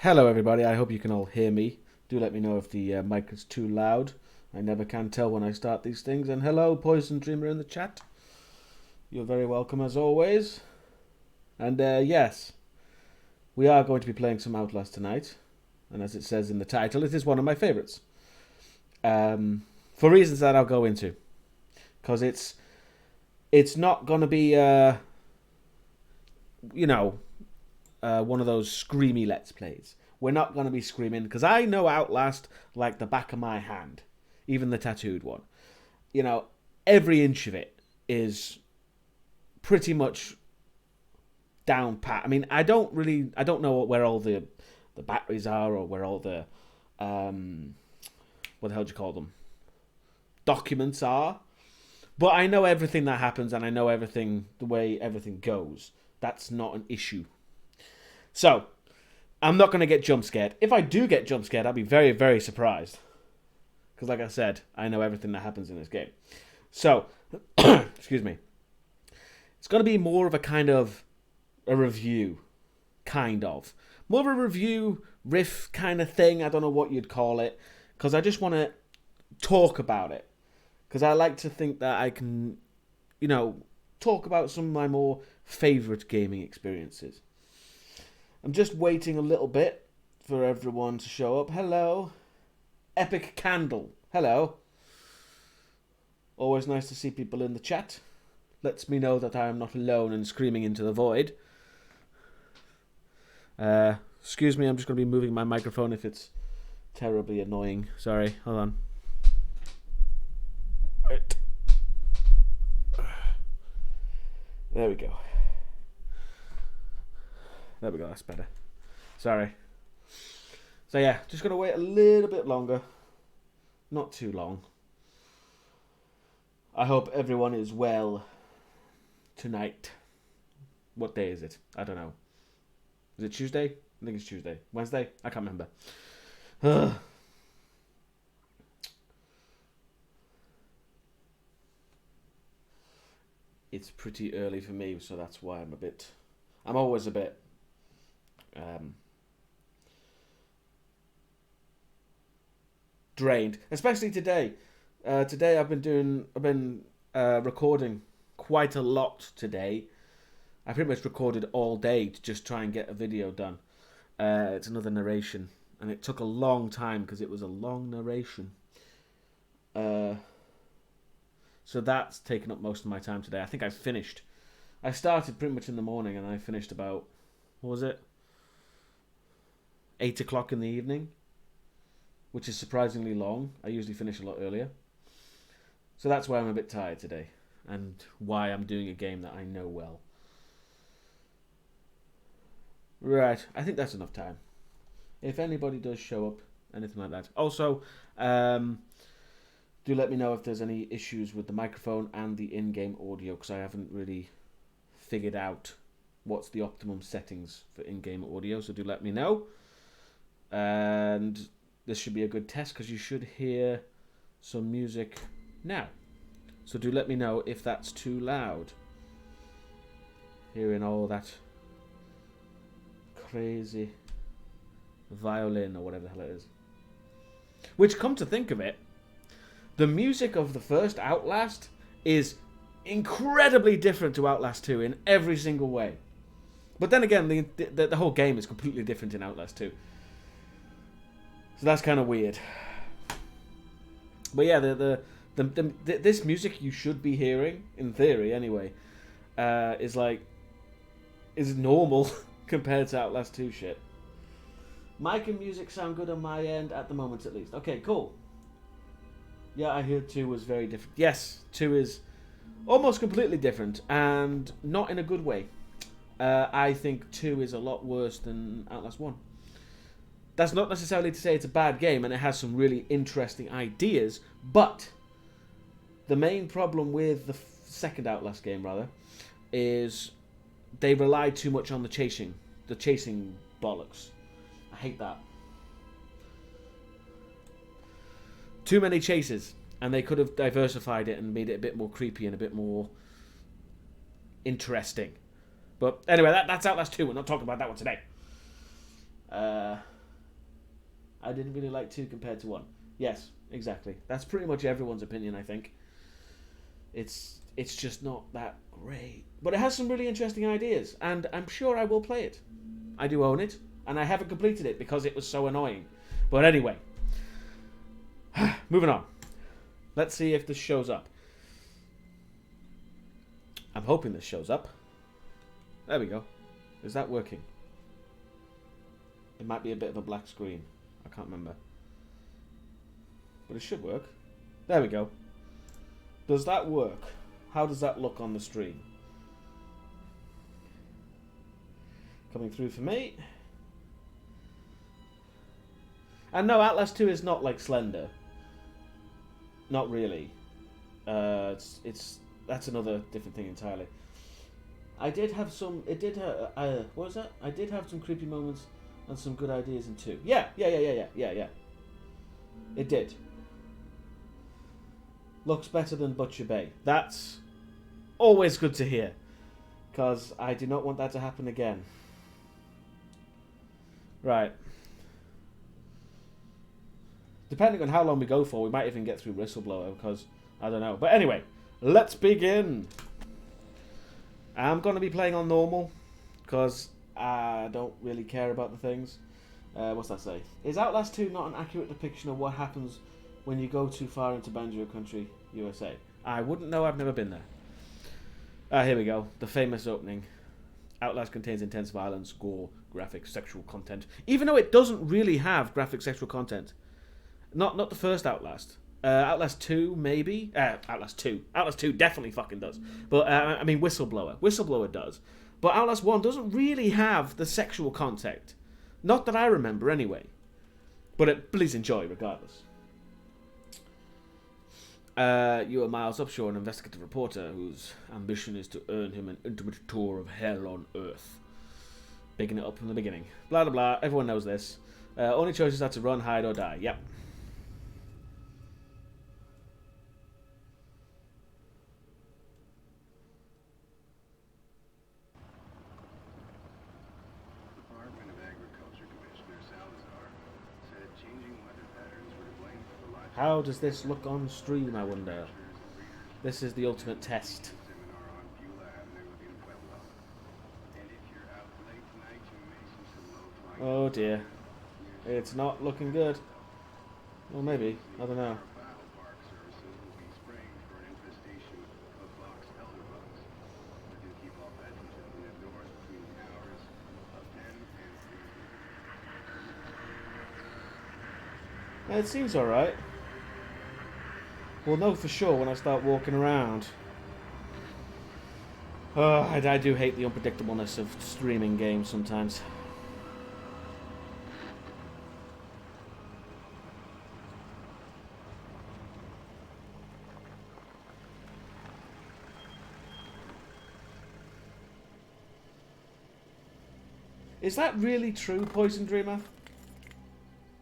Hello everybody, I hope you can all hear me. Do let me know if the mic is too loud. I never can tell when I start these things. And hello Poison Dreamer in the chat. You're very welcome as always. And yes, we are going to be playing some Outlast tonight. And as it says in the title, it is one of my favourites. For reasons that I'll go into. Because it's not going to be, one of those screamy Let's Plays. We're not going to be screaming, because I know Outlast like the back of my hand. Even the tattooed one. You know, every inch of it is pretty much down pat. I mean, I don't know where all the batteries are, or where all the, what the hell do you call them? Documents are. But I know everything that happens, and I know everything, the way everything goes. That's not an issue. So, I'm not going to get jump scared. If I do get jump scared, I'll be very, very surprised. Because like I said, I know everything that happens in this game. So, excuse me. It's going to be more of a kind of a review. Kind of. More of a review, riff kind of thing. I don't know what you'd call it. Because I just want to talk about it. Because I like to think that I can, talk about some of my more favourite gaming experiences. I'm just waiting a little bit for everyone to show up. Hello. Epic Candle. Hello. Always nice to see people in the chat. Lets me know that I am not alone and screaming into the void. Excuse me, I'm just going to be moving my microphone if it's terribly annoying. Sorry, hold on. Right. There we go. There we go, that's better. Sorry. So yeah, just gonna wait a little bit longer. Not too long. I hope everyone is well tonight. What day is it? I don't know. Is it Tuesday? I think it's Tuesday. Wednesday? I can't remember. It's pretty early for me, so that's why I'm always a bit drained, especially today. Today I've been recording quite a lot today. I pretty much recorded all day to just try and get a video done. It's another narration, and it took a long time because it was a long narration. So that's taken up most of my time today. I think I finished. I started pretty much in the morning, and I finished about, what was it? 8 o'clock in the evening, which is surprisingly long. I usually finish a lot earlier. So that's why I'm a bit tired today, and why I'm doing a game that I know well. Right, I think that's enough time. If anybody does show up, anything like that. Also, do let me know if there's any issues with the microphone and the in-game audio, because I haven't really figured out what's the optimum settings for in-game audio, so do let me know. And this should be a good test, because you should hear some music now. So do let me know if that's too loud. Hearing all that crazy violin, or whatever the hell it is. Which, come to think of it, the music of the first Outlast is incredibly different to Outlast 2 in every single way. But then again, the whole game is completely different in Outlast 2. So that's kind of weird. But yeah, this music you should be hearing, in theory anyway, is normal compared to Outlast 2 shit. Mic and music sound good on my end at the moment, at least. Okay, cool. Yeah, I heard 2 was very different. Yes, 2 is almost completely different, and not in a good way. I think 2 is a lot worse than Outlast 1. That's not necessarily to say it's a bad game, and it has some really interesting ideas, but the main problem with the second Outlast game, rather, is they relied too much on the chasing bollocks. I hate that. Too many chases, and they could have diversified it and made it a bit more creepy and a bit more interesting. But anyway, that's Outlast 2. We're not talking about that one today. I didn't really like 2 compared to 1. Yes, exactly. That's pretty much everyone's opinion, I think. It's just not that great. But it has some really interesting ideas, and I'm sure I will play it. I do own it, and I haven't completed it because it was so annoying. But anyway, moving on. Let's see if this shows up. I'm hoping this shows up. There we go. Is that working? It might be a bit of a black screen. I can't remember. But it should work. There we go. Does that work? How does that look on the stream? Coming through for me. And no, Outlast 2 is not like Slender. Not really. That's another different thing entirely. I did have some. It did. What was that? I did have some creepy moments and some good ideas in 2. Yeah. It did. Looks better than Butcher Bay. That's always good to hear, because I do not want that to happen again. Right. Depending on how long we go for, we might even get through Whistleblower, because I don't know. But anyway, let's begin. I'm going to be playing on normal, because I don't really care about the things. What's that say? Is Outlast 2 not an accurate depiction of what happens when you go too far into Banjo Country, USA? I wouldn't know, I've never been there. Here we go. The famous opening. Outlast contains intense violence, gore, graphic sexual content. Even though it doesn't really have graphic sexual content. Not the first Outlast. Outlast 2, maybe? Outlast 2. Outlast 2 definitely fucking does. But, I mean, Whistleblower. Whistleblower does. But Outlast 1 doesn't really have the sexual content. Not that I remember, anyway. But please enjoy, regardless. You are Miles Upshur, an investigative reporter whose ambition is to earn him an intimate tour of hell on Earth. Bigging it up from the beginning. Blah, blah, blah. Everyone knows this. Only choices are to run, hide, or die. Yep. How does this look on stream, I wonder? This is the ultimate test. Oh dear. It's not looking good. Or maybe. I don't know. It seems alright. We'll know for sure when I start walking around. Oh, I do hate the unpredictableness of streaming games sometimes. Is that really true, Poison Dreamer?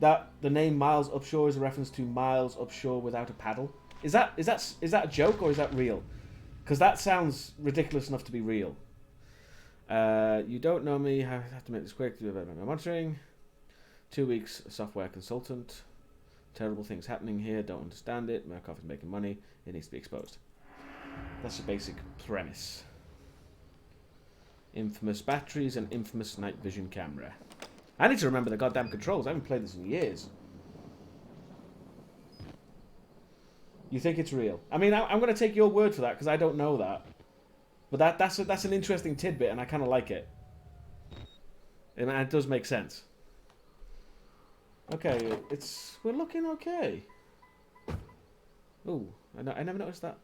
That the name Miles Upshur is a reference to Miles Upshur without a paddle? Is that a joke or is that real? Because that sounds ridiculous enough to be real. You don't know me. I have to make this quick. Do my monitoring. 2 weeks software consultant. Terrible things happening here. Don't understand it. Murkoff is making money. It needs to be exposed. That's the basic premise. Infamous batteries and infamous night vision camera. I need to remember the goddamn controls. I haven't played this in years. You think it's real? I mean, I'm going to take your word for that because I don't know that. But that's an interesting tidbit, and I kind of like it. And it does make sense. Okay, we're looking okay. Ooh, I never noticed that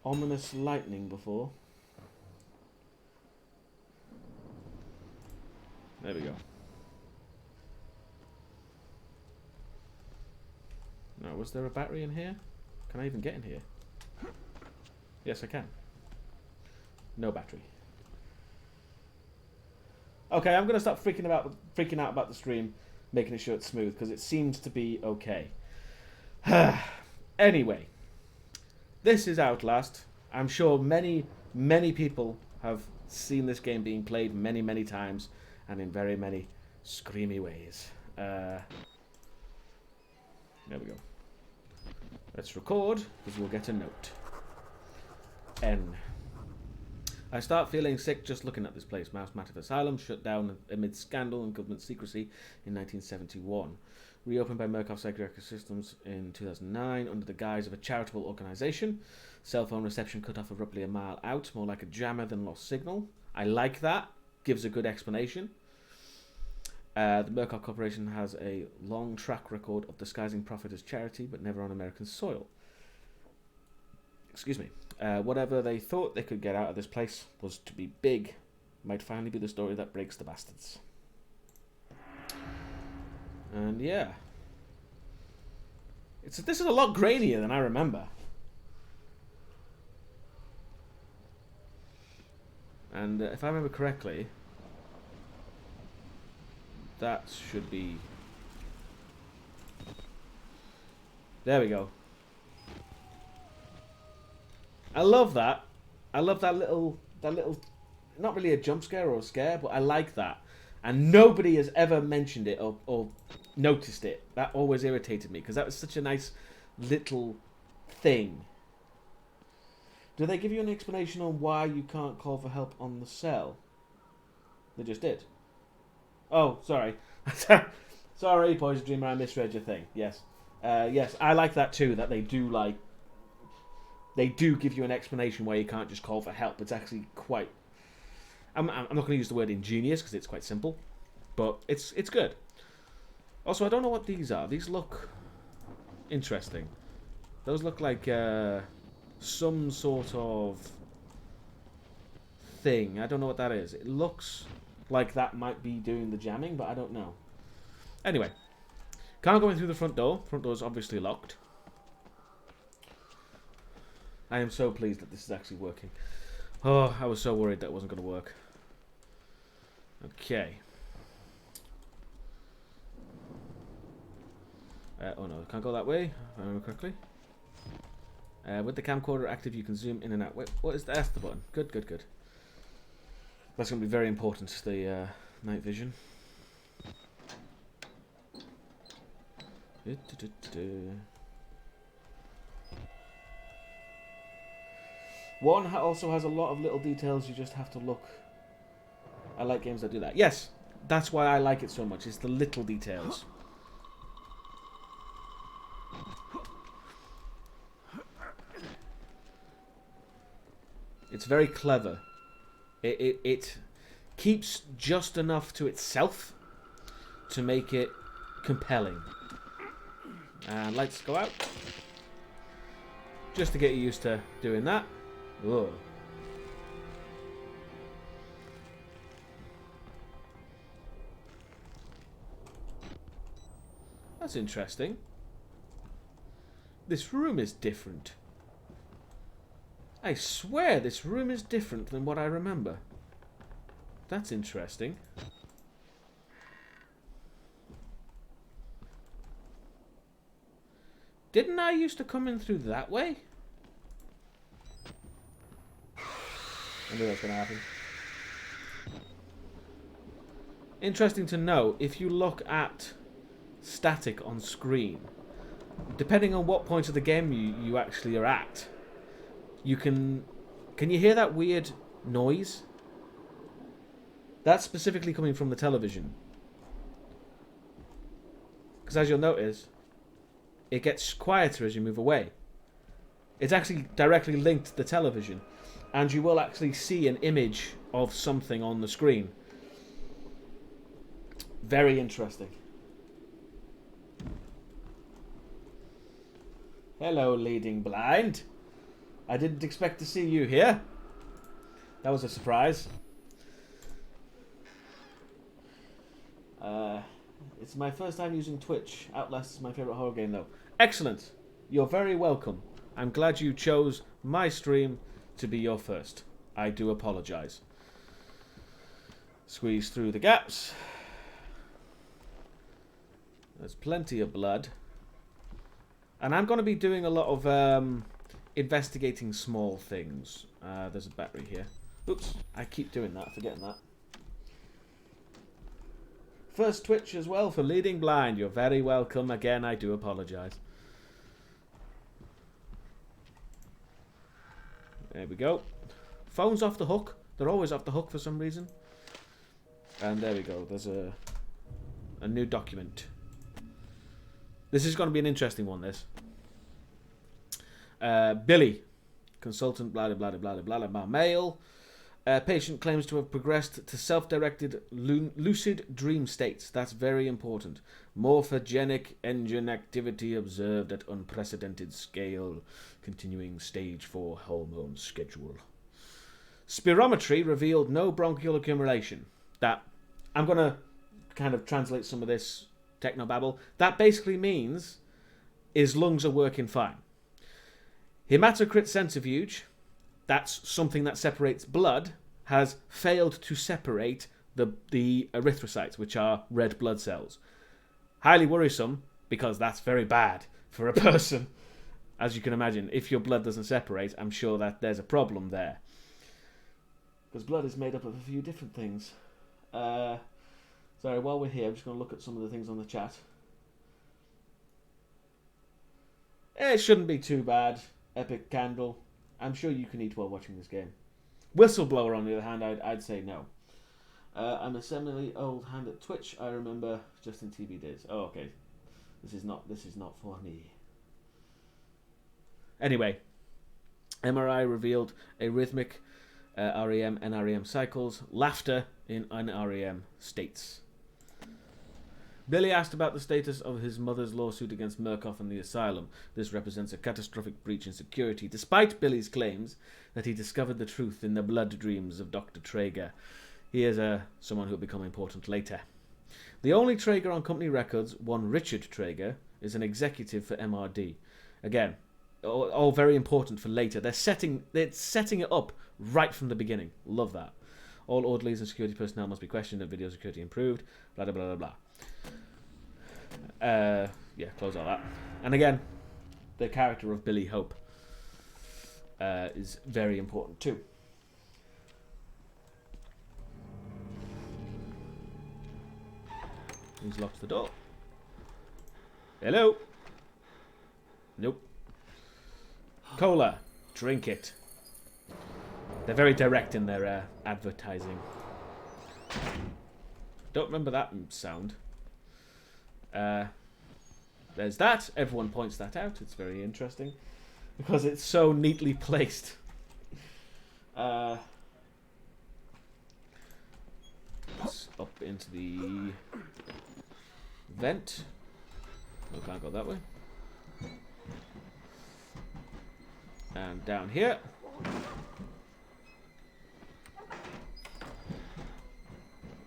ominous lightning before. There we go. No, was there a battery in here? Can I even get in here? Yes, I can. No battery. Okay, I'm gonna stop freaking out about the stream, making sure it's smooth because it seems to be okay. Anyway, this is Outlast. I'm sure many people have seen this game being played many times and in very many screamy ways. There we go. Let's record, because we'll get a note. N. I start feeling sick just looking at this place. Mouse Massive Asylum shut down amid scandal and government secrecy in 1971. Reopened by Murkoff Psychiatric Systems in 2009 under the guise of a charitable organisation. Cell phone reception cut off abruptly a mile out, more like a jammer than lost signal. I like that. Gives a good explanation. The Murkoff Corporation has a long track record of disguising profit as charity, but never on American soil. Excuse me. Whatever they thought they could get out of this place was to be big. Might finally be the story that breaks the bastards. And yeah. This is a lot grainier than I remember. And if I remember correctly, that should be... There we go. I love that. I love that little, not really a jump scare or a scare, but I like that. And nobody has ever mentioned it or noticed it. That always irritated me, because that was such a nice little thing. Do they give you an explanation on why you can't call for help on the cell? They just did. Oh, sorry. Sorry, Poison Dreamer, I misread your thing. Yes. Yes, I like that too, that they do give you an explanation why you can't just call for help. It's actually quite... I'm not going to use the word ingenious, because it's quite simple. But it's good. Also, I don't know what these are. These look interesting. Those look like some sort of thing. I don't know what that is. It looks like that might be doing the jamming, but I don't know. Anyway. Can't go in through the front door. Front door is obviously locked. I am so pleased that this is actually working. Oh, I was so worried that it wasn't going to work. Okay. Oh no, can't go that way, if I remember correctly. With the camcorder active, you can zoom in and out. Wait, what is that? That's the button. Good, good, good. That's going to be very important, the night vision. One also has a lot of little details. You just have to look. I like games that do that. Yes, that's why I like it so much. It's the little details. It's very clever. It keeps just enough to itself to make it compelling. And lights go out. Just to get you used to doing that. Whoa. That's interesting. This room is different. I swear this room is different than what I remember. That's interesting. Didn't I used to come in through that way? I knew that was going to happen. Interesting to know, if you look at static on screen, depending on what point of the game you actually are at, you can you hear that weird noise? That's specifically coming from the television. Because as you'll notice, it gets quieter as you move away. It's actually directly linked to the television. And you will actually see an image of something on the screen. Very interesting. Hello, leading blind. I didn't expect to see you here. That was a surprise. It's my first time using Twitch. Outlast is my favourite horror game, though. Excellent. You're very welcome. I'm glad you chose my stream to be your first. I do apologise. Squeeze through the gaps. There's plenty of blood. And I'm going to be doing a lot of investigating small things. There's a battery here. Oops, I keep doing that, forgetting that. first Twitch as well for leading blind. You're very welcome. Again, I do apologise. There we go. Phone's off the hook. They're always off the hook for some reason. And there we go. There's a new document. This is going to be an interesting one, this. Billy. Consultant, blah, blah, blah, blah, blah, blah, blah. Male. Patient claims to have progressed to self-directed lucid dream states. That's very important. Morphogenic engine activity observed at unprecedented scale. Continuing stage 4 hormone schedule. Spirometry revealed no bronchial accumulation. That, I'm going to kind of translate some of this technobabble. That basically means his lungs are working fine. Hematocrit centrifuge, that's something that separates blood, has failed to separate the erythrocytes, which are red blood cells. Highly worrisome, because that's very bad for a person. As you can imagine, if your blood doesn't separate, I'm sure that there's a problem there. Because blood is made up of a few different things. Sorry, while we're here, I'm just going to look at some of the things on the chat. It shouldn't be too bad. Epic Candle. I'm sure you can eat while watching this game. Whistleblower, on the other hand, I'd say no. I'm a semi-old hand at Twitch. I remember just in TV days. Oh, okay. This is not for me. Anyway, MRI revealed arrhythmic REM, NREM cycles, laughter in NREM states. Billy asked about the status of his mother's lawsuit against Murkoff and the asylum. This represents a catastrophic breach in security, despite Billy's claims that he discovered the truth in the blood dreams of Dr. Trager. He is someone who will become important later. The only Trager on company records, one Richard Trager, is an executive for MRD. Again, all very important for later. They're setting it up right from the beginning. Love that. All orderlies and security personnel must be questioned and video security improved. Blah, blah, blah, blah, blah. Yeah, close all that. And again, the character of Billy Hope is very important too. Who's locked the door? Hello? Nope. Cola. Drink it. They're very direct in their advertising. Don't remember that sound. There's that. Everyone points that out. It's very interesting because it's so neatly placed. Let's up into the vent. No, can't go that way. And down here.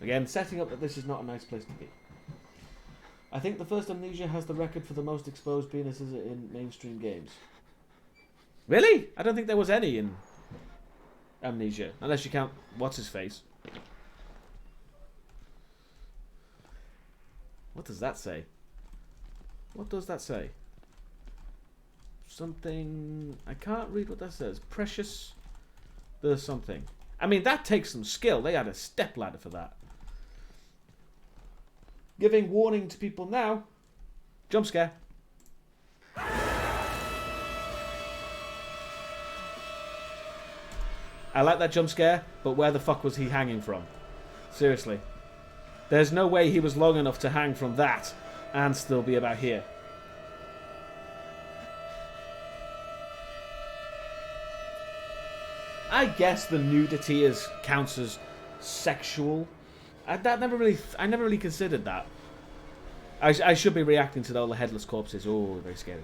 Again, setting up that this is not a nice place to be. I think the first Amnesia has the record for the most exposed penises in mainstream games. Really? I don't think there was any in Amnesia. Unless you count what's-his-face. What does that say? What does that say? Something... I can't read what that says. Precious... There's something. I mean, that takes some skill. They had a stepladder for that. Giving warning to people now. Jump scare. I like that jump scare, but where the fuck was he hanging from? Seriously. There's no way he was long enough to hang from that and still be about here. I guess the nudity counts as sexual. I never really considered that. I should be reacting to all the headless corpses. Oh, very scary.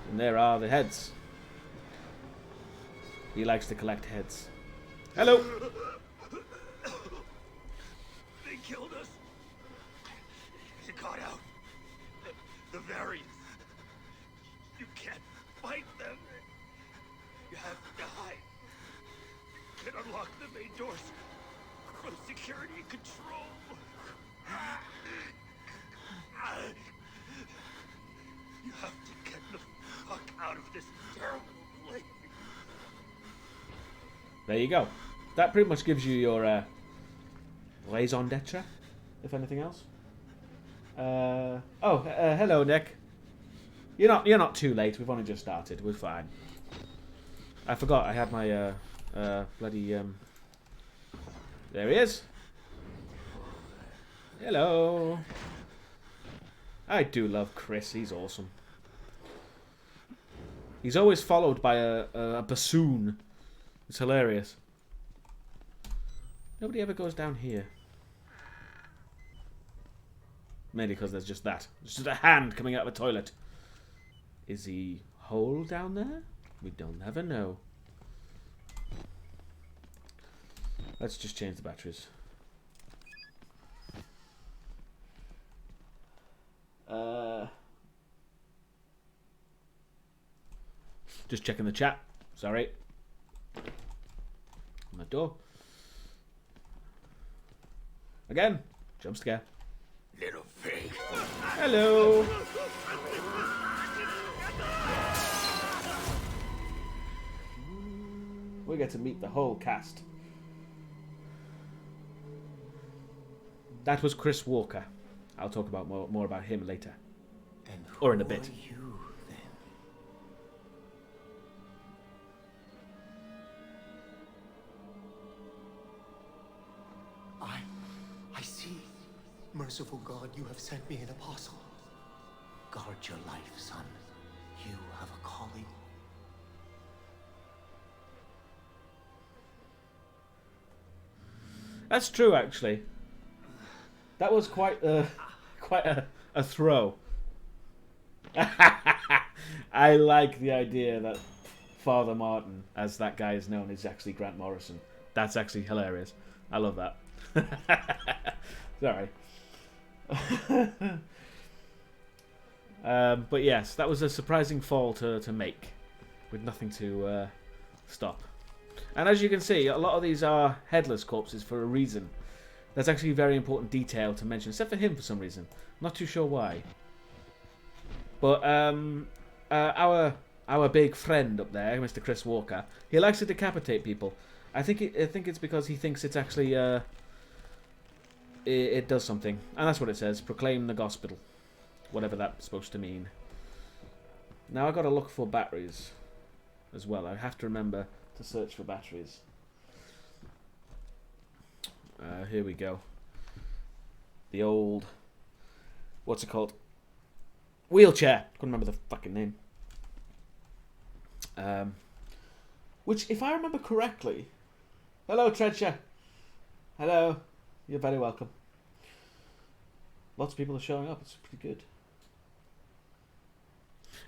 And there are the heads. He likes to collect heads. Hello. They killed us. You got out. The variants. You can't fight them. You have to hide. You can unlock the main doors for security and control. You have to get the fuck out of this terrible place. There you go. That pretty much gives you your raison d'etre, if anything else. Hello, Nick. You're not too late. We've only just started. We're fine. I forgot I had my bloody there he is. Hello. I do love Chris. He's awesome. He's always followed by a bassoon. It's hilarious. Nobody ever goes down here. Mainly because there's just that. There's just a hand coming out of a toilet. Is he whole down there? We don't ever know. Let's just change the batteries. Just checking the chat. Sorry. On that door. Again. Jump scare. Little pig. Hello. We get to meet the whole cast. That was Chris Walker. I'll talk about more about him later. And or in a bit. You, then? I see. Merciful God, you have sent me an apostle. Guard your life, son. You have a calling. That's true, actually. That was quite a throw. I like the idea that Father Martin, as that guy is known, is actually Grant Morrison. That's actually hilarious. I love that. Sorry. But yes, that was a surprising fall to make, with nothing to stop. And as you can see, a lot of these are headless corpses for a reason. That's actually a very important detail to mention, except for him for some reason. I'm not too sure why. But our big friend up there, Mr. Chris Walker, he likes to decapitate people. I think it's because he thinks it's actually it does something, and that's what it says. Proclaim the gospel, whatever that's supposed to mean. Now I got to look for batteries as well. I have to remember to search for batteries. Here we go. The old, what's it called? Wheelchair. Couldn't remember the fucking name. Which, if I remember correctly, hello Treacher. Hello. You're very welcome. Lots of people are showing up. It's pretty good.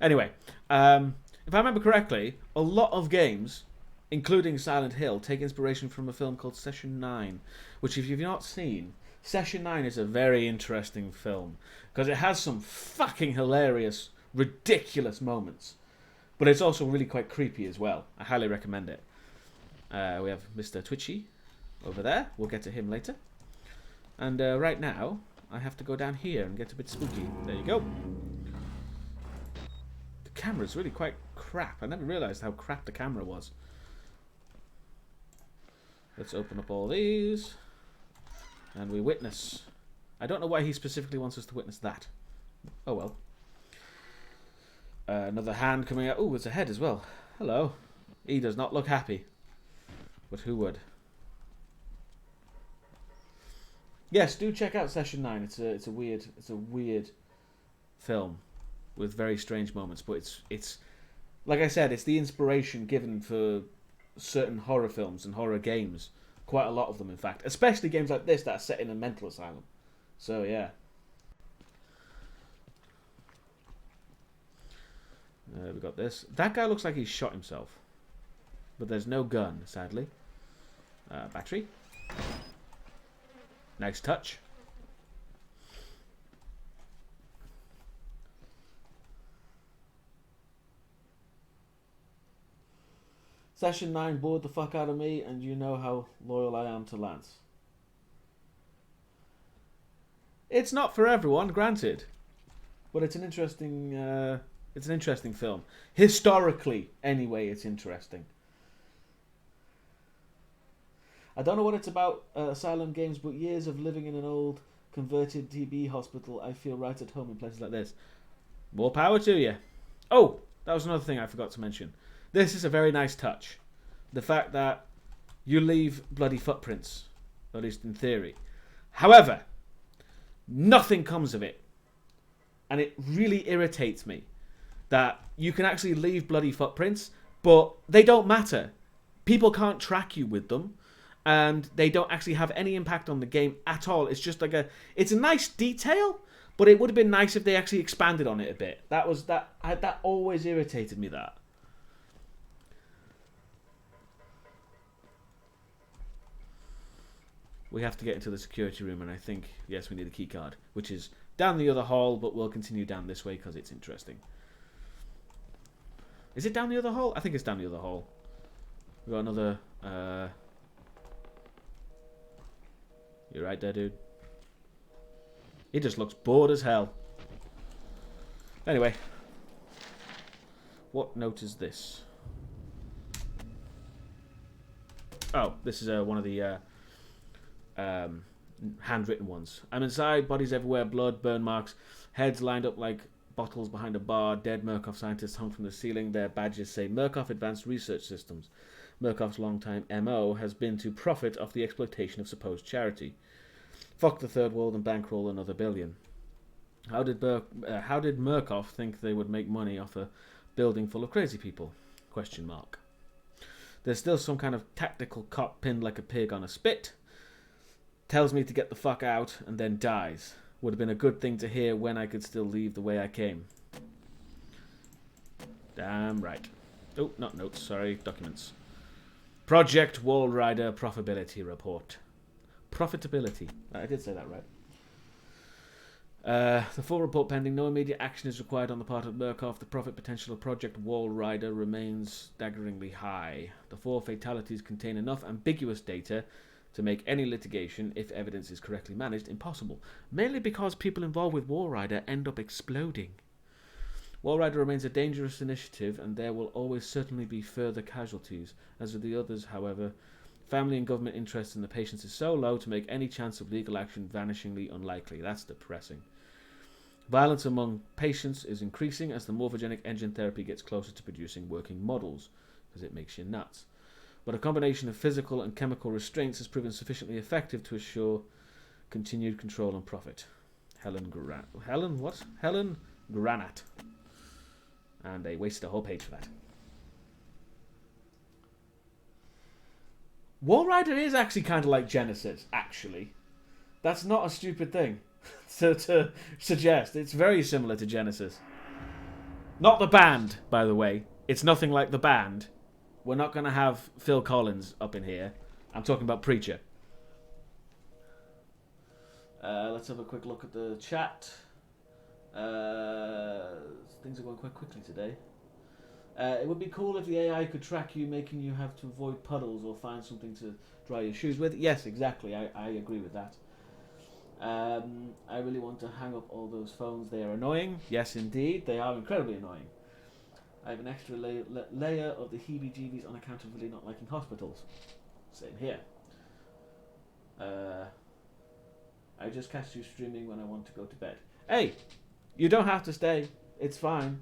Anyway, if I remember correctly, a lot of games, including Silent Hill, take inspiration from a film called Session 9, which if you've not seen, Session 9 is a very interesting film, because it has some fucking hilarious, ridiculous moments, but it's also really quite creepy as well. I highly recommend it. We have Mr. Twitchy over there. We'll get to him later. And right now, I have to go down here and get a bit spooky. There you go. The camera's really quite crap. I never realised how crap the camera was. Let's open up all these. And we witness. I don't know why he specifically wants us to witness that. Oh well. Another hand coming out. Oh, it's a head as well. Hello. He does not look happy. But who would? Yes, do check out Session 9. It's a weird film with very strange moments, but it's like I said, it's the inspiration given for certain horror films and horror games. Quite a lot of them, in fact, especially games like this that are set in a mental asylum. So yeah. We got this. That guy looks like he shot himself, but there's no gun, sadly. Battery. Nice touch. Session 9 bored the fuck out of me, and you know how loyal I am to Lance. It's not for everyone, granted, but it's an interesting film. Historically, anyway, it's interesting. I don't know what it's about asylum games, but years of living in an old converted TB hospital, I feel right at home in places like this. More power to you. Oh, that was another thing I forgot to mention. This is a very nice touch. The fact that you leave bloody footprints, at least in theory. However, nothing comes of it. And it really irritates me that you can actually leave bloody footprints, but they don't matter. People can't track you with them, and they don't actually have any impact on the game at all. It's just like it's a nice detail, but it would have been nice if they actually expanded on it a bit. That always irritated me, that. We have to get into the security room, and I think, yes, we need a key card, which is down the other hall, but we'll continue down this way because it's interesting. Is it down the other hall? I think it's down the other hall. We've got another... You're right there, dude. He just looks bored as hell. Anyway. What note is this? Oh, this is one of the handwritten ones. I'm inside, bodies everywhere, blood, burn marks, heads lined up like bottles behind a bar, dead Murkoff scientists hung from the ceiling. Their badges say Murkoff Advanced Research Systems. Murkoff's longtime MO has been to profit off the exploitation of supposed charity. Fuck the third world and bankroll another billion. How did Murkoff think they would make money off a building full of crazy people? Question mark. There's still some kind of tactical cop pinned like a pig on a spit. Tells me to get the fuck out and then dies. Would have been a good thing to hear when I could still leave the way I came. Damn right. Oh, not notes, sorry, documents. Project Wall Rider Profitability Report. Profitability. I did say that right. The full report pending. No immediate action is required on the part of Murkoff. The profit potential of Project Wall Rider remains staggeringly high. The 4 fatalities contain enough ambiguous data to make any litigation, if evidence is correctly managed, impossible. Mainly because people involved with Wall Rider end up exploding. Wall Rider remains a dangerous initiative, and there will always certainly be further casualties. As with the others, however, family and government interest in the patients is so low to make any chance of legal action vanishingly unlikely. That's depressing. Violence among patients is increasing as the morphogenic engine therapy gets closer to producing working models, because it makes you nuts. But a combination of physical and chemical restraints has proven sufficiently effective to assure continued control and profit. Helen Granat. And they wasted a whole page for that. Wall Rider is actually kind of like Genesis, actually. That's not a stupid thing to suggest. It's very similar to Genesis. Not the band, by the way. It's nothing like the band. We're not going to have Phil Collins up in here. I'm talking about Preacher. Let's have a quick look at the chat. Things are going quite quickly today. It would be cool if the AI could track you, making you have to avoid puddles or find something to dry your shoes with. Yes, exactly. I agree with that. I really want to hang up all those phones. They are annoying. Yes, indeed. They are incredibly annoying. I have an extra layer of the heebie-jeebies on account of really not liking hospitals. Same here. I just catch you streaming when I want to go to bed. Hey, you don't have to stay. It's fine.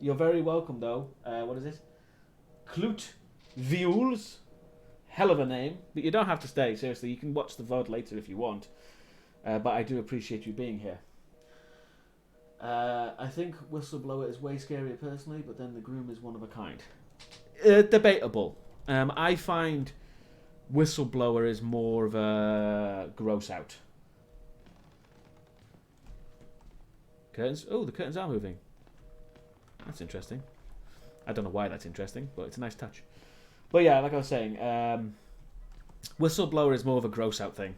You're very welcome, though. What is it? Clout Viols. Hell of a name. But you don't have to stay, seriously. You can watch the VOD later if you want. But I do appreciate you being here. I think Whistleblower is way scarier personally, but then The Groom is one of a kind. Debatable. I find Whistleblower is more of a gross out. Curtains? Oh, the curtains are moving. That's interesting. I don't know why that's interesting, but it's a nice touch. But yeah, like I was saying, Whistleblower is more of a gross out thing.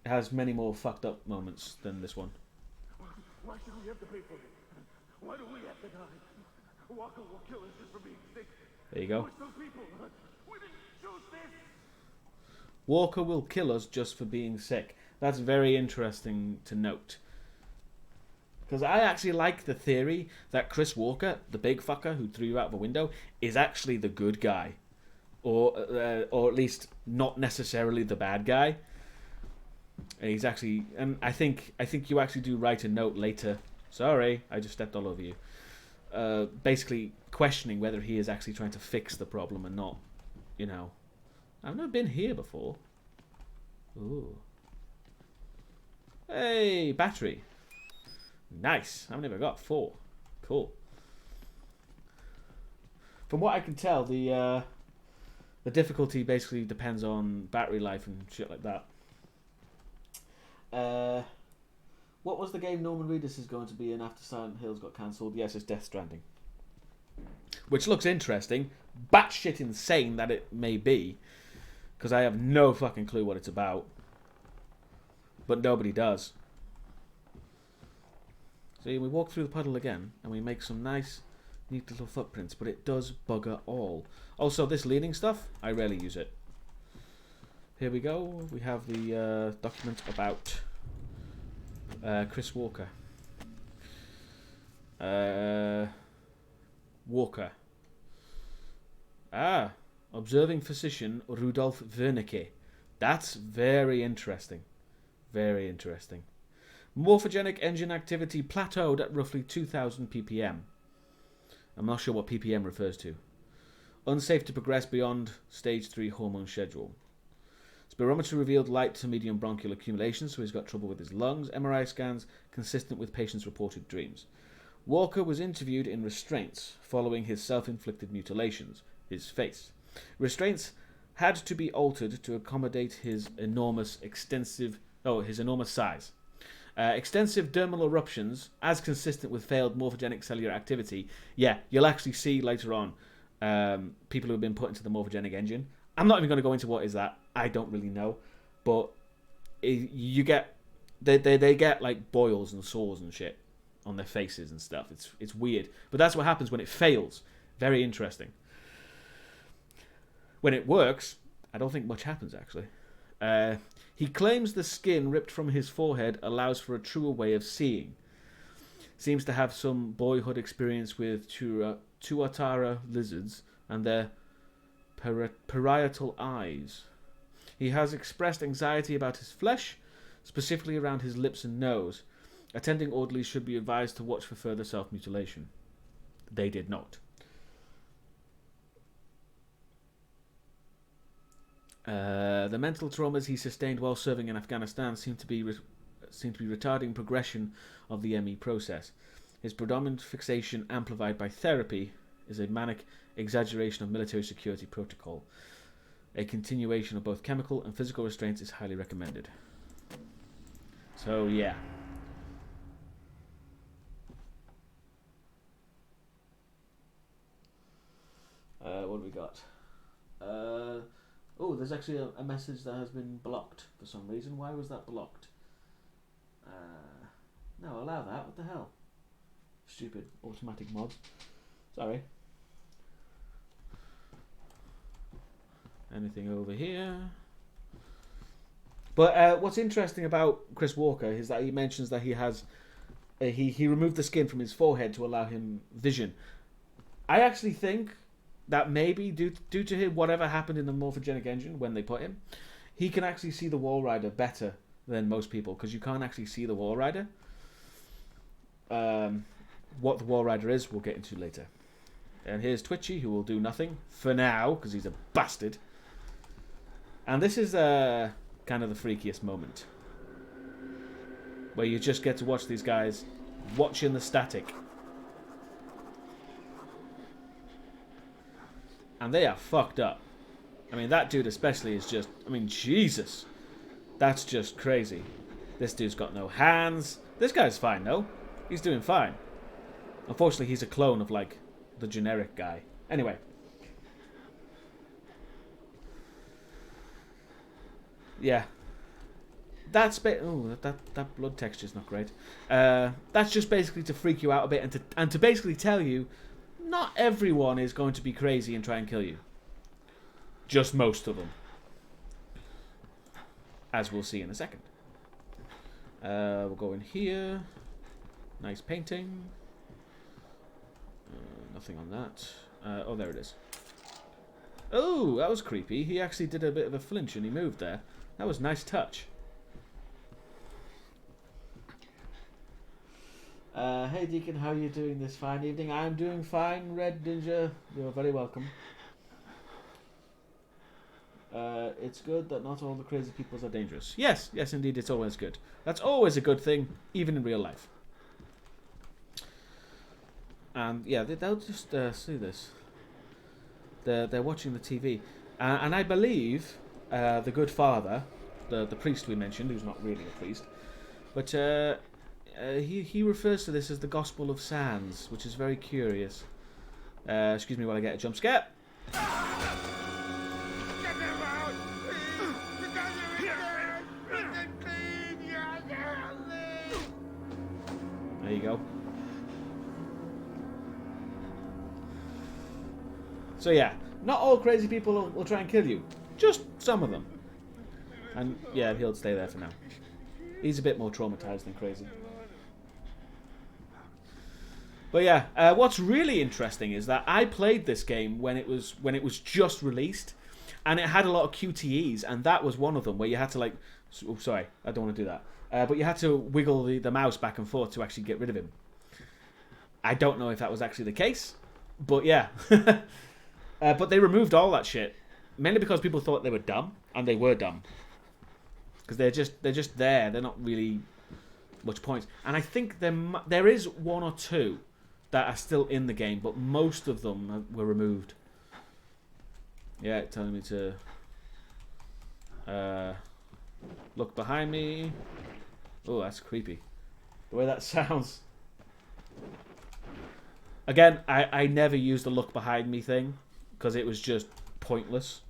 It has many more fucked up moments than this one. Why should we have to pay for it? Why do we have to die? Walker will kill us just for being sick. There you go. We're still people. We didn't choose this. Walker will kill us just for being sick. That's very interesting to note. Because I actually like the theory that Chris Walker, the big fucker who threw you out of a window, is actually the good guy. or at least not necessarily the bad guy. And he's actually, and I think you actually do write a note later. Sorry, I just stepped all over you. Basically questioning whether he is actually trying to fix the problem and not, you know. I've never been here before. Ooh. Hey, battery. Nice. How many have I got? 4. Cool. From what I can tell, the difficulty basically depends on battery life and shit like that. What was the game Norman Reedus is going to be in after Silent Hills got cancelled? Yes, it's Death Stranding. Which looks interesting. Batshit insane that it may be. Because I have no fucking clue what it's about. But nobody does. See, we walk through the puddle again, and we make some nice, neat little footprints, but it does bugger all. Also, this leaning stuff, I rarely use it. Here we go. We have the document about Chris Walker. Walker. Observing physician Rudolf Wernicke. That's very interesting. Very interesting. Morphogenic engine activity plateaued at roughly 2000 ppm. I'm not sure what ppm refers to. Unsafe to progress beyond stage 3 hormone schedule. Spirometry revealed light to medium bronchial accumulation, so he's got trouble with his lungs. MRI scans consistent with patient's reported dreams. Walker was interviewed in restraints following his self-inflicted mutilations, his face. Restraints had to be altered to accommodate his enormous size. Extensive dermal eruptions, as consistent with failed morphogenic cellular activity. Yeah, you'll actually see later on people who have been put into the morphogenic engine. I'm not even going to go into what is that. I don't really know, but they get like boils and sores and shit on their faces and stuff. It's weird, but that's what happens when it fails. Very interesting. When it works, I don't think much happens actually. He claims the skin ripped from his forehead allows for a truer way of seeing. Seems to have some boyhood experience with tuatara lizards and their parietal eyes. He has expressed anxiety about his flesh, specifically around his lips and nose. Attending orderlies should be advised to watch for further self-mutilation. They did not. The mental traumas he sustained while serving in Afghanistan seem to be retarding progression of the ME process. His predominant fixation, amplified by therapy, is a manic exaggeration of military security protocol. A continuation of both chemical and physical restraints is highly recommended. So, yeah. What do we got? Oh, there's actually a message that has been blocked for some reason. Why was that blocked? No, allow that. What the hell? Stupid automatic mods. Sorry. Anything over here? But what's interesting about Chris Walker is that he mentions that he has he removed the skin from his forehead to allow him vision. I actually think that maybe due to him, whatever happened in the morphogenic engine when they put him, he can actually see the wall rider better than most people, because you can't actually see the wall rider. What the wall rider is, we'll get into later. And here's Twitchy, who will do nothing for now because he's a bastard. And this is kind of the freakiest moment, where you just get to watch these guys watching the static. And they are fucked up. I mean, that dude especially is just... I mean, Jesus. That's just crazy. This dude's got no hands. This guy's fine, though. He's doing fine. Unfortunately, he's a clone of, like, the generic guy. Anyway. Yeah. That's... that blood texture's not great. That's just basically to freak you out a bit and to basically tell you not everyone is going to be crazy and try and kill you. Just most of them. As we'll see in a second. We'll go in here. Nice painting. Nothing on that. Oh, there it is. Oh, that was creepy. He actually did a bit of a flinch and he moved there. That was a nice touch. Hey Deacon, how are you doing this fine evening? I'm doing fine, Red Ninja. You're very welcome. It's good that not all the crazy peoples are dangerous. Yes, yes indeed, it's always good. That's always a good thing, even in real life. And yeah, they'll just see this. They're watching the TV. And I believe the good father, the priest we mentioned, who's not really a priest, but he refers to this as the Gospel of Sands, which is very curious. Excuse me while I get a jump scare. There you go. So yeah, not all crazy people will try and kill you. Just some of them. And yeah, he'll stay there for now. He's a bit more traumatized than crazy. But yeah, what's really interesting is that I played this game when it was just released, and it had a lot of QTEs, and that was one of them where you had to like, oh, sorry, I don't want to do that. But you had to wiggle the mouse back and forth to actually get rid of him. I don't know if that was actually the case, but yeah. But they removed all that shit, mainly because people thought they were dumb, and they were dumb. Because they're just there. They're not really much point. And I think there is one or two that are still in the game, but most of them were removed. Yeah, it's telling me to look behind me. Oh, that's creepy. The way that sounds. Again, I never used the look behind me thing, because it was just pointless.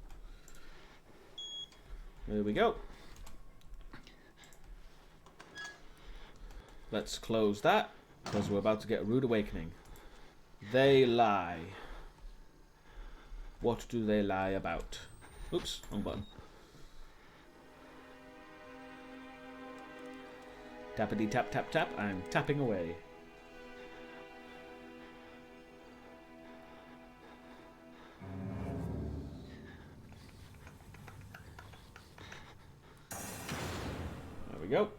There we go. Let's close that, because we're about to get a rude awakening. They lie. What do they lie about? Oops, wrong button. Tappity tap tap tap, I'm tapping away. There we go.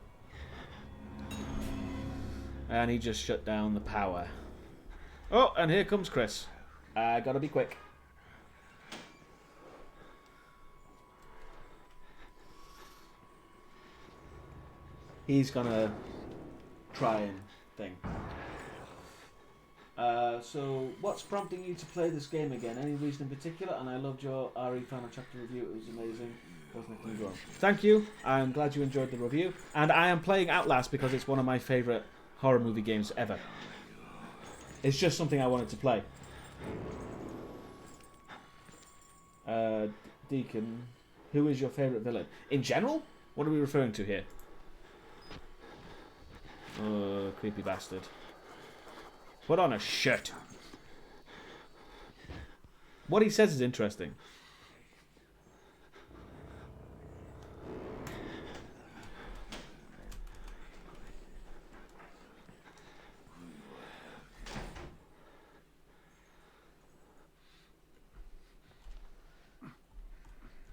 And he just shut down the power. Oh, and here comes Chris. I gotta be quick. He's gonna try and thing. So, what's prompting you to play this game again? Any reason in particular? And I loved your RE Final Chapter review. It was amazing. Thank you. I'm glad you enjoyed the review. And I am playing Outlast because it's one of my favourite horror movie games ever. It's just something I wanted to play. Deacon, who is your favourite villain? In general? What are we referring to here? Oh, creepy bastard. Put on a shirt. What he says is interesting.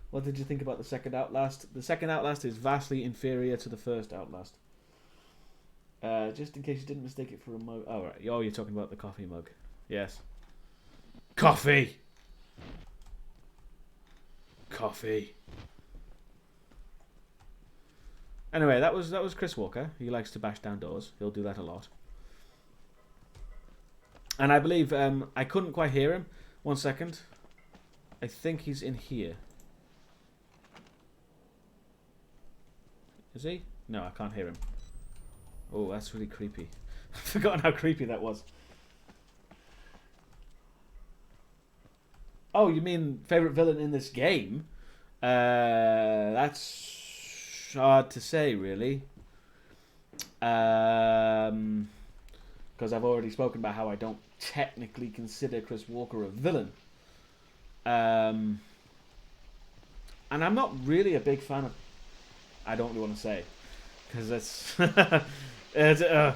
What did you think about the second Outlast? The second Outlast is vastly inferior to the first Outlast. Just in case you didn't mistake it for a mug. Oh, right. Oh, you're talking about the coffee mug. Yes. Coffee! Coffee. Anyway, that was Chris Walker. He likes to bash down doors. He'll do that a lot. And I believe, I couldn't quite hear him. 1 second. I think he's in here. Is he? No, I can't hear him. Oh, that's really creepy. I've forgotten how creepy that was. Oh, you mean favourite villain in this game? That's hard to say, really. Because I've already spoken about how I don't technically consider Chris Walker a villain. And I'm not really a big fan of... I don't really want to say. Because that's... there's a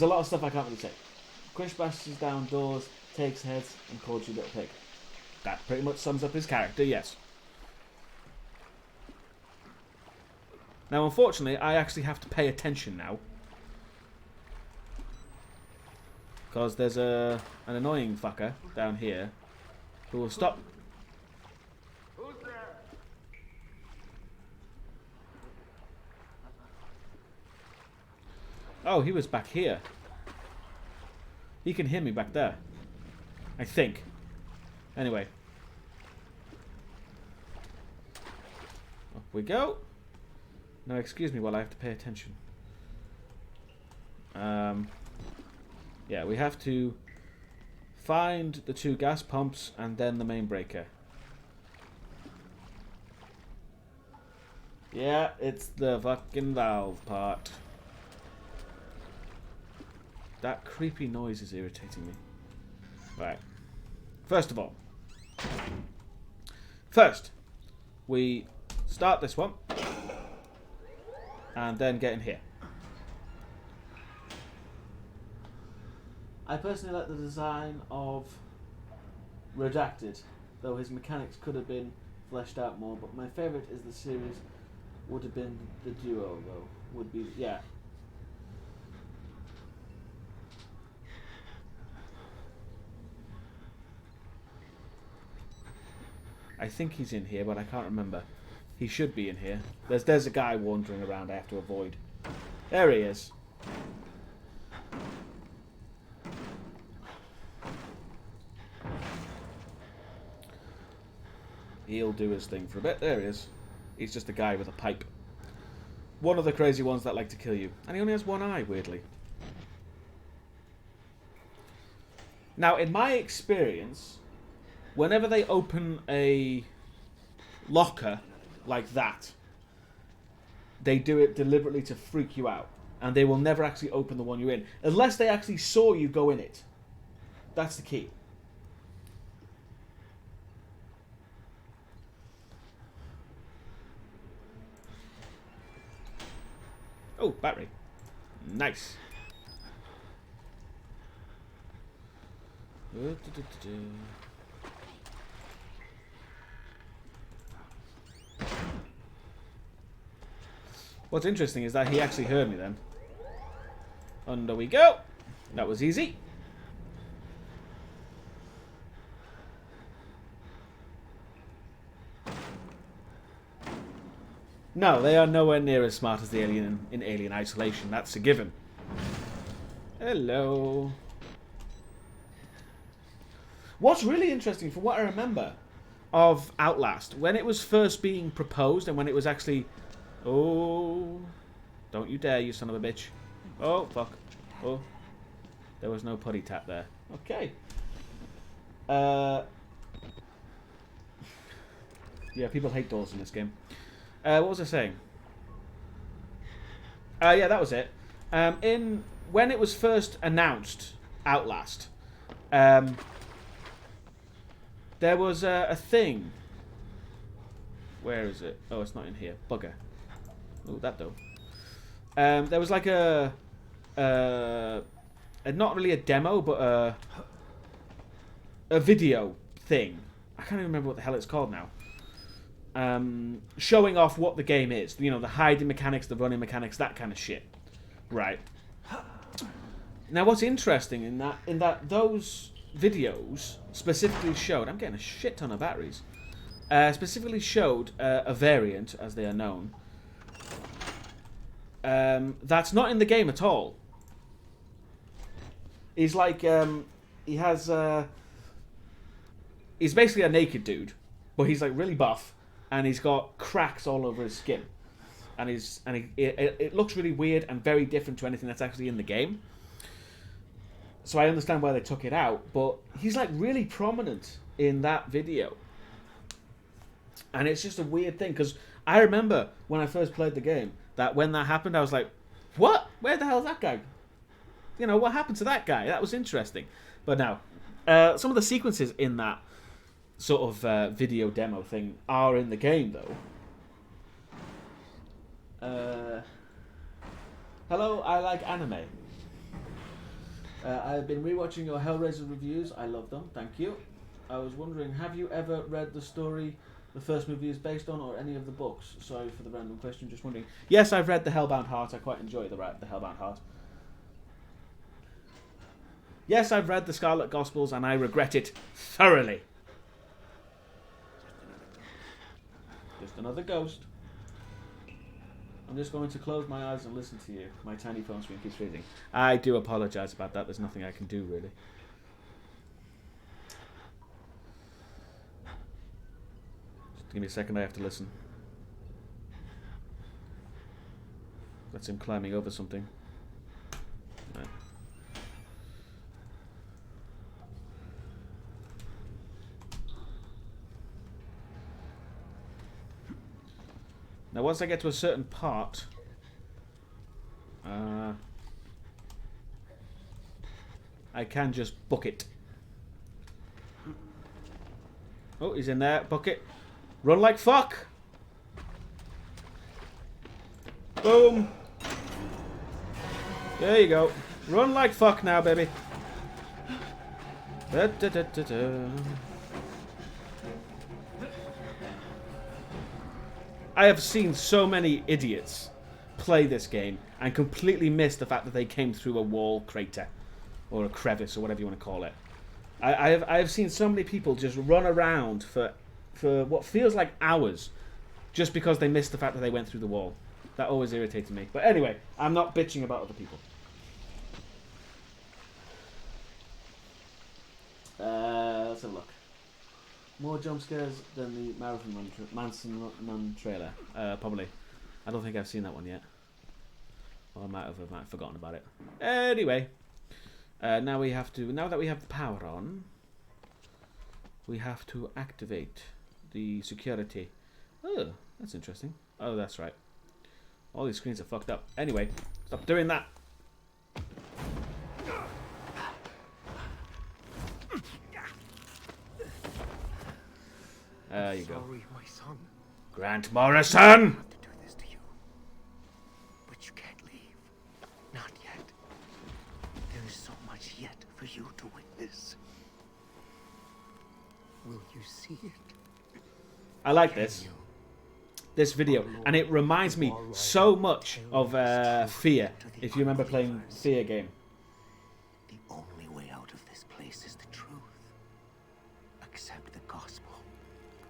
lot of stuff I can't really say. Chris bashes down doors, takes heads, and calls you little pig. That pretty much sums up his character, yes. Now, unfortunately, I actually have to pay attention now. Because there's an annoying fucker down here who will stop. Who's there? Oh, he was back here. He can hear me back there. I think. Anyway. Up we go. Now, excuse me while I have to pay attention. Yeah, we have to find the 2 gas pumps and then the main breaker. Yeah, it's the fucking valve part. That creepy noise is irritating me. Right. First of all. First, we start this one. And then get in here. I personally like the design of Redacted, though his mechanics could have been fleshed out more, but my favourite is the series would have been the duo, though. Would be, yeah. I think he's in here, but I can't remember. He should be in here. There's a guy wandering around I have to avoid. There he is. He'll do his thing for a bit. There he is. He's just a guy with a pipe. One of the crazy ones that like to kill you. And he only has one eye, weirdly. Now, in my experience, whenever they open a locker like that, they do it deliberately to freak you out. And they will never actually open the one you're in. Unless they actually saw you go in it. That's the key. Oh, battery. Nice. What's interesting is that he actually heard me then. Under we go. That was easy. No, they are nowhere near as smart as the alien in Alien Isolation. That's a given. Hello. What's really interesting, from what I remember of Outlast, when it was first being proposed and when it was actually... Oh, don't you dare, you son of a bitch. Oh, fuck. Oh, there was no putty tap there. Okay. Yeah, people hate doors in this game. What was I saying? Yeah, that was it. When it was first announced, Outlast, there was a thing. Where is it? Oh, it's not in here. Bugger. Oh, that though. There was like a not really a demo, but a video thing. I can't even remember what the hell it's called now. Showing off what the game is. You know, the hiding mechanics, the running mechanics, that kind of shit. Right. Now, what's interesting in that those videos specifically showed... I'm getting a shit ton of batteries. Specifically showed a variant, as they are known, that's not in the game at all. He's like... he has... he's basically a naked dude, but he's like really buff. And he's got cracks all over his skin, and it looks really weird and very different to anything that's actually in the game. So I understand why they took it out, but he's like really prominent in that video, and it's just a weird thing because I remember when I first played the game that when that happened, I was like, "What? Where the hell is that guy? You know, what happened to that guy? That was interesting." But now, some of the sequences in that sort of video demo thing are in the game, though. Hello, I like anime. I've been rewatching your Hellraiser reviews. I love them. Thank you. I was wondering, have you ever read the story the first movie is based on, or any of the books? Sorry for the random question, just wondering. Yes, I've read The Hellbound Heart. I quite enjoy the Hellbound Heart. Yes, I've read the Scarlet Gospels, and I regret it thoroughly. Just another ghost. I'm just going to close my eyes and listen to you. My tiny phone screen keeps freezing. I do apologise about that. There's nothing I can do, really. Just give me a second. I have to listen. That's him climbing over something. No. Now, once I get to a certain part, I can just book it. Oh, he's in there. Book it. Run like fuck. Boom. There you go. Run like fuck now, baby. Da, da, da, da, da. I have seen so many idiots play this game and completely miss the fact that they came through a wall crater or a crevice or whatever you want to call it. I have seen so many people just run around for what feels like hours just because they missed the fact that they went through the wall. That always irritated me. But anyway, I'm not bitching about other people. Let's have a look. More jump scares than the Manson Run trailer. Probably. I don't think I've seen that one yet. Or I might have forgotten about it. Anyway, now that we have the power on, we have to activate the security. Oh, that's interesting. Oh, that's right. All these screens are fucked up. Anyway, stop doing that. There you go. Sorry, my son. Grant Morrison! I have to do this to you. But you can't leave. Not yet. There is so much yet for you to witness. Will you see it? I like this video, and it reminds me so much of Fear, if you remember playing Fear game. The only way out of this place is the truth. Accept the gospel,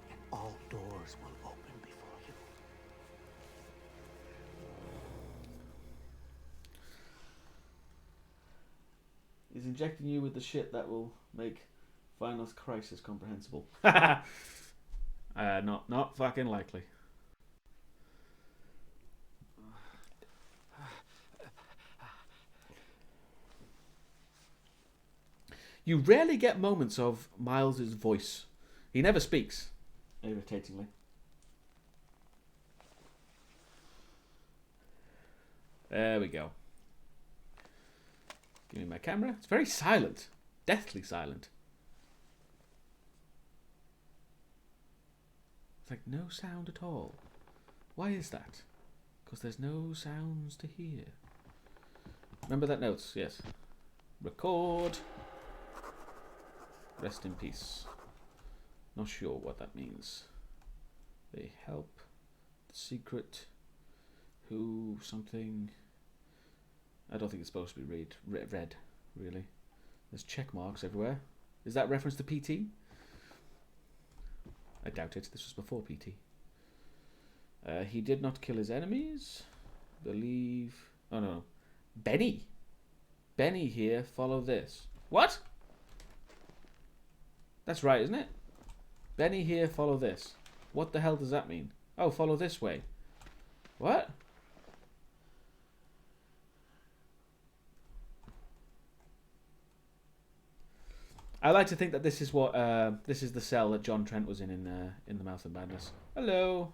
and all doors will open before you. He's injecting you with the shit that will make Final Crisis comprehensible. Not fucking likely. You rarely get moments of Miles's voice. He never speaks, irritatingly. There we go. Give me my camera. It's very silent. Deathly silent. It's like no sound at all. Why is that? Because there's no sounds to hear. Remember that notes? Yes. Record. Rest in peace. Not sure what that means. They help. The secret. Who. Something. I don't think it's supposed to be read, really. There's check marks everywhere. Is that reference to PT? I doubt it. This was before PT. He did not kill his enemies. Believe. Oh no. Benny. Benny here. Follow this. What? That's right, isn't it? Benny here. Follow this. What the hell does that mean? Oh, follow this way. What? I like to think that this is what this is the cell that John Trent was in the Mouth of Madness. Hello.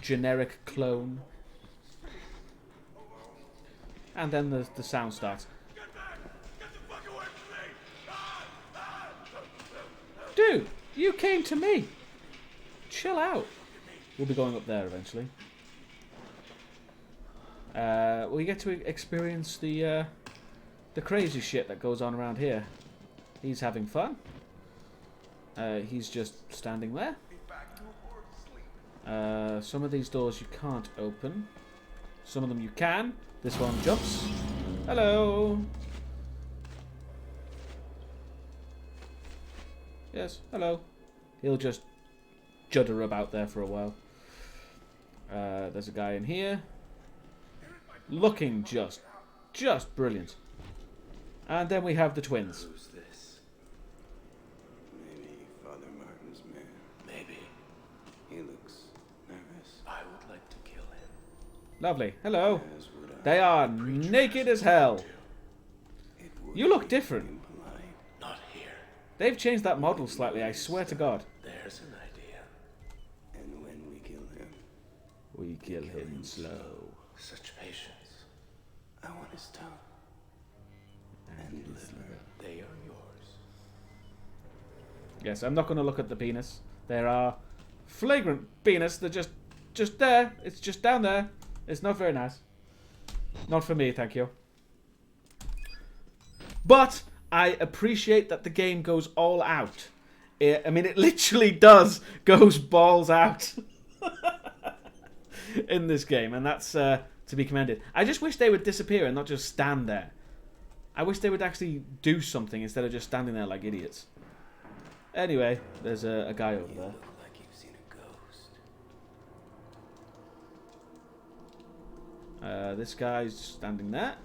Generic clone. And then the sound starts. Get back! Get the fuck away from me! Dude, you came to me. Chill out. We'll be going up there eventually. We get to experience the crazy shit that goes on around here. He's having fun. He's just standing there. Some of these doors you can't open. Some of them you can. This one jumps. Hello. Yes, hello. He'll just judder about there for a while. There's a guy in here. Looking just brilliant. And then we have the twins. Who's this? Maybe Father Martin's man. Maybe. He looks nervous. I would like to kill him. Lovely. Hello. As would I. They are naked as hell. You look different. Not here. They've changed that model slightly, I swear to God. There's an idea. And when we kill him, We kill him slow. such patience. I want his tongue. And liver. They are yours. Yes, I'm not going to look at the penis. There are flagrant penis. They're just there. It's just down there. It's not very nice. Not for me, thank you. But I appreciate that the game goes all out. I mean, it literally does goes balls out in this game, and that's to be commended. I just wish they would disappear and not just stand there. I wish they would actually do something instead of just standing there like idiots. Anyway, there's a guy over there. Look like you've seen a ghost. This guy's standing there.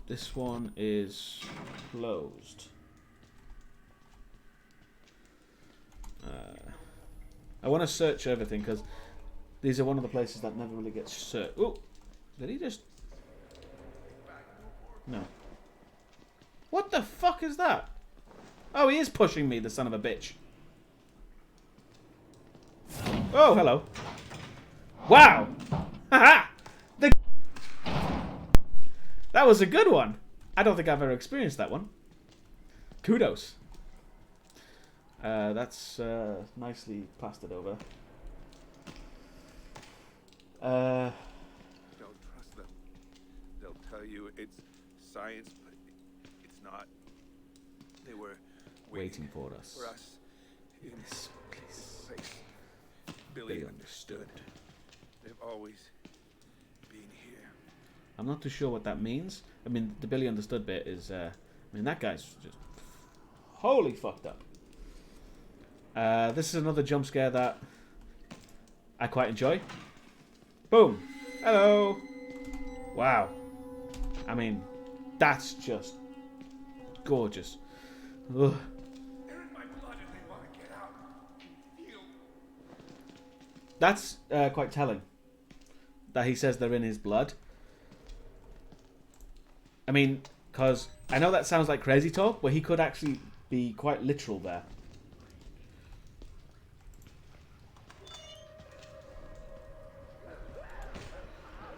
This one is closed. I want to search everything because these are one of the places that never really gets searched. Oh, did he just? No. What the fuck is that? Oh, he is pushing me, the son of a bitch. Oh, hello. Wow. Haha. That was a good one. I don't think I've ever experienced that one. Kudos. That's nicely plastered over. Don't trust them. They'll tell you it's science, but it's not. They were Waiting for us. in This this place. Billy understood. They've always been here. I'm not too sure what that means. I mean, the Billy understood bit is... I mean, that guy's just... Holy fucked up. This is another jump scare that I quite enjoy. Boom. Hello. Wow. I mean, that's just gorgeous. Ugh. They're in my blood and they want to get out. Feel. That's quite telling. That he says they're in his blood. I mean, because I know that sounds like crazy talk, but he could actually be quite literal there.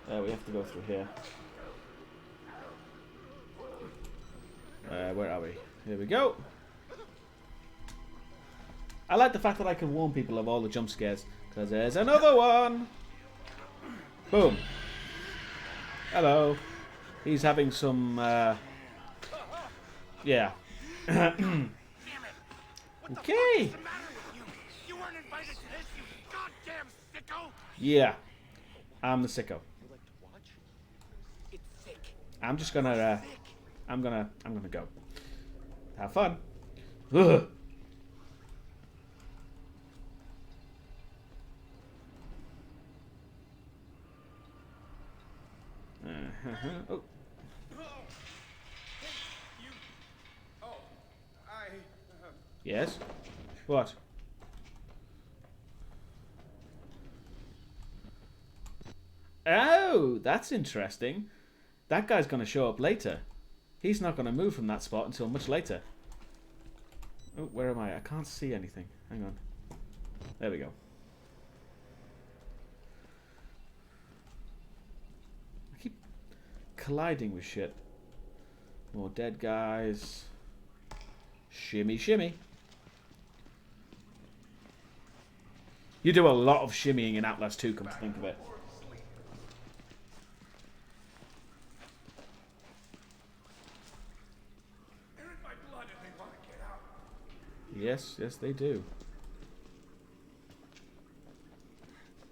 We have to go through here. Where are we? Here we go. I like the fact that I can warn people of all the jump scares, because there's another one. Boom. Hello. He's having some, yeah. Okay. You weren't invited to this, you goddamn sicko! Yeah. I'm the sicko. You like to watch? It's sick. I'm just gonna, I'm gonna go. Have fun. Ugh. Oh. Yes? What? Oh, that's interesting. That guy's going to show up later. He's not going to move from that spot until much later. Oh, where am I? I can't see anything. Hang on. There we go. I keep colliding with shit. More dead guys. Shimmy, shimmy. You do a lot of shimmying in Outlast 2, come to think of it. Yes, yes, they do.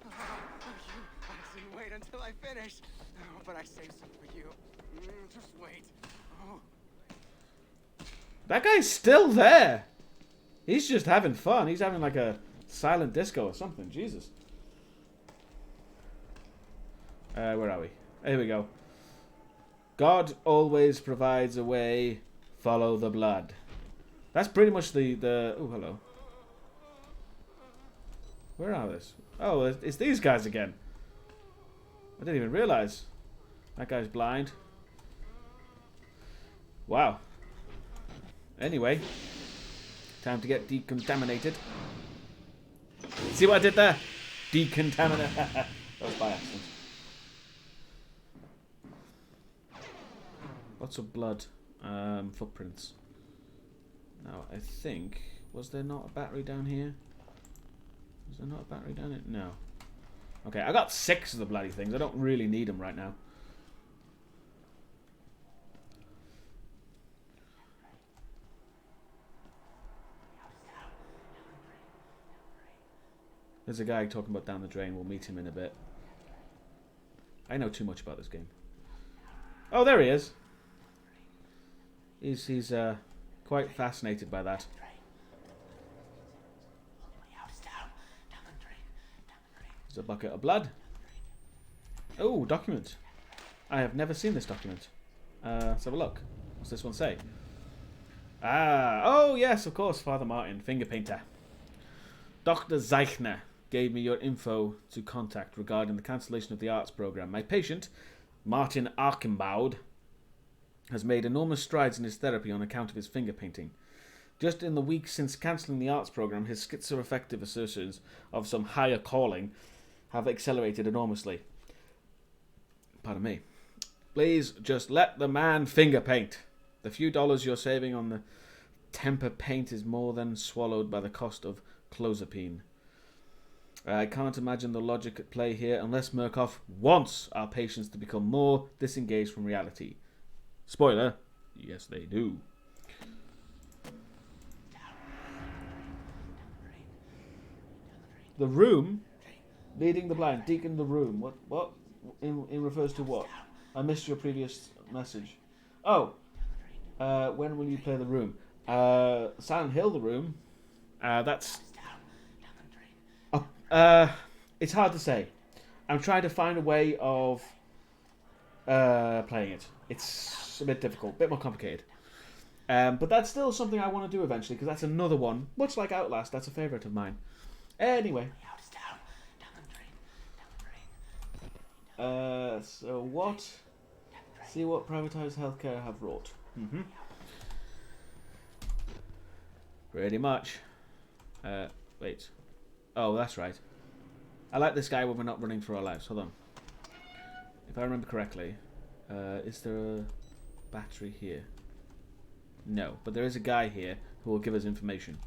I didn't wait until I finished. Oh, but I saved some for you. Just wait. Oh. That guy's still there. He's just having fun. He's having like a silent disco or something. Jesus. Where are we? Here we go. God always provides a way. Follow the blood. That's pretty much the... Oh, hello. Where are this? Oh, it's these guys again. I didn't even realize. That guy's blind. Wow. Anyway. Time to get decontaminated. See what I did there? Decontaminate. That was by accident. Lots of blood. Footprints. Now, I think... Was there not a battery down here? Was there not a battery down here? No. Okay, I got 6 of the bloody things. I don't really need them right now. There's a guy talking about down the drain. We'll meet him in a bit. I know too much about this game. Oh, there he is. He's quite fascinated by that. There's a bucket of blood. Oh, document. I have never seen this document. Let's have a look. What's this one say? Ah, oh yes, of course, Father Martin, finger painter. Dr. Zeichner gave me your info to contact regarding the cancellation of the arts program. My patient, Martin Archenbaud, has made enormous strides in his therapy on account of his finger painting. Just in the weeks since cancelling the arts program, his schizoaffective assertions of some higher calling have accelerated enormously. Pardon me. Please just let the man finger paint. The few dollars you're saving on the temper paint is more than swallowed by the cost of clozapine. I can't imagine the logic at play here unless Murkoff wants our patients to become more disengaged from reality. Spoiler, yes they do. The room, leading the blind, Deacon the room. What? In refers to what? I missed your previous message. Oh, when will you play the room? Silent Hill the room. That's... it's hard to say. I'm trying to find a way of playing it. It's a bit difficult, a bit more complicated. But that's still something I want to do eventually, because that's another one, much like Outlast, that's a favourite of mine. Anyway. So what? See what privatised healthcare have wrought. Pretty much. Wait. Oh, that's right. I like this guy when we're not running for our lives. Hold on. If I remember correctly, is there a battery here? No, but there is a guy here who will give us information.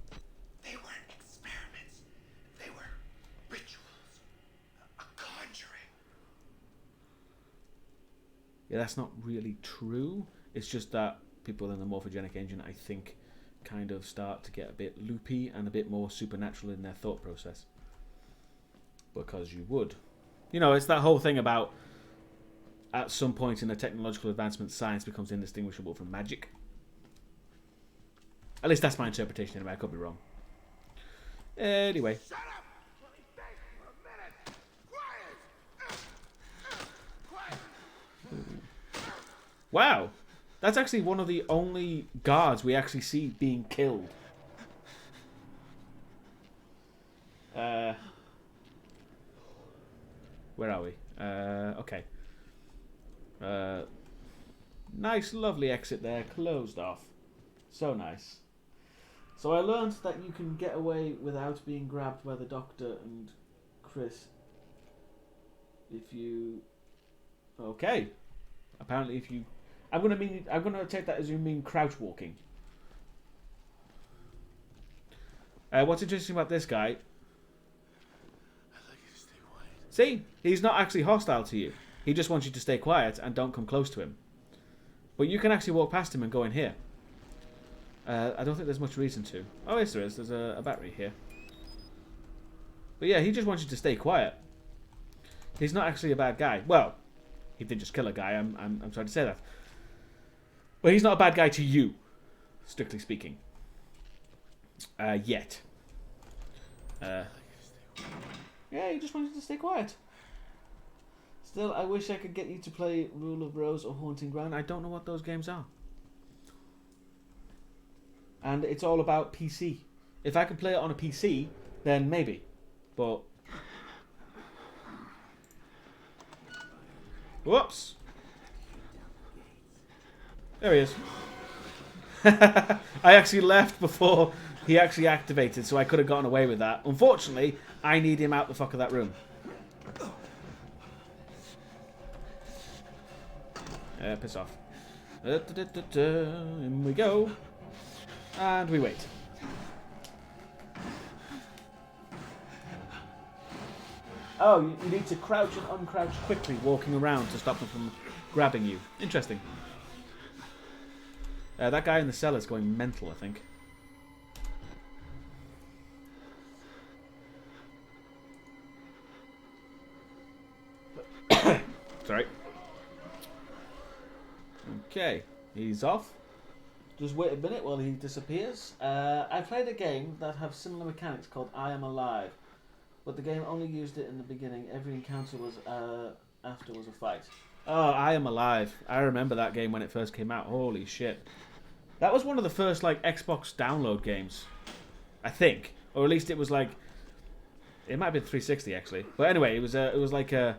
They weren't experiments. They were rituals. A conjuring. Yeah, that's not really true. It's just that people in the morphogenic engine, I think, kind of start to get a bit loopy and a bit more supernatural in their thought process. Because you would. You know, it's that whole thing about at some point in a technological advancement, science becomes indistinguishable from magic. At least that's my interpretation anyway, I could be wrong. Anyway. Shut up! Let me think for a minute! Quiet! Wow. That's actually one of the only guards we actually see being killed. Where are we? Okay. Nice, lovely exit there. Closed off. So nice. So I learned that you can get away without being grabbed by the doctor and Chris. If you... Okay. Apparently if you... I'm gonna take that as you mean crouch walking. What's interesting about this guy? I'd like you to stay quiet. See, he's not actually hostile to you. He just wants you to stay quiet and don't come close to him. But you can actually walk past him and go in here. I don't think there's much reason to. Oh, yes, there is. There's a battery here. But yeah, he just wants you to stay quiet. He's not actually a bad guy. Well, he did just kill a guy. I'm sorry to say that. But he's not a bad guy to you, strictly speaking. Yet. Yeah, he just wanted to stay quiet. Still, I wish I could get you to play Rule of Rose or Haunting Ground. I don't know what those games are. And it's all about PC. If I could play it on a PC, then maybe. But... Whoops! There he is. I actually left before he actually activated, so I could have gotten away with that. Unfortunately, I need him out the fuck of that room. Piss off. In we go. And we wait. Oh, you need to crouch and uncrouch quickly, walking around to stop them from grabbing you. Interesting. That guy in the cell is going mental, I think. Sorry. Okay, he's off. Just wait a minute while he disappears. I played a game that have similar mechanics called I Am Alive, but the game only used it in the beginning. Every encounter was after was a fight. Oh, I Am Alive. I remember that game when it first came out. Holy shit. That was one of the first like Xbox download games, I think. Or at least it was like... It might have been 360 actually. But anyway, it was like a...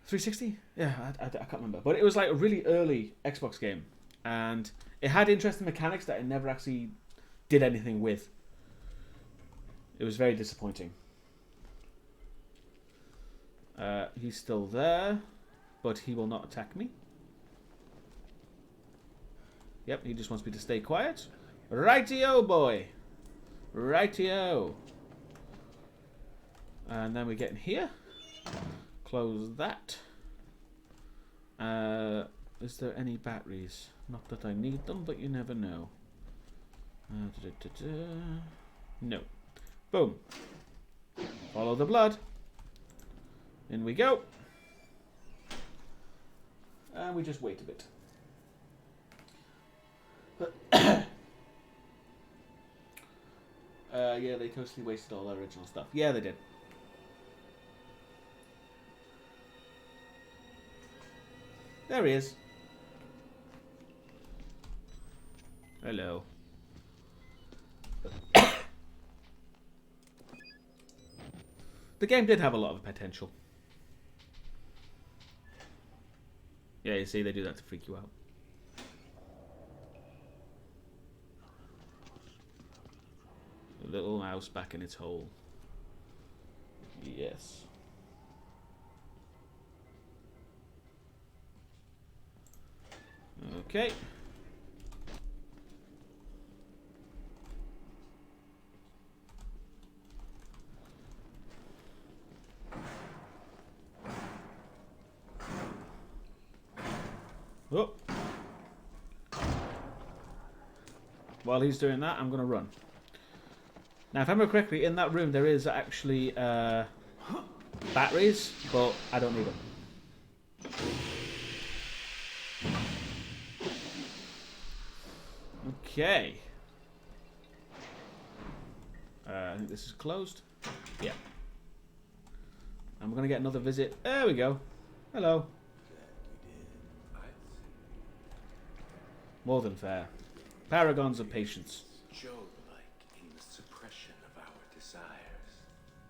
360? Yeah, I can't remember. But it was like a really early Xbox game. And it had interesting mechanics that I never actually did anything with. It was very disappointing. He's still there, but he will not attack me. Yep, he just wants me to stay quiet. Rightio, boy. Rightio. And then we get in here. Close that. Is there any batteries? Not that I need them, but you never know. No. Boom. Follow the blood. In we go. And we just wait a bit. Yeah, they totally wasted all the original stuff. Yeah, they did. There he is. Hello. The game did have a lot of potential. Yeah, you see, they do that to freak you out. A little mouse back in its hole. Yes. Okay. Oh. While he's doing that, I'm going to run. Now, if I remember correctly, in that room there is actually batteries, but I don't need them. Okay. I think this is closed. Yeah. I'm going to get another visit. There we go. Hello. More than fair. Paragons of patience. Job-like in the suppression of our desires.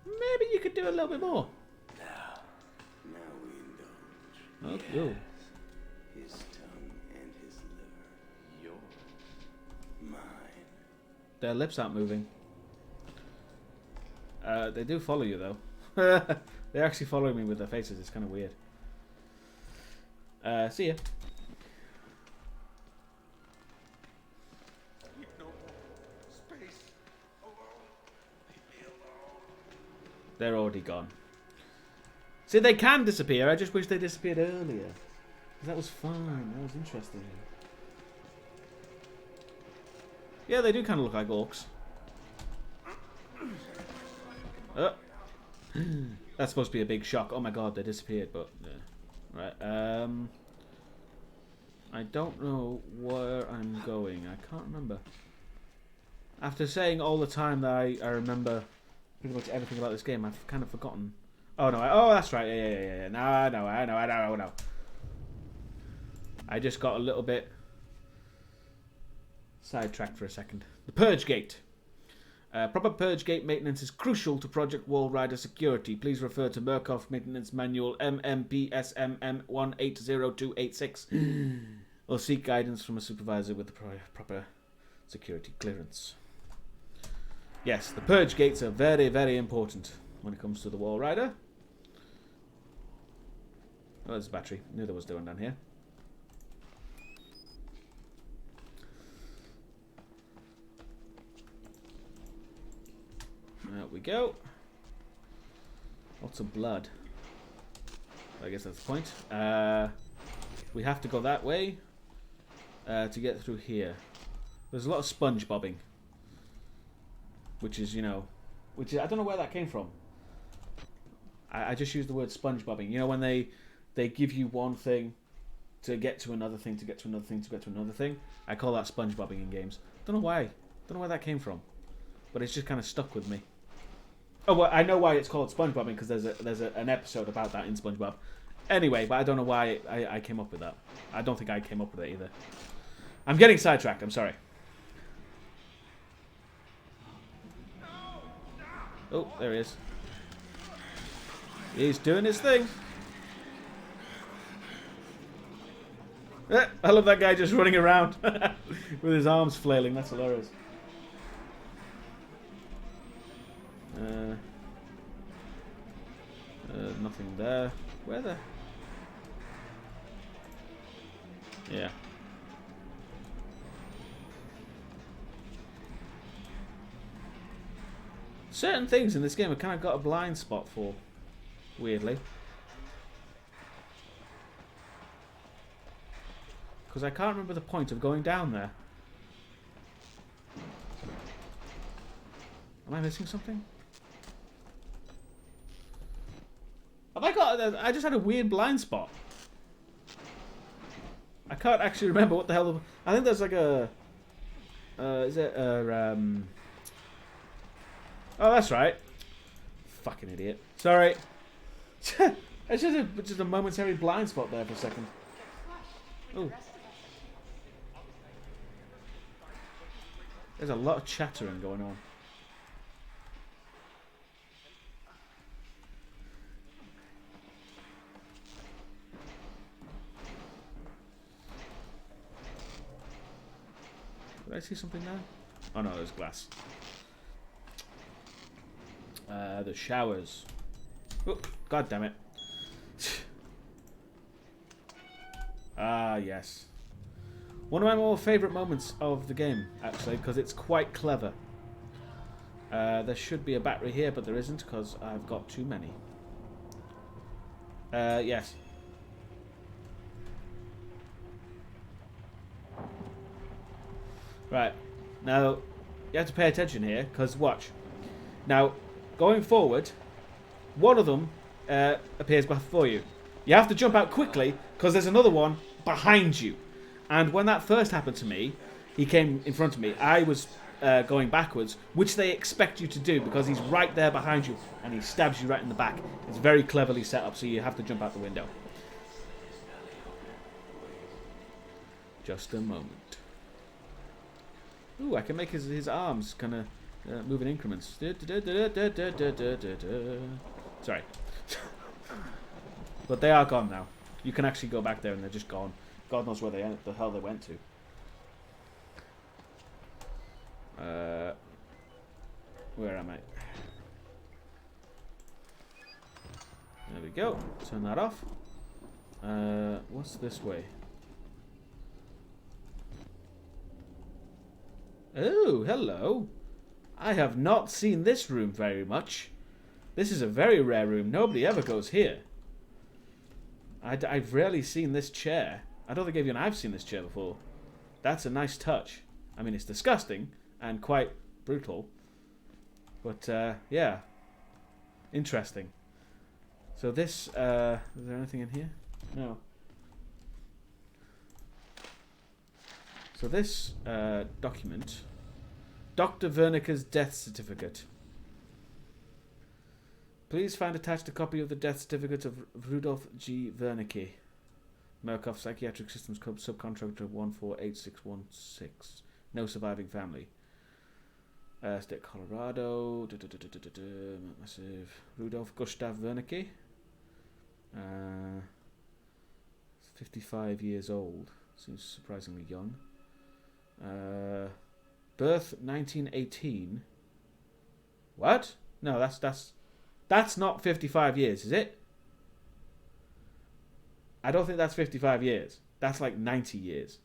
Maybe you could do a little bit more. Now we indulge. Oh, cool. His tongue and his liver. Yours. Mine. Their lips aren't moving. They do follow you, though. They're actually following me with their faces. It's kind of weird. See ya. They're already gone. See, they can disappear. I just wish they disappeared earlier. That was fun. That was interesting. Yeah, they do kind of look like orcs. That's supposed to be a big shock. Oh my god, they disappeared, but... Right, I don't know where I'm going. I can't remember. After saying all the time that I remember pretty much everything about this game, I've kind of forgotten. Oh no, oh that's right, yeah. No, I know. I just got a little bit sidetracked for a second. The Purge Gate. Proper Purge Gate maintenance is crucial to Project Wall Rider security. Please refer to Murkoff Maintenance Manual MMPSMM180286 or seek guidance from a supervisor with the proper security clearance. Yes, the Purge Gates are very, very important when it comes to the Wall Rider. Oh, there's a battery. Knew there was one down here. There we go. Lots of blood. I guess that's the point. We have to go that way to get through here. There's a lot of sponge bobbing. Which is, you know... I don't know where that came from. I just used the word sponge bobbing. You know, when they give you one thing to get to another thing, to get to another thing, to get to another thing. I call that sponge bobbing in games. Don't know why. Don't know where that came from. But it's just kind of stuck with me. Oh, well, I know why it's called SpongeBobbing, because there's an episode about that in SpongeBob. Anyway, but I don't know why I came up with that. I don't think I came up with it either. I'm getting sidetracked, I'm sorry. Oh, there he is. He's doing his thing. I love that guy just running around with his arms flailing. That's hilarious. Nothing there. Where the... Yeah. Certain things in this game I've kind of got a blind spot for. Weirdly. Because I can't remember the point of going down there. Am I missing something? Have I got... I just had a weird blind spot. I can't actually remember what the hell... I think there's like a... is it a... Oh, that's right. Fucking idiot. Sorry. It's just a momentary blind spot there for a second. Oh. There's a lot of chattering going on. Did I see something there? Oh no, there's glass. The showers. Oh, god damn it. Ah, yes. One of my more favourite moments of the game, actually, because it's quite clever. There should be a battery here, but there isn't, because I've got too many. Yes. Right. Now, you have to pay attention here, because watch. Now, going forward, one of them appears before you. You have to jump out quickly, because there's another one behind you. And when that first happened to me, he came in front of me. I was going backwards, which they expect you to do, because he's right there behind you, and he stabs you right in the back. It's very cleverly set up, so you have to jump out the window. Just a moment. Ooh, I can make his arms kind of move in increments. Sorry. But they are gone now. You can actually go back there and they're just gone. God knows where the hell they went to. Where am I? There we go. Turn that off. What's this way? Oh, hello. I have not seen this room very much. This is a very rare room. Nobody ever goes here. I've rarely seen this chair. I don't think even I've seen this chair before. That's a nice touch. I mean, it's disgusting, and quite brutal. But yeah, interesting. So this, is there anything in here? No. So this document, Dr. Wernicke's death certificate. Please find attached a copy of the death certificate of Rudolf G. Wernicke, Murkoff Psychiatric Systems subcontractor 148616. No surviving family. State Colorado. Massive. Rudolf Gustav Wernicke. 55 years old. Seems surprisingly young. Birth 1918. What? No, that's not 55 years, is it? I don't think that's 55 years. That's like 90 years.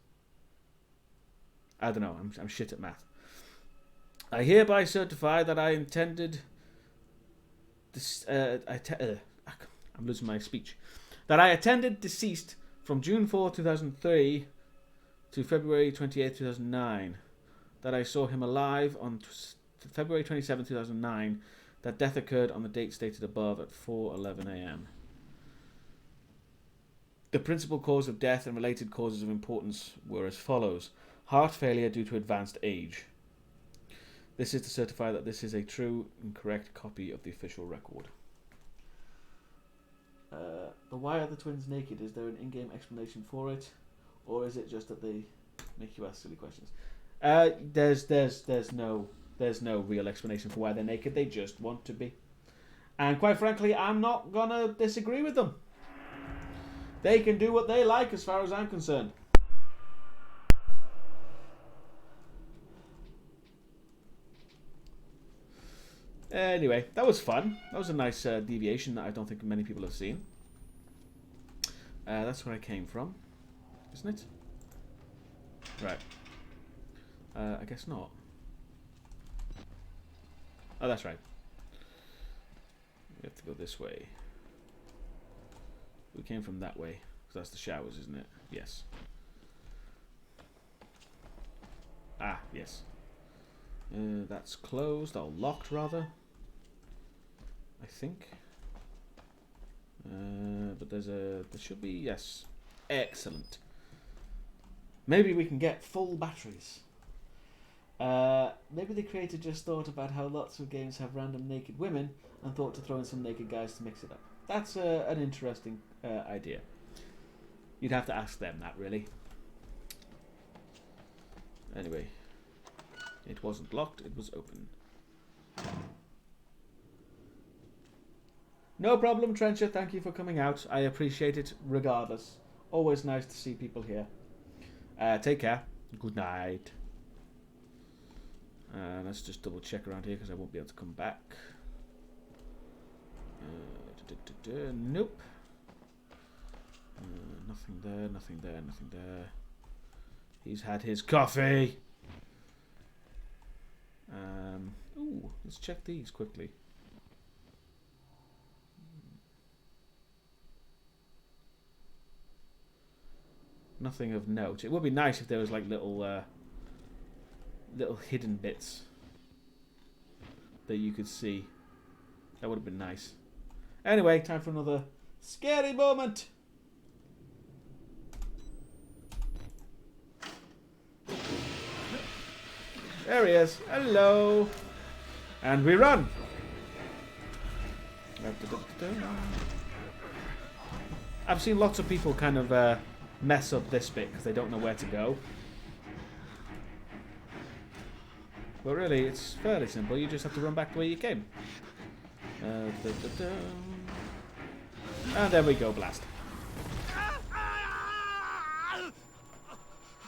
I don't know. I'm shit at math. I hereby certify that I intended this. I'm losing my speech. That I attended deceased from June 4, 2003 to February 28, 2009. That I saw him alive on February 27, 2009. That death occurred on the date stated above at 4:11 a.m. The principal cause of death and related causes of importance were as follows. Heart failure due to advanced age. This is to certify that this is a true and correct copy of the official record. Why are the twins naked? Is there an in-game explanation for it? Or is it just that they make you ask silly questions? There's no real explanation for why they're naked. They just want to be. And quite frankly, I'm not gonna disagree with them. They can do what they like as far as I'm concerned. Anyway, that was fun. That was a nice deviation that I don't think many people have seen. That's where I came from, isn't it? Right. I guess not. Oh, that's right. We have to go this way. We came from that way, because that's the showers, isn't it? Yes. Ah, yes. That's closed, or locked rather. I think. But there should be, yes. Excellent. Maybe we can get full batteries. Maybe the creator just thought about how lots of games have random naked women and thought to throw in some naked guys to mix it up. That's an interesting idea. You'd have to ask them that, really. Anyway. It wasn't locked, it was open. No problem, Trencher. Thank you for coming out. I appreciate it regardless. Always nice to see people here. Take care. Good night. Let's just double check around here because I won't be able to come back. Nope. Nothing there, nothing there, nothing there. He's had his coffee. Ooh, let's check these quickly. Nothing of note. It would be nice if there was like little hidden bits that you could see. That would have been nice. Anyway, time for another scary moment. There he is. Hello. And we run. I've seen lots of people kind of mess up this bit because they don't know where to go. But really, it's fairly simple. You just have to run back the way you came. And there we go, blast.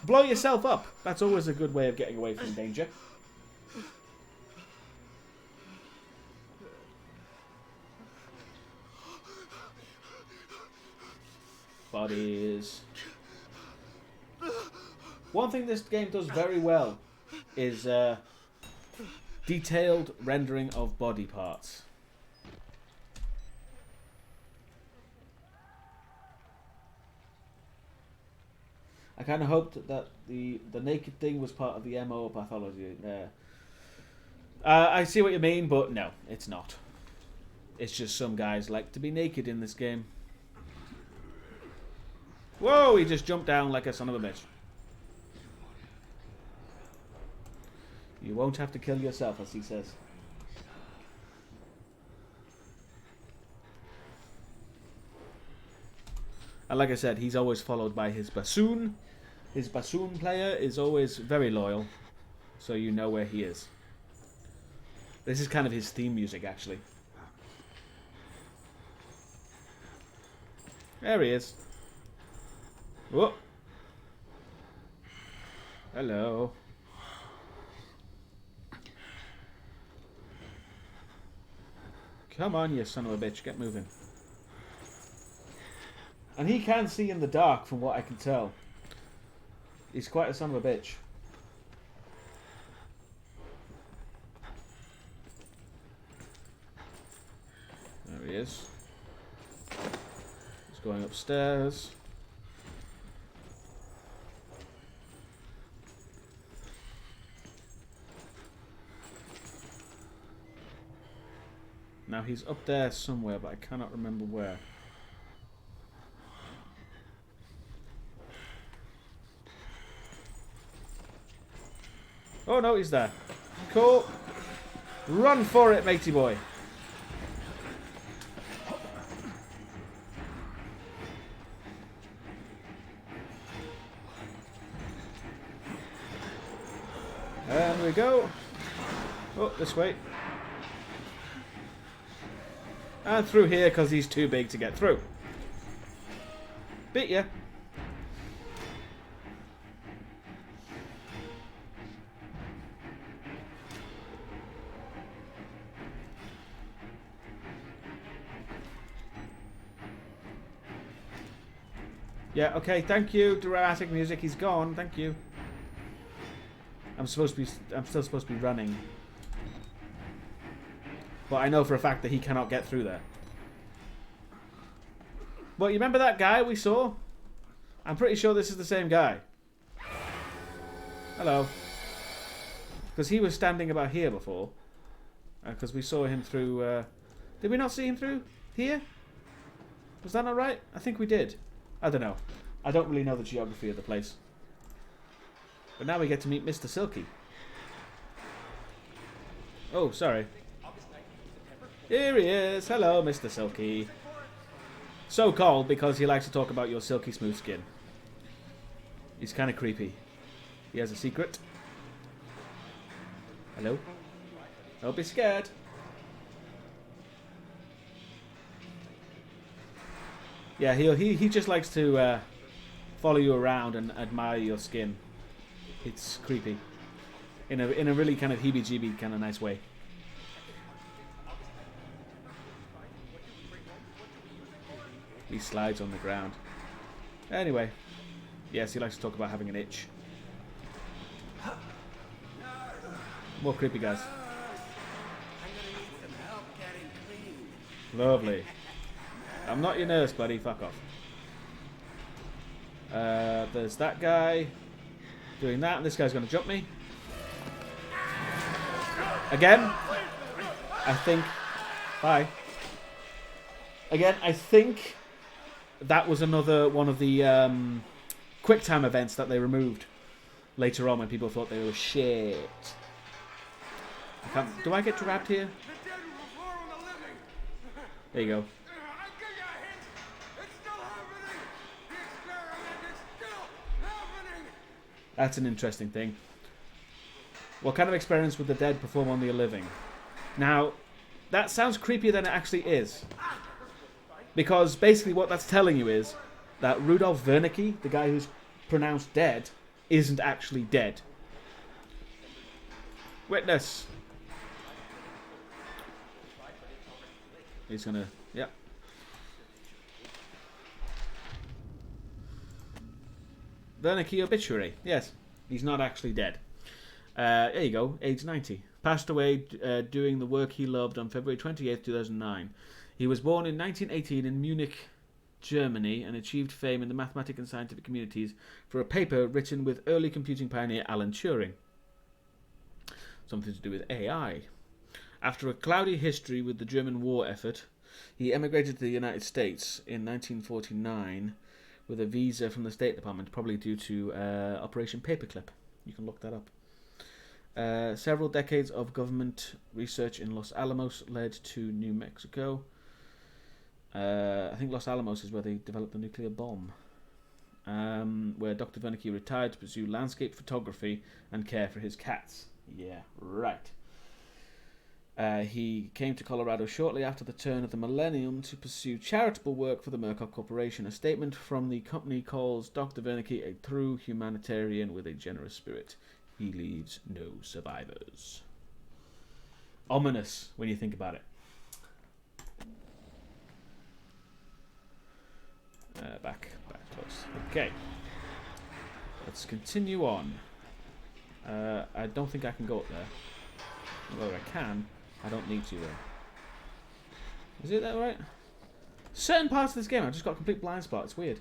Blow yourself up. That's always a good way of getting away from danger. Bodies. One thing this game does very well is detailed rendering of body parts. I kind of hoped that the naked thing was part of the MO pathology. I see what you mean, but no, it's not. It's just some guys like to be naked in this game. Whoa, he just jumped down like a son of a bitch. You won't have to kill yourself, as he says. And like I said, he's always followed by his bassoon. His bassoon player is always very loyal, so you know where he is. This is kind of his theme music, actually. There he is. Whoa. Hello. Come on, you son of a bitch. Get moving. And he can see in the dark, from what I can tell. He's quite a son of a bitch. There he is. He's going upstairs. Now he's up there somewhere, but I cannot remember where. Oh no, he's there. Cool. Run for it, matey boy. And we go. Oh, this way. And through here, because he's too big to get through. Beat ya. Yeah, okay, thank you. Dramatic music, he's gone. Thank you. I'm still supposed to be running. But I know for a fact that he cannot get through there. But you remember that guy we saw? I'm pretty sure this is the same guy. Hello. Because he was standing about here before. Because we saw him through... Did we not see him through here? Was that not right? I think we did. I don't know. I don't really know the geography of the place. But now we get to meet Mr. Silky. Oh, sorry. Here he is. Hello, Mr. Silky. So called because he likes to talk about your silky smooth skin. He's kind of creepy. He has a secret. Hello? Don't be scared. Yeah, he just likes to follow you around and admire your skin. It's creepy. In a really kind of heebie-jeebie kind of nice way. He slides on the ground. Anyway. Yes, he likes to talk about having an itch. More creepy guys. Lovely. I'm not your nurse, buddy. Fuck off. There's that guy doing that, and this guy's going to jump me. Again. I think... Bye. Again, I think that was another one of the quick time events that they removed later on when people thought they were shit. Do I get trapped here? There you go. That's an interesting thing. What kind of experiments would the dead perform on the living? Now, that sounds creepier than it actually is. Because basically what that's telling you is that Rudolf Wernicke, the guy who's pronounced dead, isn't actually dead. Witness. He's gonna... Yeah. Wernicke obituary. Yes, he's not actually dead. There you go, age 90. Passed away doing the work he loved on February 28th, 2009. He was born in 1918 in Munich, Germany, and achieved fame in the mathematical and scientific communities for a paper written with early computing pioneer Alan Turing. Something to do with AI. After a cloudy history with the German war effort, he emigrated to the United States in 1949 with a visa from the State Department, probably due to Operation Paperclip. You can look that up. Several decades of government research in Los Alamos led to New Mexico. I think Los Alamos is where they developed the nuclear bomb. Where Dr. Wernicke retired to pursue landscape photography and care for his cats. Yeah, right. He came to Colorado shortly after the turn of the millennium to pursue charitable work for the Murkoff Corporation. A statement from the company calls Dr. Wernicke a true humanitarian with a generous spirit. He leaves no survivors. Ominous when you think about it. Back close. Okay. Let's continue on. I don't think I can go up there. Although I can, I don't need to though. Is it that right? Certain parts of this game I've just got a complete blind spot. It's weird.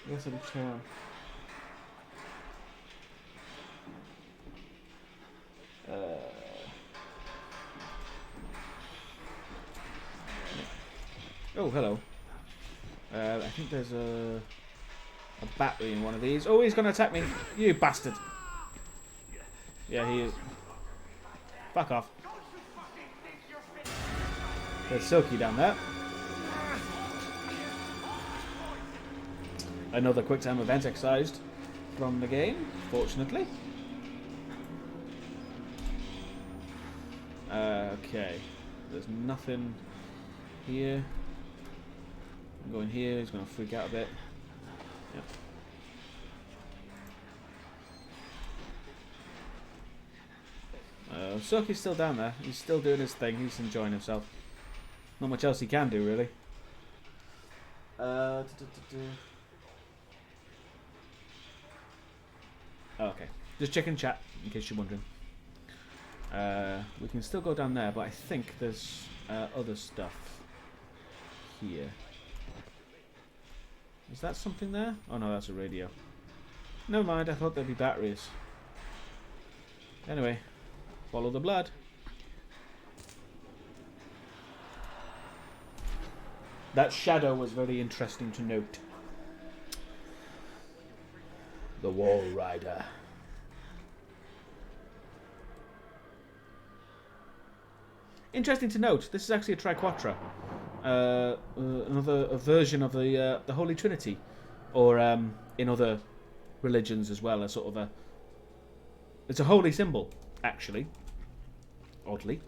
I guess I'll just turn on. Oh, hello. I think there's a battery in one of these. Oh, he's going to attack me. You bastard. Yeah, he is. Fuck off. There's Silky down there. Another quick time event excised from the game, fortunately. Okay. There's nothing here. I'm going here, he's going to freak out a bit. Yep. Silky's still down there. He's still doing his thing. He's enjoying himself. Not much else he can do, really. Okay. Just checking chat, in case you're wondering. We can still go down there, but I think there's other stuff here. Is that something there? Oh no, that's a radio. Never mind, I thought there'd be batteries. Anyway, follow the blood. That shadow was very interesting to note. The Wall Rider. Interesting to note, this is actually a triquetra. Another version of the Holy Trinity, or in other religions as well, as sort of it's a holy symbol, actually. Oddly,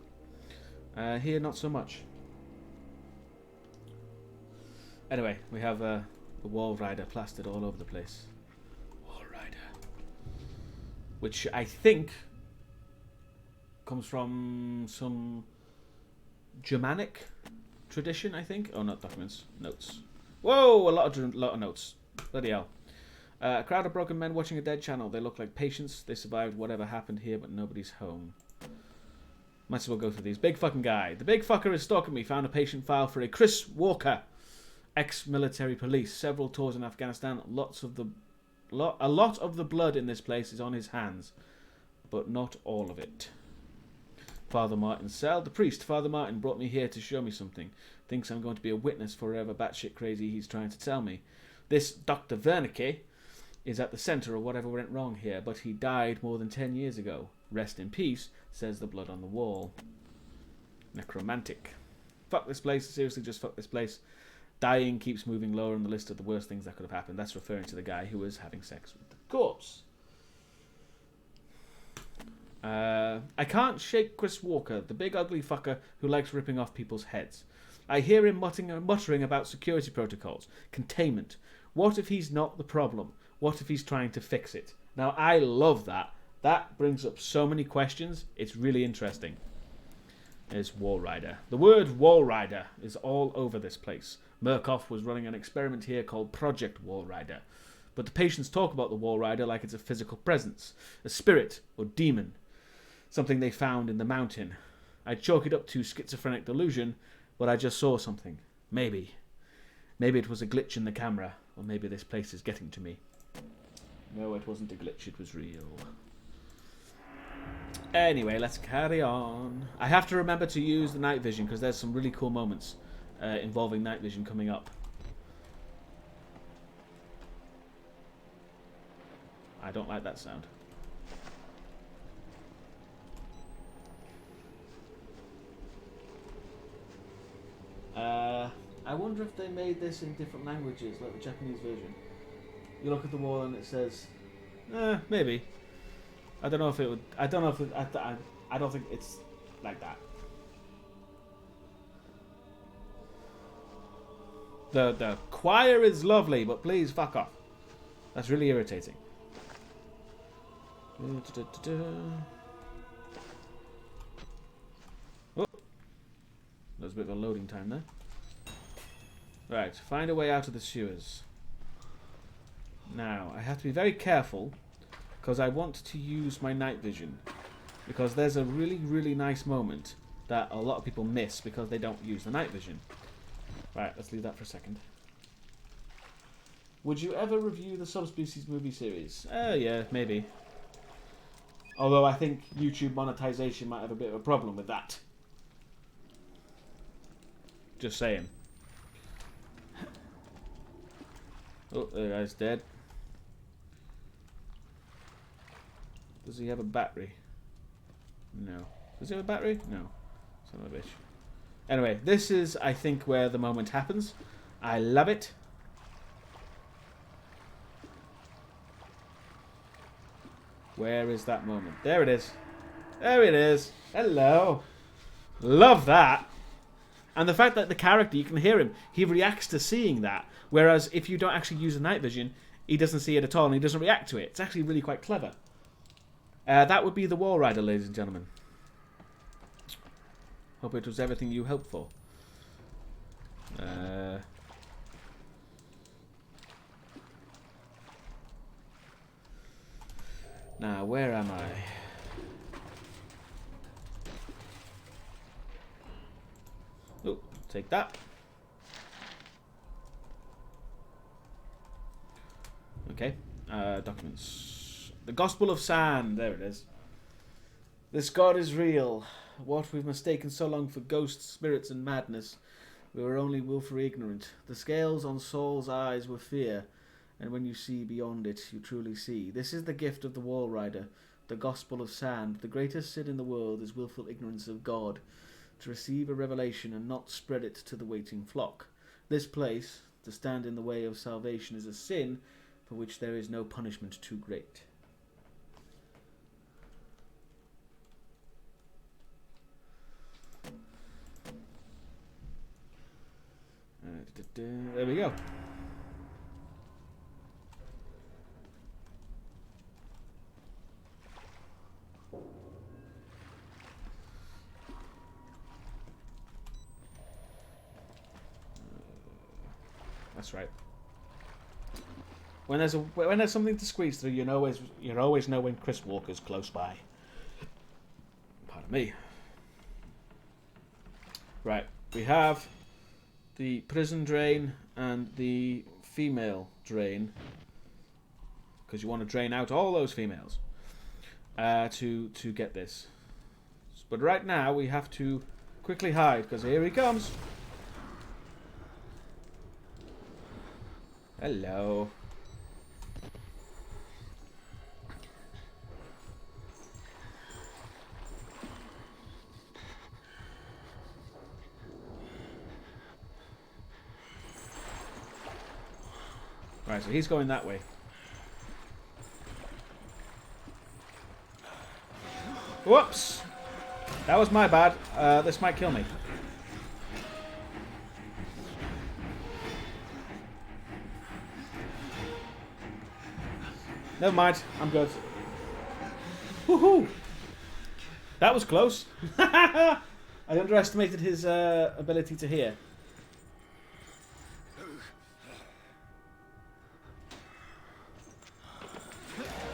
here not so much. Anyway, we have the Wall Rider plastered all over the place. Wall Rider, which I think comes from some Germanic tradition, I think. Oh, not documents, notes. Whoa, a lot of notes. Bloody hell. A crowd of broken men watching a dead channel. They look like patients. They survived whatever happened here, but nobody's home. Might as well go through these. Big fucking guy. The big fucker is stalking me. Found a patient file for a Chris Walker, ex-military police. Several tours in Afghanistan. A lot of the blood in this place is on his hands, but not all of it. Father Martin's cell. The priest, Father Martin, brought me here to show me something. Thinks I'm going to be a witness for whatever batshit crazy he's trying to tell me. This Dr. Wernicke is at the centre of whatever went wrong here, but he died more than 10 years ago. Rest in peace, says the blood on the wall. Necromantic. Fuck this place. Seriously, just fuck this place. Dying keeps moving lower on the list of the worst things that could have happened. That's referring to the guy who was having sex with the corpse. I can't shake Chris Walker, the big ugly fucker who likes ripping off people's heads. I hear him muttering about security protocols, containment. What if he's not the problem? What if he's trying to fix it? Now, I love that. That brings up so many questions. It's really interesting. There's Wall Rider. The word Wall Rider is all over this place. Murkoff was running an experiment here called Project Wall Rider. But the patients talk about the Wall Rider like it's a physical presence, a spirit or demon. Something they found in the mountain. I'd chalk it up to schizophrenic delusion, but I just saw something. Maybe. Maybe it was a glitch in the camera, or maybe this place is getting to me. No, it wasn't a glitch, it was real. Anyway, let's carry on. I have to remember to use the night vision, because there's some really cool moments involving night vision coming up. I don't like that sound. I wonder if they made this in different languages, like the Japanese version. You look at the wall and it says, maybe. I don't know if it would. I don't know if it, I don't think it's like that. The choir is lovely, but please fuck off. That's really irritating. Oh, there's a bit of a loading time there. Right, find a way out of the sewers. Now, I have to be very careful because I want to use my night vision, because there's a really, really nice moment that a lot of people miss because they don't use the night vision. Right, let's leave that for a second. Would you ever review the Subspecies movie series? Yeah, maybe. Although I think YouTube monetization might have a bit of a problem with that. Just saying. Oh, the guy's dead. Does he have a battery? No. Does he have a battery? No. Son of a bitch. Anyway, this is, I think, where the moment happens. I love it. Where is that moment? There it is. There it is. Hello. Love that. And the fact that the character, you can hear him, he reacts to seeing that. Whereas if you don't actually use the night vision, he doesn't see it at all and he doesn't react to it. It's actually really quite clever. That would be the Wall Rider, ladies and gentlemen. Hope it was everything you hoped for. Now, where am I? Oh, take that. Okay, documents. The Gospel of Sand, there it is. This God is real. What we've mistaken so long for ghosts, spirits, and madness, we were only willfully ignorant. The scales on Saul's eyes were fear, and when you see beyond it, you truly see. This is the gift of the Wall Rider, the Gospel of Sand. The greatest sin in the world is willful ignorance of God, to receive a revelation and not spread it to the waiting flock. This place, to stand in the way of salvation, is a sin for which there is no punishment too great. There we go. That's right. When there's something to squeeze through, you always know when Chris Walker's close by. Pardon me. Right, we have the prison drain and the female drain, because you want to drain out all those females to get this. But right now we have to quickly hide, because here he comes. Hello. Right, so he's going that way. Whoops! That was my bad. This might kill me. Never mind, I'm good. Woohoo! That was close. I underestimated his ability to hear.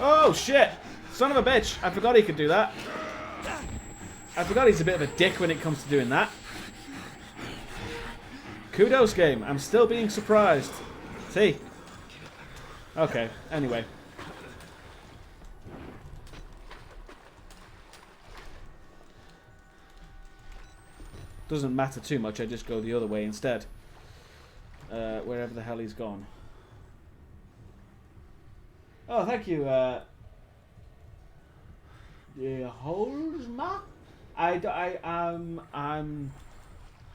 Oh shit! Son of a bitch! I forgot he could do that. I forgot he's a bit of a dick when it comes to doing that. Kudos, game. I'm still being surprised. See? Okay, anyway. Doesn't matter too much, I just go the other way instead. Wherever the hell he's gone. Oh, thank you, Holzma? I'm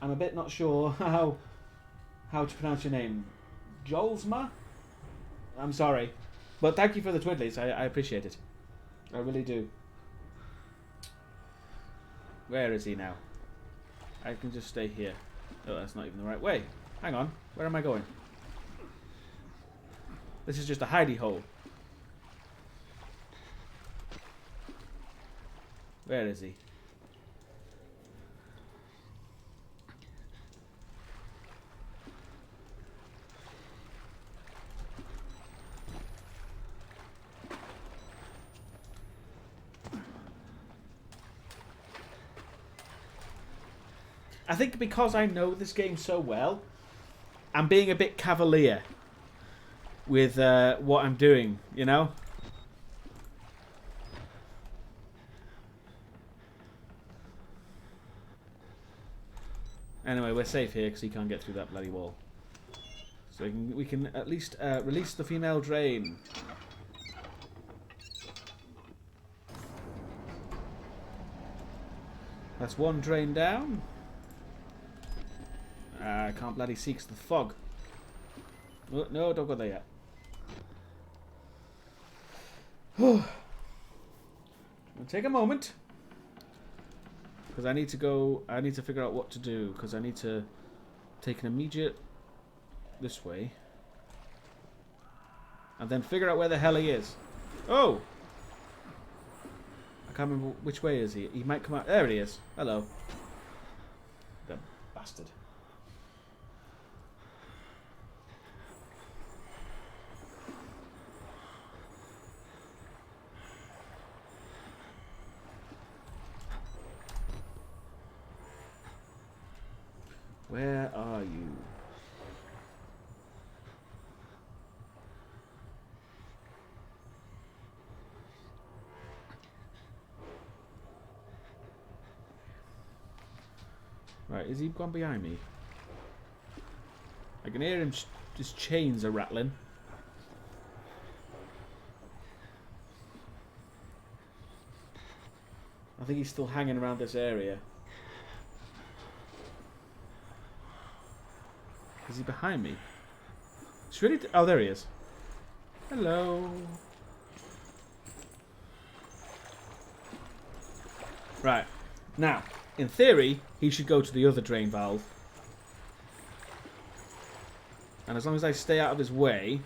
a bit not sure how to pronounce your name. Jolsma? I'm sorry. But thank you for the twiddlies, I appreciate it. I really do. Where is he now? I can just stay here. Oh, that's not even the right way. Hang on. Where am I going? This is just a hidey hole. Where is he? I think because I know this game so well, I'm being a bit cavalier with what I'm doing, you know? Anyway, we're safe here because he can't get through that bloody wall. So we can at least release the female drain. That's one drain down. I can't bloody seek the fog. Oh, no, don't go there yet. I'll take a moment. Because I need to go, I need to figure out what to do. Because I need to take an immediate this way. And then figure out where the hell he is. Oh! I can't remember which way is he. He might come out. There he is. Hello. The bastard. Where are you? Right, is he gone behind me? I can hear him, his chains are rattling. I think he's still hanging around this area. Is he behind me? It's really... oh, there he is. Hello. Right. Now, in theory, he should go to the other drain valve. And as long as I stay out of his way...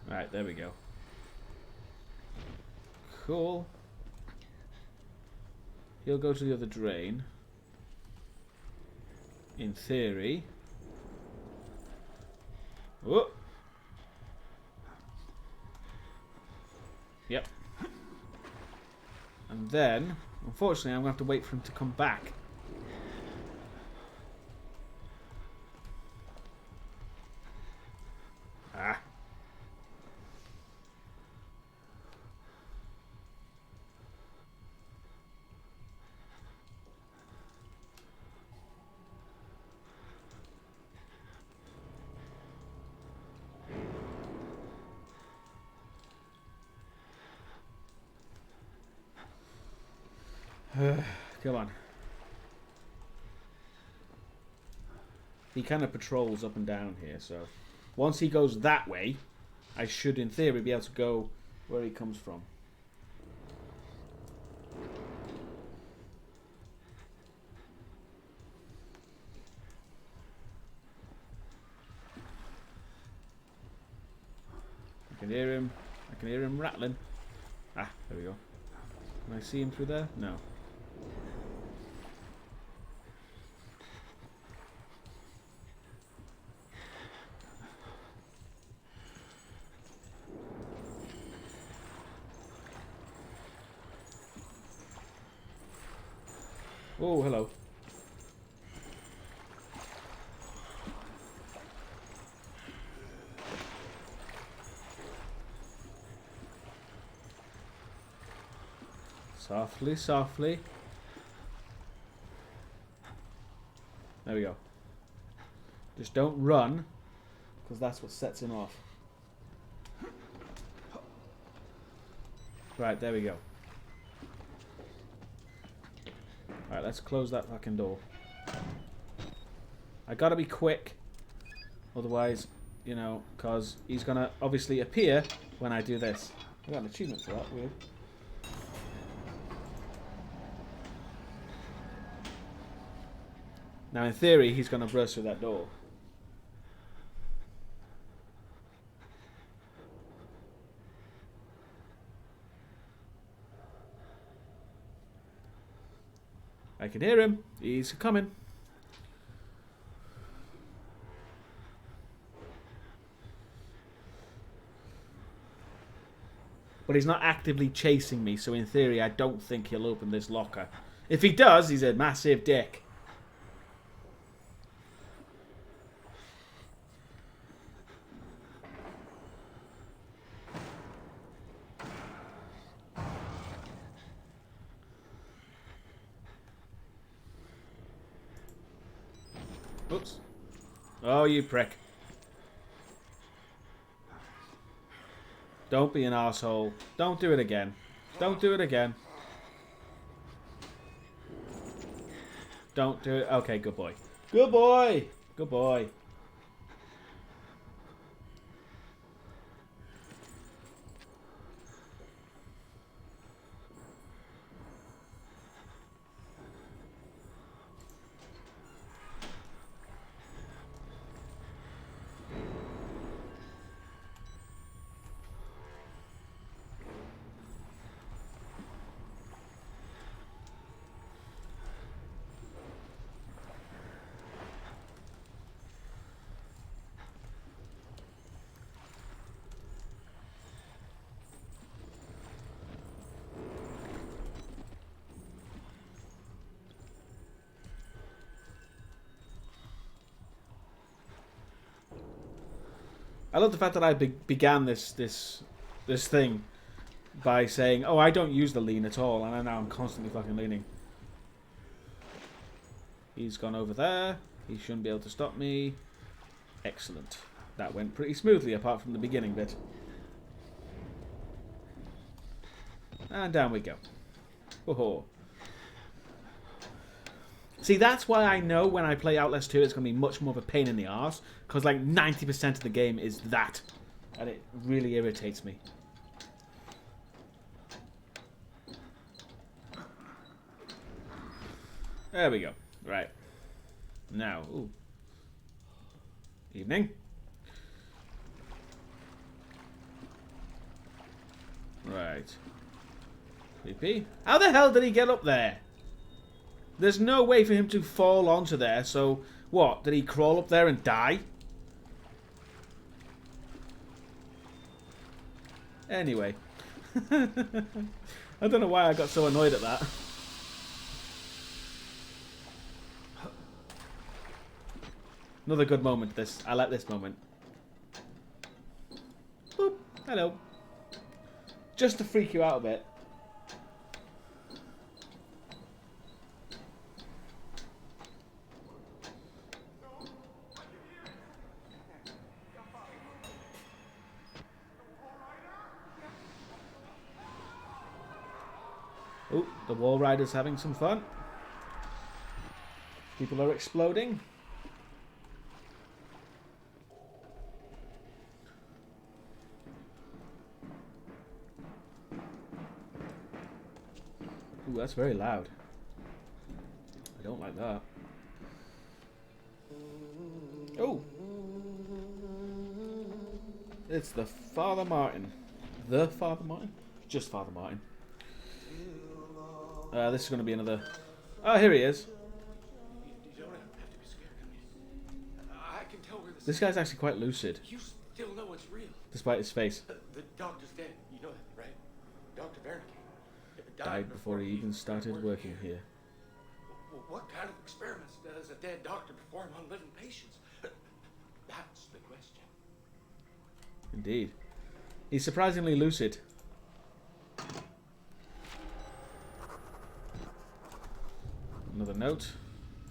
Right, there we go. Cool. He'll go to the other drain. In theory. Oh. Yep. And then, unfortunately, I'm going to have to wait for him to come back. Ah. Come on. He kind of patrols up and down here, so once he goes that way, I should, in theory, be able to go where he comes from. I can hear him. I can hear him rattling. Ah, there we go. Can I see him through there? No. Oh, hello. Softly, softly. There we go. Just don't run, because that's what sets him off. Right, there we go. Alright, let's close that fucking door. I gotta be quick. Otherwise, you know, because he's gonna obviously appear when I do this. I got an achievement for that, weird. Now, in theory, he's going to burst through that door. I can hear him. He's coming. But he's not actively chasing me, so in theory, I don't think he'll open this locker. If he does, he's a massive dick. Oops. Oh, you prick. Don't be an arsehole. Don't do it again. Don't do it again. Don't do it. Okay, good boy. Good boy. Good boy. I love the fact that I began this thing by saying, "Oh, I don't use the lean at all," and now I'm constantly fucking leaning. He's gone over there. He shouldn't be able to stop me. Excellent. That went pretty smoothly, apart from the beginning bit. And down we go. Oh. See, that's why I know when I play Outlast 2 it's going to be much more of a pain in the arse. Because like 90% of the game is that. And it really irritates me. There we go. Right. Now. Ooh. Evening. Right. Creepy. How the hell did he get up there? There's no way for him to fall onto there, so what? Did he crawl up there and die? Anyway. I don't know why I got so annoyed at that. Another good moment, this. I like this moment. Boop. Hello. Just to freak you out a bit. Oh, the wall rider's having some fun. People are exploding. Ooh, that's very loud. I don't like that. Oh! It's the Father Martin. The Father Martin? Just Father Martin. This is going to be another... Oh, here he is. You don't have to be scared. I can tell where This guy's actually quite lucid, You still know it's real. despite his face. The doctor's dead. You know that, right? Dr. Wernicke Died before he even started working here. Well, What kind of experiments does a dead doctor perform on living patients? That's the question. Indeed. He's surprisingly lucid. Another note.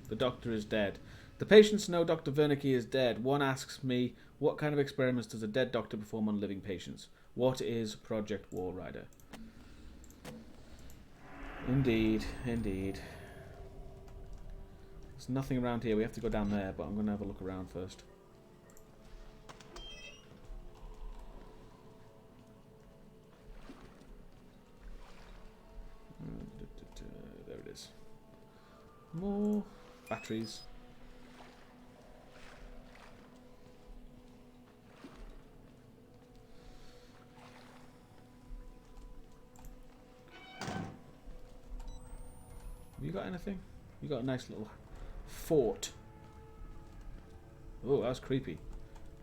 The doctor is dead. The patients know Dr. Wernicke is dead. One asks me, what kind of experiments does a dead doctor perform on living patients? What is Project Wall Rider? Indeed, indeed. There's nothing around here. We have to go down there, but I'm going to have a look around first. There it is. More batteries. Have you got anything? You got a nice little fort. Oh, that was creepy.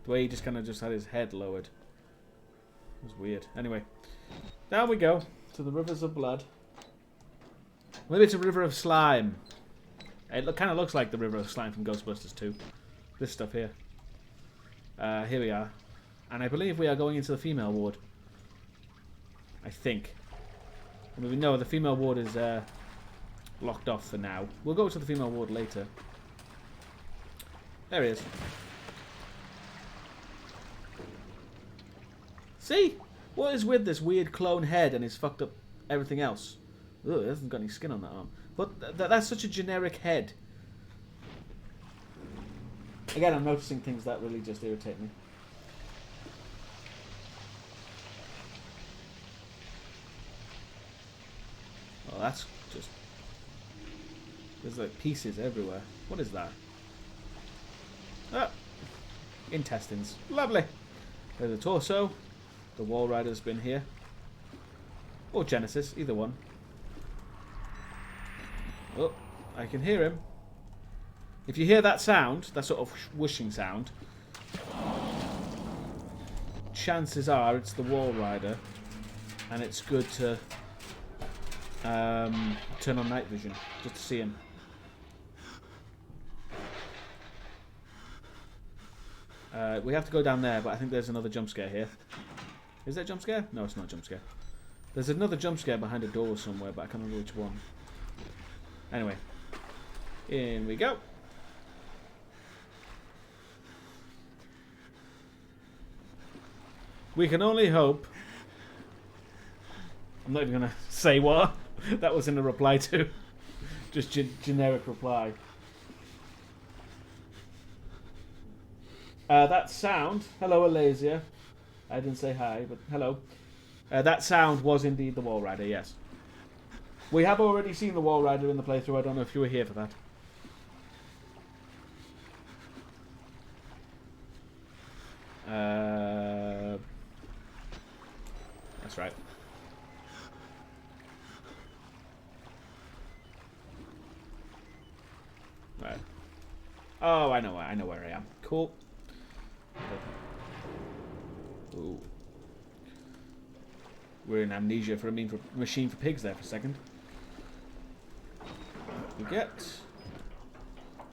The way he just kind of just had his head lowered. It was weird. Anyway, down we go to the rivers of blood. Maybe it's a river of slime. It kind of looks like the river of slime from Ghostbusters 2. This stuff here. Here we are. And I believe we are going into the female ward. I think. I mean, no, the female ward is locked off for now. We'll go to the female ward later. There he is. See? What is with this weird clone head and his fucked up everything else? Ugh, it hasn't got any skin on that arm. But that's such a generic head. Again, I'm noticing things that really just irritate me. Oh, that's just... There's like pieces everywhere. What is that? Ah! Intestines. Lovely. There's the torso. The Wall Rider's been here. Or Genesis, either one. Oh, I can hear him. If you hear that sound, that sort of whooshing sound, chances are it's the Wall Rider, and it's good to turn on night vision just to see him. We have to go down there, but I think there's another jump scare here. Is that a jump scare? No, it's not a jump scare. There's another jump scare behind a door somewhere, but I can't remember which one. Anyway, in we go. We can only hope. I'm not even going to say what that was in a reply to. Just generic reply. That sound. Hello, Alasia. I didn't say hi, but hello. That sound was indeed the Wall Rider, yes. We have already seen the Wall Rider in the playthrough. I don't know if you were here for that. That's right. Right. Oh, I know where I am. Cool. Ooh. We're in amnesia for a machine for pigs there for a second. We get...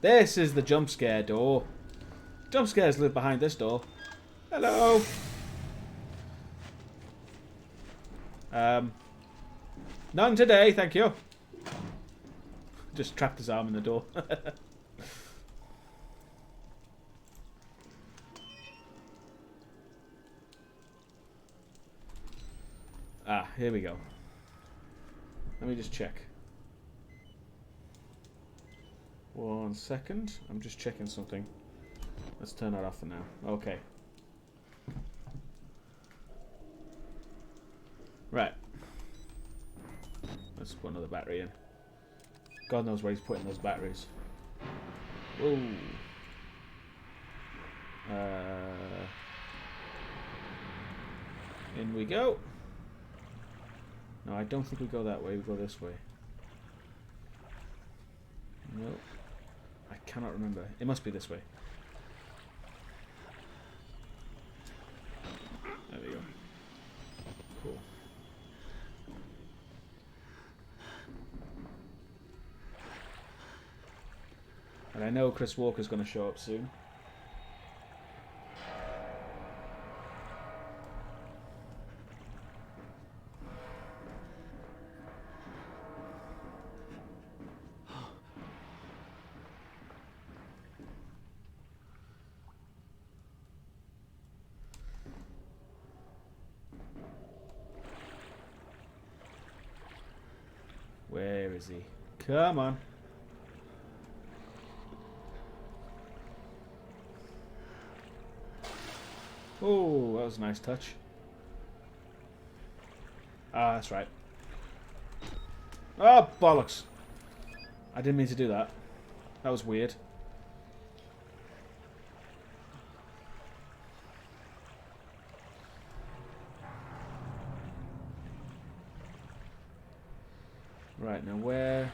This is the jump scare door. Jump scares live behind this door. Hello. None today, thank you. Just trapped his arm in the door. Ah, here we go. Let me just check. 1 second. I'm just checking something. Let's turn that off for now. Okay. Right. Let's put another battery in. God knows where he's putting those batteries. Whoa. In we go. No, I don't think we go that way. We go this way. No. I cannot remember. It must be this way. There we go. Cool. And I know Chris Walker's going to show up soon. Where is he? Come on. Oh, that was a nice touch. Ah, that's right. Oh, bollocks. I didn't mean to do that. That was weird. Right, now where...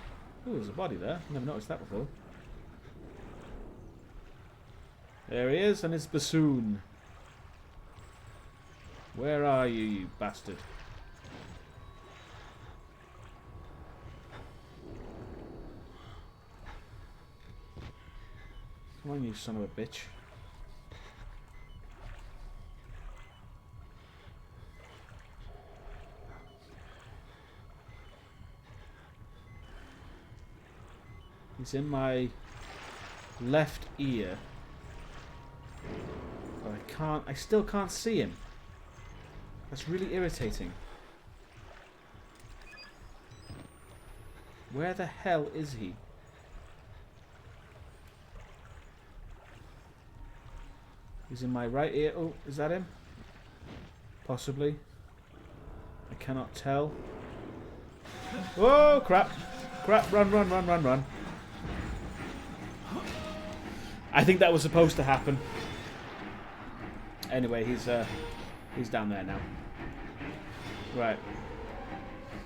Oh, there's a body there. Never noticed that before. There he is, and his bassoon. Where are you, you bastard? Come on, you son of a bitch. He's in my left ear. But I still can't see him. That's really irritating. Where the hell is he? He's in my right ear. Oh, is that him? Possibly. I cannot tell. Whoa, crap. Crap, run, run, run, run, run. I think that was supposed to happen. Anyway, he's down there now. Right.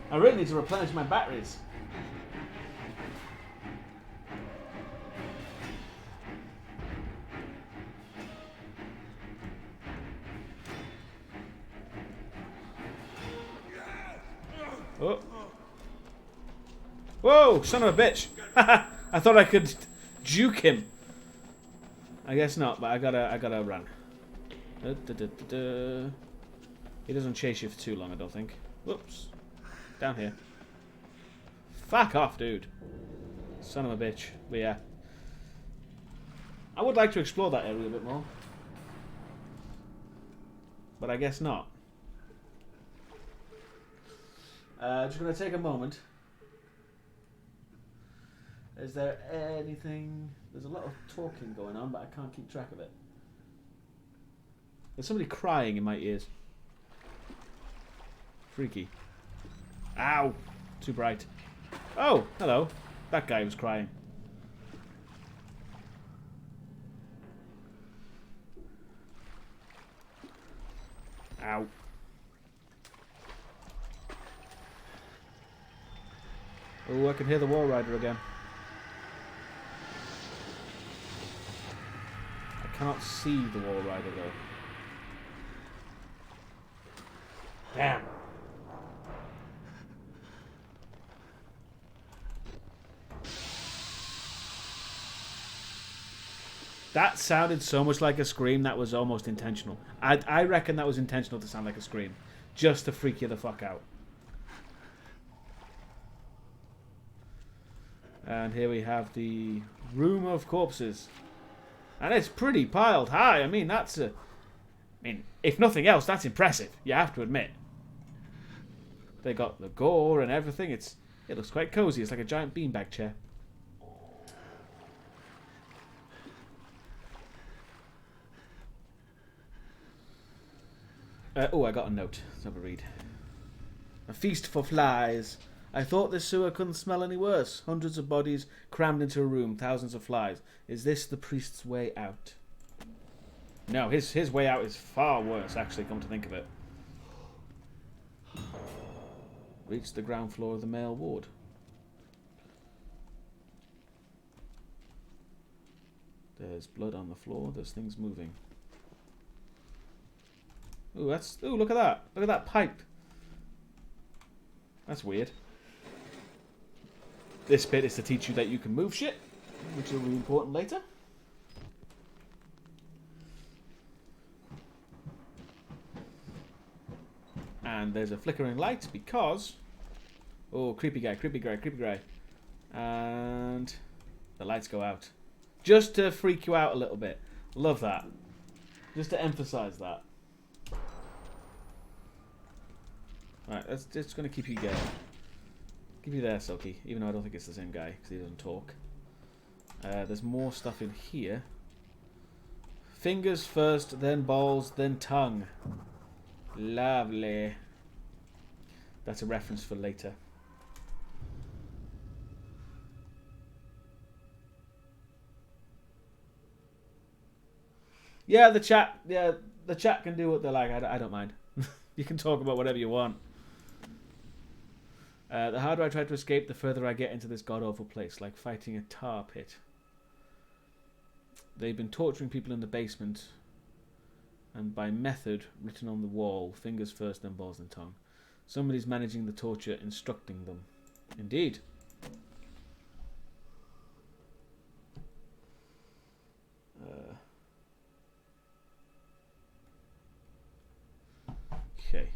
I really need to replenish my batteries. Oh. Whoa, son of a bitch. I thought I could juke him. I guess not, but I gotta run. He doesn't chase you for too long, I don't think. Whoops. Down here. Fuck off, dude. Son of a bitch. But yeah. I would like to explore that area a bit more. But I guess not. Just going to take a moment. Is there anything... There's a lot of talking going on, but I can't keep track of it. There's somebody crying in my ears. Freaky. Ow! Too bright. Oh, hello. That guy was crying. Ow. Oh, I can hear the Wall Rider again. I cannot see the Wall Rider though. Damn. That sounded so much like a scream that was almost intentional. I reckon that was intentional to sound like a scream. Just to freak you the fuck out. And here we have the Room of Corpses. And it's pretty piled high. I mean, that's a... I mean, if nothing else, that's impressive. You have to admit. They got the gore and everything. It looks quite cozy. It's like a giant beanbag chair. Oh, I got a note. Let's have a read. A feast for flies. I thought this sewer couldn't smell any worse. Hundreds of bodies crammed into a room. Thousands of flies. Is this the priest's way out? No, his way out is far worse, actually, come to think of it. Reach the ground floor of the male ward. There's blood on the floor. There's things moving. Ooh, ooh, look at that. Look at that pipe. That's weird. This bit is to teach you that you can move shit. which will be important later. And there's a flickering light because... Oh, creepy guy, creepy guy, creepy guy. And the lights go out. Just to freak you out a little bit. Love that. Just to emphasize that. Right, that's just going to keep you going. Keep you there, Silky. Even though I don't think it's the same guy, because he doesn't talk. There's more stuff in here. Fingers first, then balls, then tongue. Lovely. That's a reference for later. Yeah, the chat can do what they like. I don't mind. You can talk about whatever you want. The harder I try to escape, the further I get into this god-awful place, like fighting a tar pit. They've been torturing people in the basement, and by method written on the wall, fingers first, then balls, then tongue. Somebody's managing the torture, instructing them. Indeed. Okay.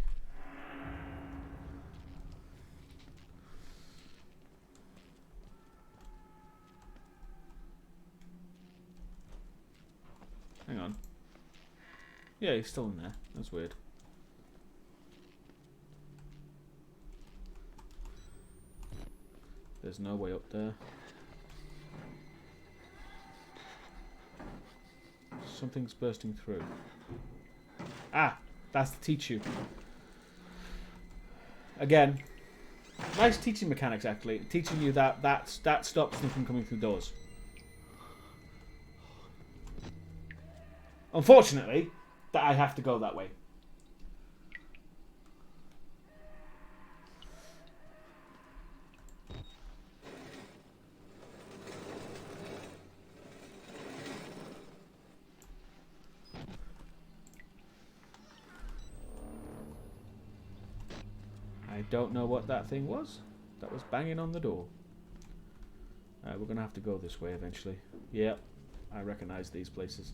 Hang on. Yeah, he's still in there. That's weird. There's no way up there. Something's bursting through. Ah! That's to teach you. Again, nice teaching mechanics actually. Teaching you that stops them from coming through doors. Unfortunately, that I have to go that way. I don't know what that thing was. That was banging on the door. We're going to have to go this way eventually. Yep, I recognize these places.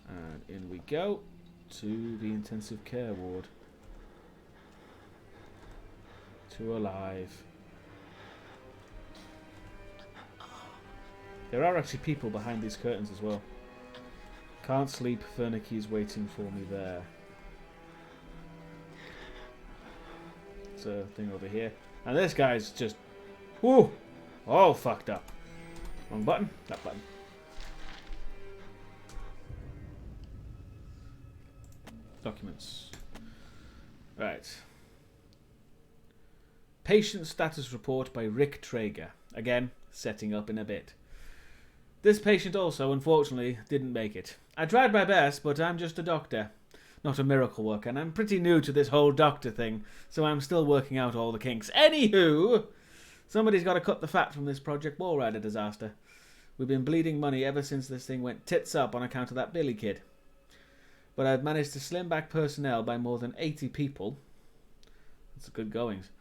And in we go to the intensive care ward. To alive. There are actually people behind these curtains as well. Can't sleep, Fernicky's waiting for me there. There's a thing over here. And this guy's just... Whoo! All fucked up. Wrong button? That button. Documents. Right. Patient status report by Rick Trager. Again, setting up in a bit. This patient also, unfortunately, didn't make it. I tried my best, but I'm just a doctor, not a miracle worker, and I'm pretty new to this whole doctor thing, so I'm still working out all the kinks. Anywho, somebody's got to cut the fat from this Project Walrider disaster. We've been bleeding money ever since this thing went tits up on account of that Billy kid. But I've managed to slim back personnel by more than 80 people. That's good goings.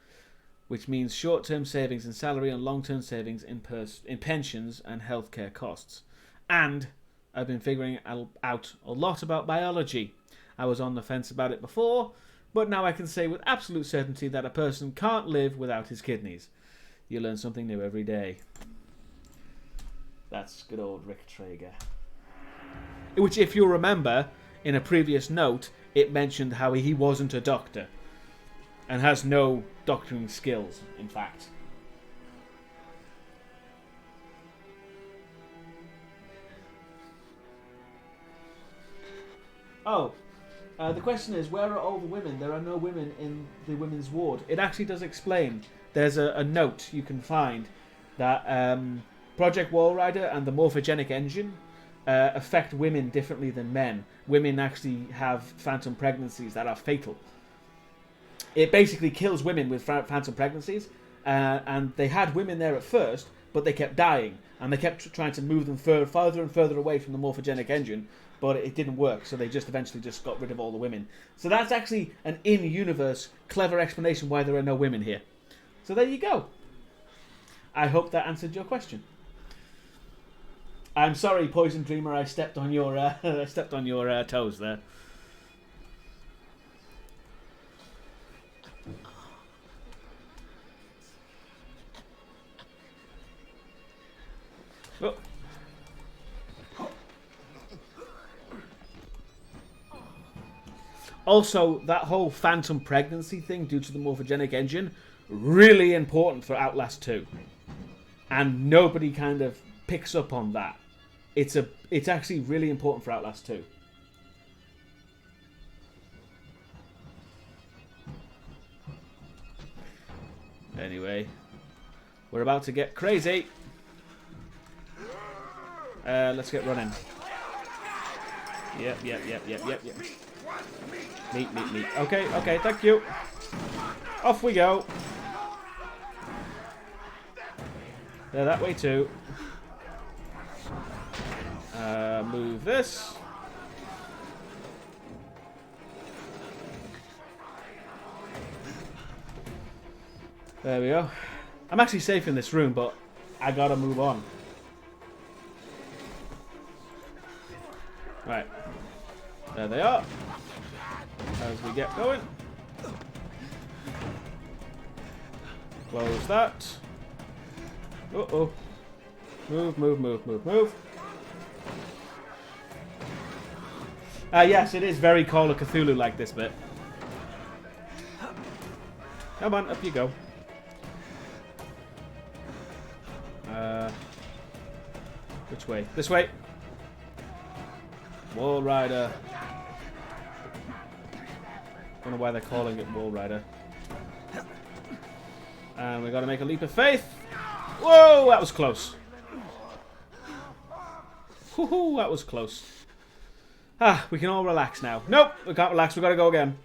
Which means short-term savings in salary and long-term savings in pensions and healthcare costs. And I've been figuring out a lot about biology. I was on the fence about it before, but now I can say with absolute certainty that a person can't live without his kidneys. You learn something new every day. That's good old Rick Trager. Which, if you'll remember, in a previous note, it mentioned how he wasn't a doctor. And has no doctoring skills, in fact. Oh, the question is, where are all the women? There are no women in the women's ward. It actually does explain. There's a note you can find that Project Walrider and the morphogenic engine affect women differently than men. Women actually have phantom pregnancies that are fatal. It basically kills women with phantom pregnancies, and they had women there at first, but they kept dying, and they kept trying to move them further and further away from the morphogenic engine, but it didn't work, so they just eventually just got rid of all the women. So that's actually an in-universe clever explanation why there are no women here. So there you go. I hope that answered your question. I'm sorry, Poison Dreamer, I stepped on your toes there. Oh. Also, that whole phantom pregnancy thing due to the morphogenic engine, really important for Outlast 2. And nobody kind of picks up on that. It's actually really important for Outlast 2. Anyway, we're about to get crazy. Let's get running. Yep. Meat. Okay, thank you. Off we go. They're that way too. Move this. There we go. I'm actually safe in this room, but I gotta move on. Right. There they are. As we get going. Close that. Uh-oh. Move. Yes, it is very Call of Cthulhu like this bit. Come on, up you go. Which way? This way. Wall Rider. Don't know why they're calling it Wall Rider. And we got to make a leap of faith. Whoa, that was close. Woohoo, that was close. Ah, we can all relax now. Nope, we can't relax. We got to go again.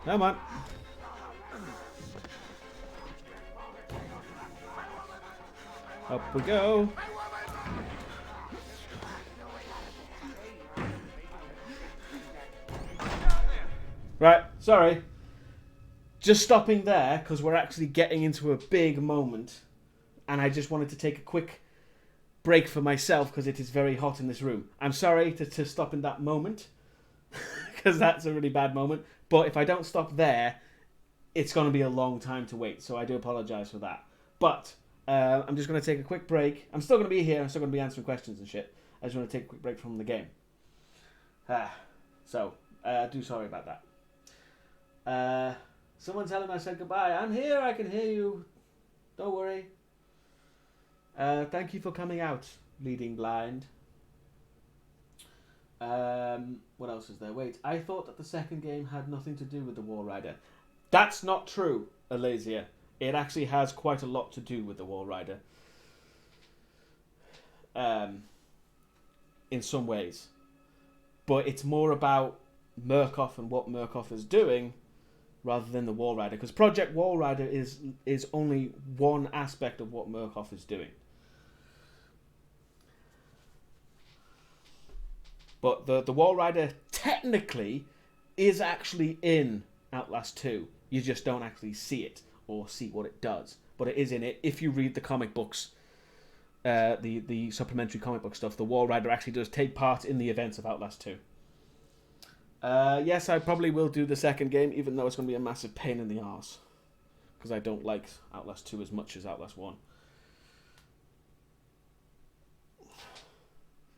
Come on. Up we go. Right, sorry. Just stopping there because we're actually getting into a big moment, and I just wanted to take a quick break for myself because it is very hot in this room. I'm sorry to stop in that moment because that's a really bad moment, but if I don't stop there, it's going to be a long time to wait, so I do apologize for that. But I'm just going to take a quick break. I'm still going to be here. I'm still going to be answering questions and shit. I just want to take a quick break from the game. So, do sorry about that. Someone tell him I said goodbye. I'm here. I can hear you. Don't worry. Thank you for coming out, Leading Blind. What else is there? Wait, I thought that the second game had nothing to do with the Wall Rider. That's not true, Alasia. It actually has quite a lot to do with the Wall Rider. In some ways. But it's more about Murkoff and what Murkoff is doing rather than the Wall Rider. Because Project Wall Rider is only one aspect of what Murkoff is doing. But the Wall Rider technically is actually in Outlast 2. You just don't actually see it or see what it does. But it is in it. If you read the comic books, the supplementary comic book stuff, the Wall Rider actually does take part in the events of Outlast 2. Yes, I probably will do the second game, even though it's going to be a massive pain in the arse. Because I don't like Outlast 2 as much as Outlast 1.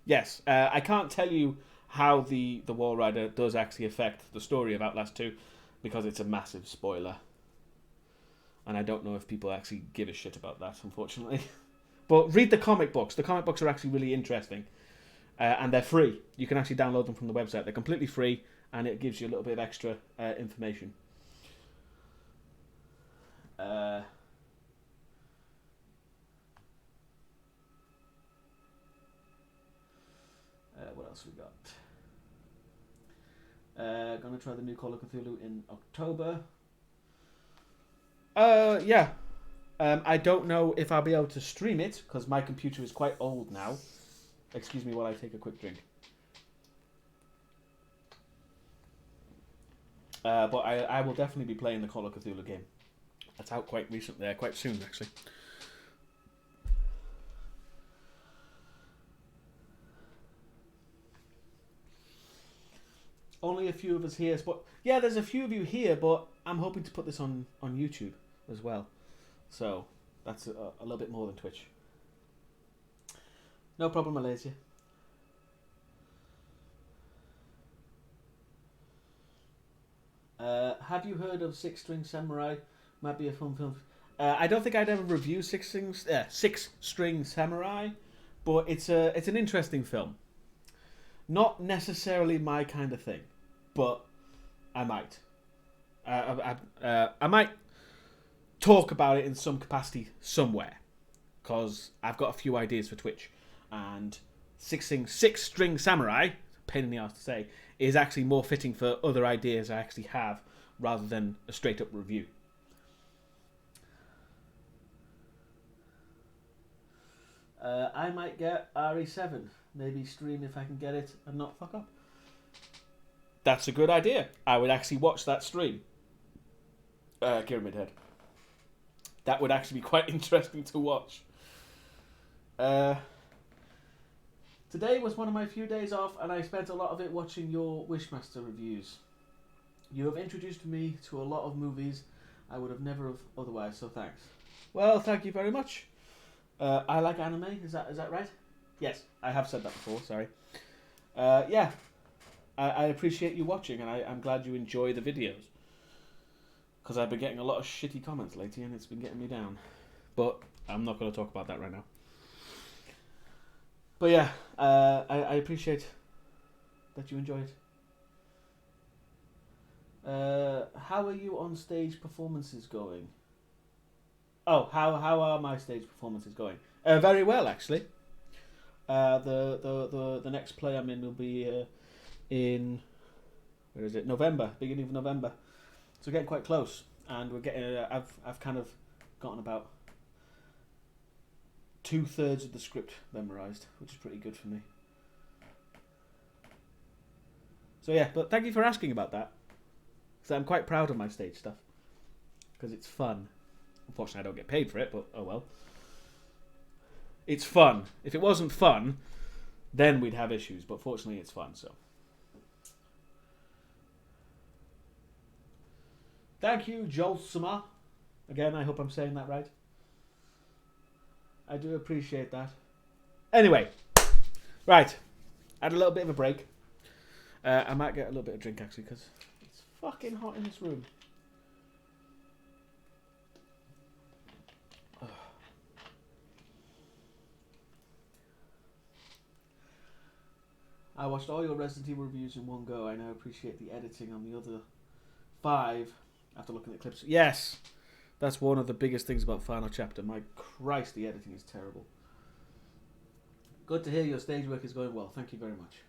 Yes, I can't tell you how the Wall Rider does actually affect the story of Outlast 2, because it's a massive spoiler. And I don't know if people actually give a shit about that, unfortunately. But read the comic books. The comic books are actually really interesting. And they're free. You can actually download them from the website. They're completely free, and it gives you a little bit of extra information. What else we got? Gonna try the new Call of Cthulhu in October. Yeah. I don't know if I'll be able to stream it because my computer is quite old now. Excuse me while I take a quick drink. But I will definitely be playing the Call of Cthulhu game. That's out quite recently, quite soon actually. Only a few of us here, but yeah, there's a few of you here, but I'm hoping to put this on YouTube as well. So that's a little bit more than Twitch. No problem, Malaysia. Have you heard of Six String Samurai? Might be a fun film. I don't think I'd ever review Six String Samurai, but it's an interesting film. Not necessarily my kind of thing, but I might. I might talk about it in some capacity somewhere, because I've got a few ideas for Twitch, and Six String Samurai, pain in the ass to say, is actually more fitting for other ideas I actually have rather than a straight up review. I might get RE7, maybe stream if I can get it and not fuck up. That's a good idea. I would actually watch that stream. Pyramid Head. That would actually be quite interesting to watch. Today was one of my few days off, and I spent a lot of it watching your Wishmaster reviews. You have introduced me to a lot of movies I would have never have otherwise, so thanks. Well, thank you very much. I like anime, is that right? Yes, I have said that before, sorry. Yeah, I appreciate you watching, and I'm glad you enjoy the videos. Because I've been getting a lot of shitty comments lately, and it's been getting me down. But I'm not going to talk about that right now. But yeah, I appreciate that you enjoyed. How are you on stage performances going? Oh, how are my stage performances going? Very well, actually. The next play I'm in will be in, where is it? November, beginning of November. So we're getting quite close, and we're getting. I've kind of gotten about 2/3 of the script memorized, which is pretty good for me. So yeah, but thank you for asking about that, because I'm quite proud of my stage stuff, because it's fun. Unfortunately, I don't get paid for it, but oh well. It's fun. If it wasn't fun, then we'd have issues, but fortunately it's fun, so. Thank you, Jolsuma. Again, I hope I'm saying that right. I do appreciate that. Anyway, right. I had a little bit of a break. I might get a little bit of drink, actually, because it's fucking hot in this room. I watched all your Resident Evil reviews in one go. I now appreciate the editing on the other 5 after looking at clips. Yes! That's one of the biggest things about Final Chapter. My Christ, the editing is terrible. Good to hear your stage work is going well. Thank you very much.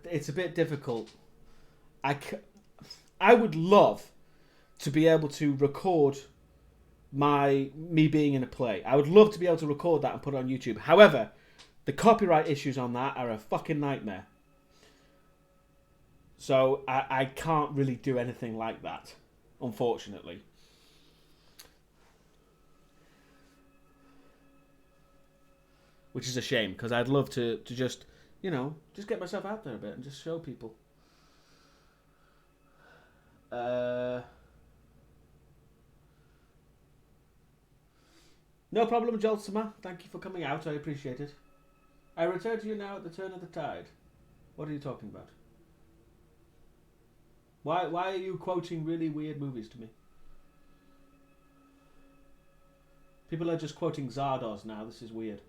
It's a bit difficult. I would love to be able to record me being in a play. I would love to be able to record that and put it on YouTube. However, the copyright issues on that are a fucking nightmare. So I can't really do anything like that, unfortunately. Which is a shame, because I'd love to just, you know, just get myself out there a bit and just show people. No problem, Jolsima. Thank you for coming out. I appreciate it. I return to you now at the turn of the tide. What are you talking about? Why are you quoting really weird movies to me? People are just quoting Zardoz now. This is weird.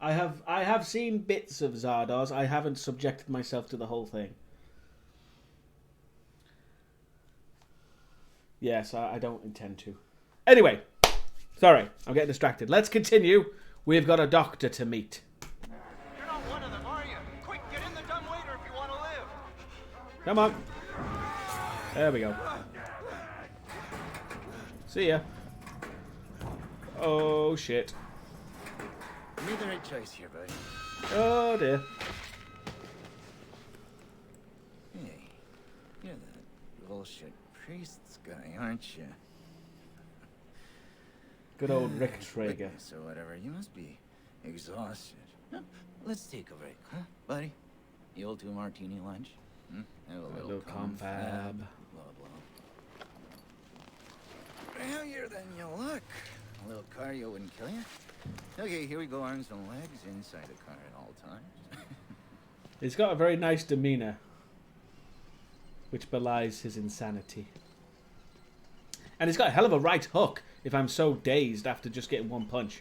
I have seen bits of Zardoz. I haven't subjected myself to the whole thing. Yes, I don't intend to. Anyway, sorry, I'm getting distracted. Let's continue. We've got a doctor to meet. You're not one of them, are you? Quick, get in the Come on. There we go. See ya. Oh, shit. You made the right choice here, buddy. Oh, dear. Hey, you're that bullshit priest's guy, aren't you? Good old Rick Trager. Witness or whatever. You must be exhausted. Huh? Let's take a break, huh, buddy? The old 2-martini lunch? Hmm? Have a little confab. Blah, blah. Heavier than you look. A little cardio wouldn't kill you. Okay, here we go. Arms and legs inside the car at all times. He's got a very nice demeanor, which belies his insanity. And he's got a hell of a right hook if I'm so dazed after just getting one punch.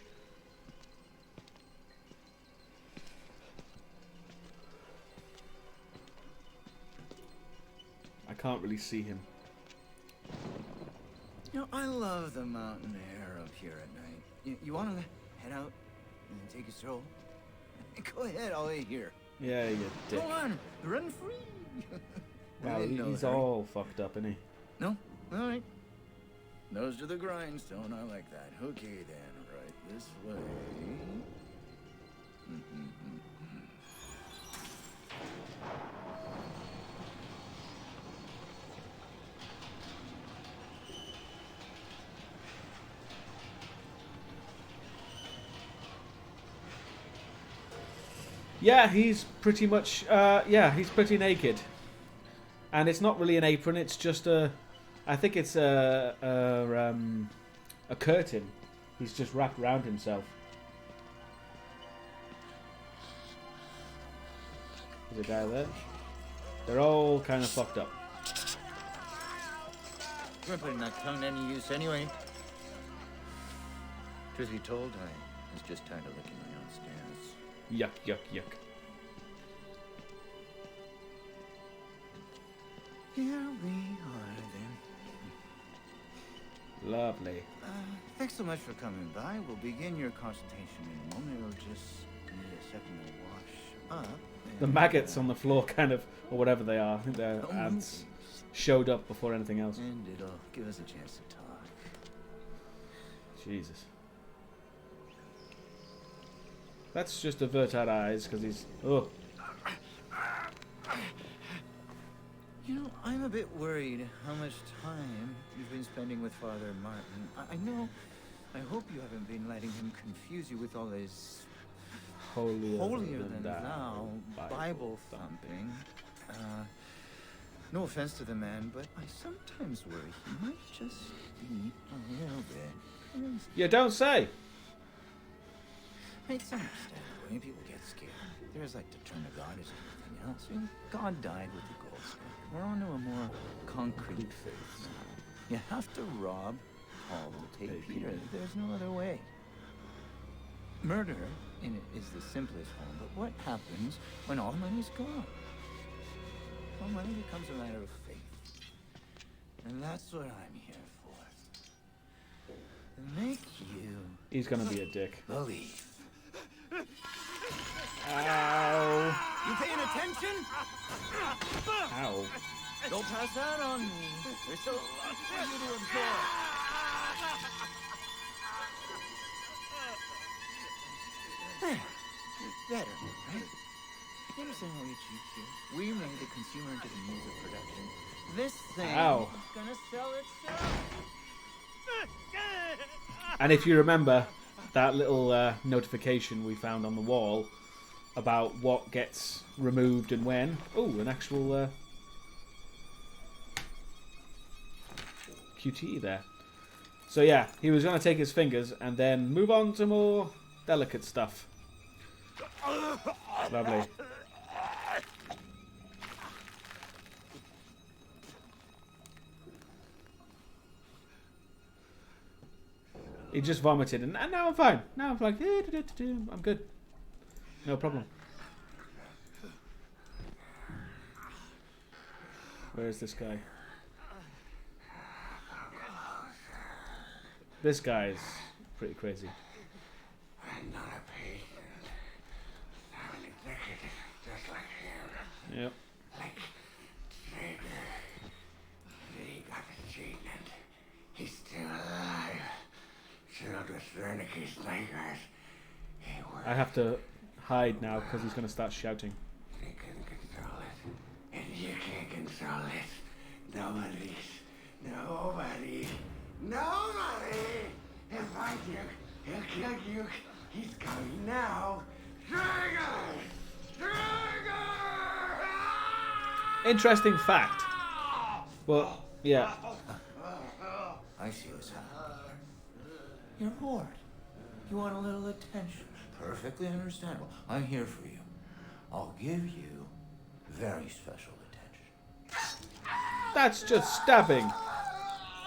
I can't really see him. You know, I love the mountain air up here at night. You want to head out and take a stroll? Go ahead, I'll wait here. Yeah, you dick. Go on, run free. Wow, he's all fucked up, isn't he? No? All right. Nose to the grindstone, I like that. Okay then, right this way. Yeah, he's pretty much, yeah, he's pretty naked. And it's not really an apron, it's just a, I think it's a curtain. He's just wrapped around himself. There's a guy there. They're all kind of fucked up. You weren't putting that tongue to any use anyway. Truth be told, I was just tired of licking my own stairs. Yuck, yuck, yuck. Here we are then. Lovely. Thanks so much for coming by. We'll begin your consultation in a moment. It'll just need a second to wash up. The maggots on the floor kind of, or whatever they are, I think they're ants, showed up before anything else. And it'll give us a chance to talk. Jesus. Let's just avert our eyes, because he's... Oh. You know, I'm a bit worried how much time you've been spending with Father Martin. I know, I hope you haven't been letting him confuse you with all his holier than thou Bible thumping. No offense to the man, but I sometimes worry he might just be a little bit. You don't say. It's understandable when people get scared. There's like to turn to God as anything else. I mean, God died with the gold standard. We're on to a more concrete faith now. You have to rob Paul to take Peter. There's no other way. Murder in it is the simplest form, but what happens when all the money's gone? Well, money becomes a matter of faith. And that's what I'm here for. To make you... He's gonna be a dick. believe. Ow. You paying attention? Ow. Don't pass that on me. There's so much for you to absorb. There. Better, right? You understand how we cheat here? We made the consumer into the means of production. This thing Ow. is gonna sell itself. And if you remember that little notification we found on the wall about what gets removed and when. Oh, an actual QTE there. So yeah, he was going to take his fingers and then move on to more delicate stuff. Lovely. He just vomited, and now I'm fine. Now I'm like, I'm good. No problem. Where is this guy? This guy's pretty crazy. I'm not a patient. I'm an executive, just like him. Yep. Like Wernicke's nightmares. I have to hide now because he's going to start shouting. They can control it, and you can't control it. Nobody. He'll find you. He'll kill you. He's coming now. Trager! Interesting fact. Well, yeah. I see what's happening. You're bored. You want a little attention. Perfectly understandable. I'm here for you. I'll give you very special attention. That's just stabbing.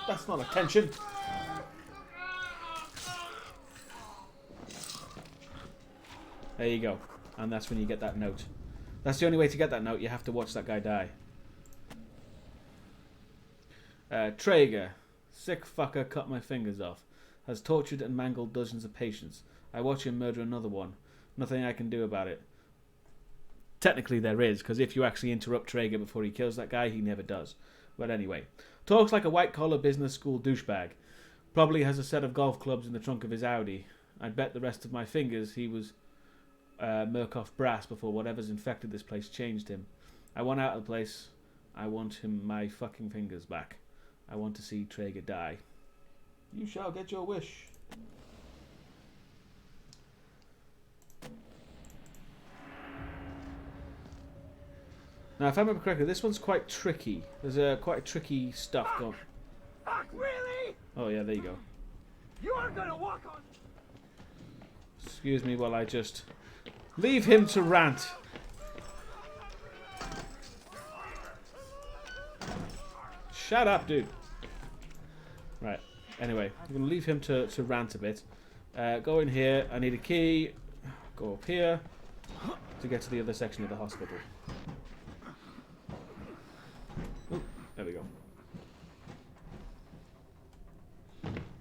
That's not attention. There you go. And that's when you get that note. That's the only way to get that note. You have to watch that guy die. Trager. Sick fucker cut my fingers off. Has tortured and mangled dozens of patients. I watch him murder another one. Nothing I can do about it. Technically there is, because if you actually interrupt Trager before he kills that guy, he never does. But anyway. Talks like a white-collar business school douchebag. Probably has a set of golf clubs in the trunk of his Audi. I'd bet the rest of my fingers he was Murkoff brass before whatever's infected this place changed him. I want out of the place. I want him my fucking fingers back. I want to see Trager die. You shall get your wish. Now, if I remember correctly, this one's quite tricky. There's quite tricky stuff going. Fuck, really? Oh yeah, there you go. You are gonna walk on. Excuse me while I just leave him to rant. Shut up, dude. Right. Anyway, I'm going to leave him to rant a bit. Go in here. I need a key. Go up here to get to the other section of the hospital. Ooh, there we go.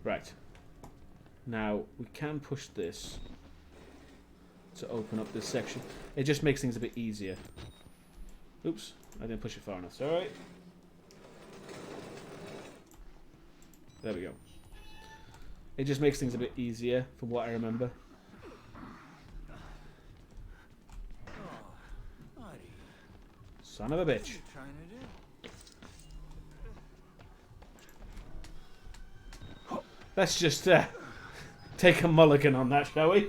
Right. Now, we can push this to open up this section. It just makes things a bit easier. Oops, I didn't push it far enough. Sorry. There we go. It just makes things a bit easier from what I remember. Oh, buddy. Son of a bitch. What are you trying to do? Let's just take a mulligan on that, shall we?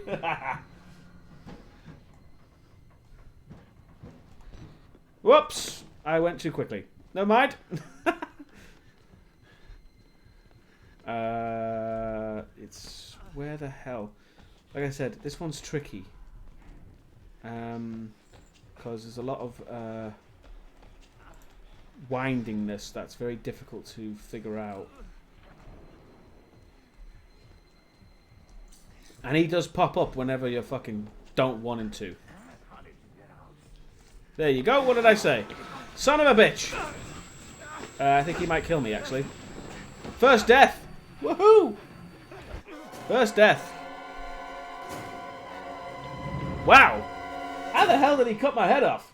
Whoops! I went too quickly. Never mind. It's where the hell? Like I said, this one's tricky. Because there's a lot of windingness that's very difficult to figure out. And he does pop up whenever you fucking don't want him to. There you go. What did I say? Son of a bitch. I think he might kill me, actually. First death. Woohoo! First death. Wow. How the hell did he cut my head off?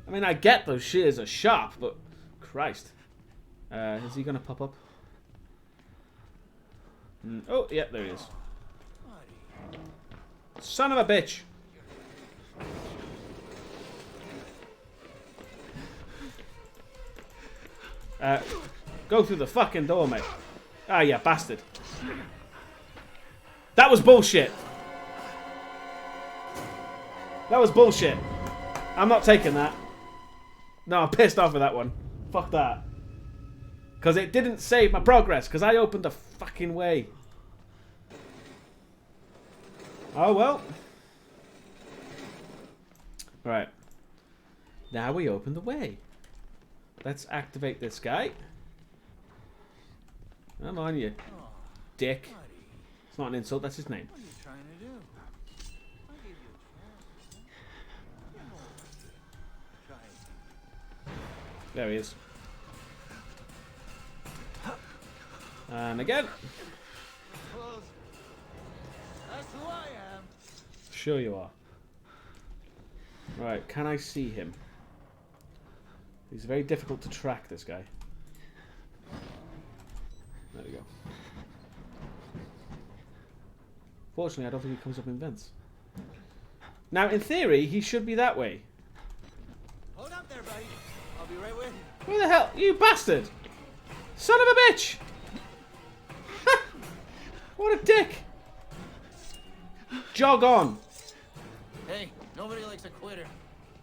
I mean, I get those shears are sharp, but Christ. Is he going to pop up? Oh, yeah, there he is. Son of a bitch. Go through the fucking door, mate. Ah, yeah, bastard. That was bullshit. That was bullshit. I'm not taking that. No, I'm pissed off with that one. Fuck that. Because it didn't save my progress, because I opened the fucking way. Oh, well. Right. Now we open the way. Let's activate this guy. Come on, you dick. It's not an insult, that's his name. What are you trying to do? I gave you a chance. Try it. There he is. And again. That's who I am. Sure you are. Right, can I see him? He's very difficult to track, this guy. There we go. Fortunately, I don't think he comes up in vents. Now, in theory, he should be that way. Hold up there, buddy. I'll be right with you. Where the hell? You bastard! Son of a bitch! What a dick! Jog on! Hey, nobody likes a quitter.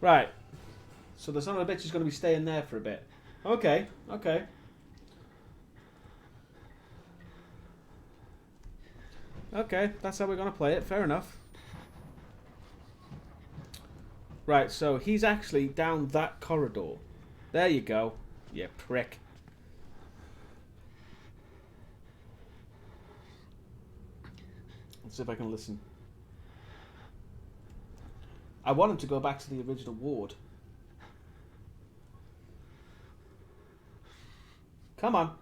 Right. So the son of a bitch is going to be staying there for a bit. Okay, okay. Okay, that's how we're going to play it. Fair enough. Right, so he's actually down that corridor. There you go. You prick. Let's see if I can listen. I want him to go back to the original ward. Come on.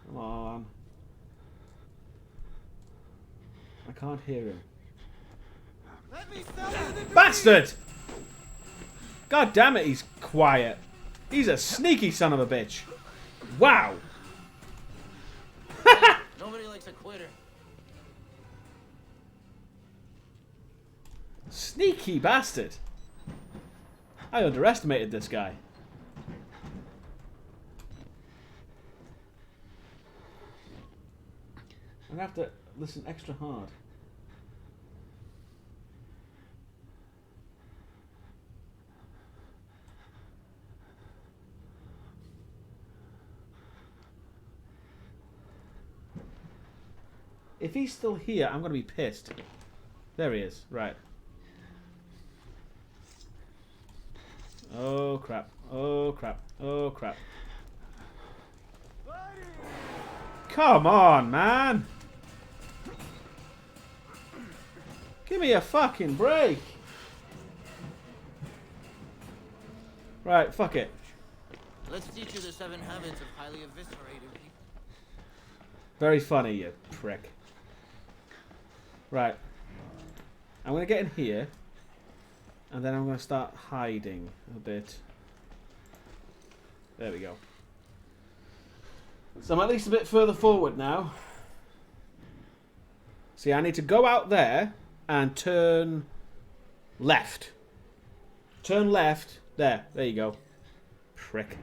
Come on. I can't hear him. Let me sell you the Bastard! God damn it, he's quiet. He's a sneaky son of a bitch. Wow. Nobody likes a quitter. Sneaky bastard. I underestimated this guy. I'm gonna have to listen extra hard. If he's still here, I'm going to be pissed. There he is. Right. Oh, crap. Oh, crap. Oh, crap. Come on, man. Give me a fucking break. Right, fuck it. Let's teach you the 7 habits of highly eviscerated people. Very funny, you prick. Right. I'm going to get in here. And then I'm going to start hiding a bit. There we go. So I'm at least a bit further forward now. See, I need to go out there and turn left. Turn left. There you go. Prick.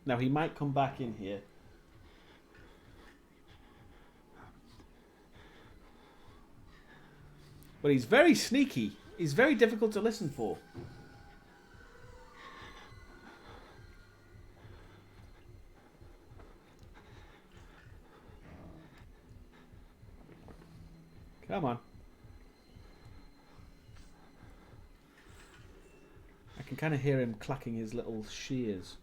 Now he might come back in here. But he's very sneaky. He's very difficult to listen for. Come on. I can kind of hear him clacking his little shears.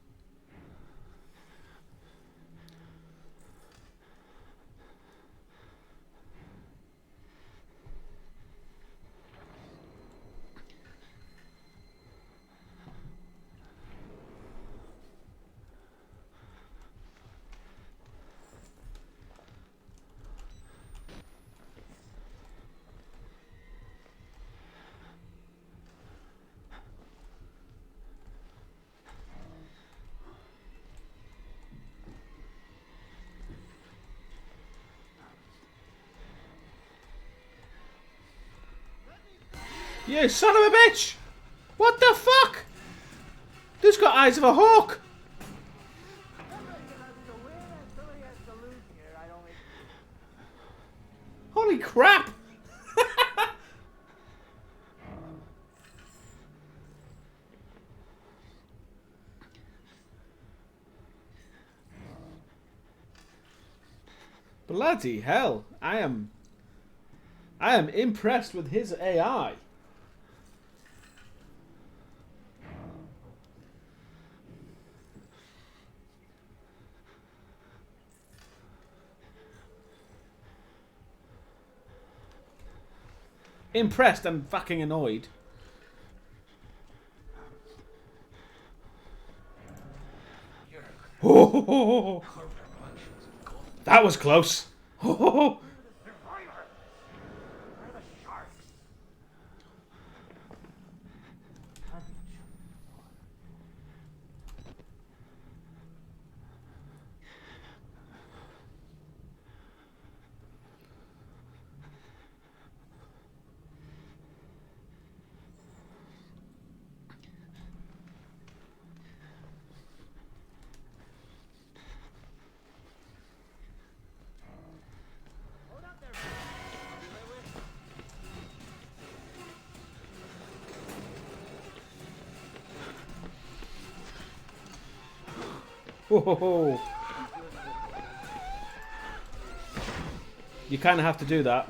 You son of a bitch! What the fuck? This got eyes of a hawk! Holy crap! Bloody hell! I am impressed with his AI. impressed and fucking annoyed. Oh, that was close. Oh, oh. You kind of have to do that.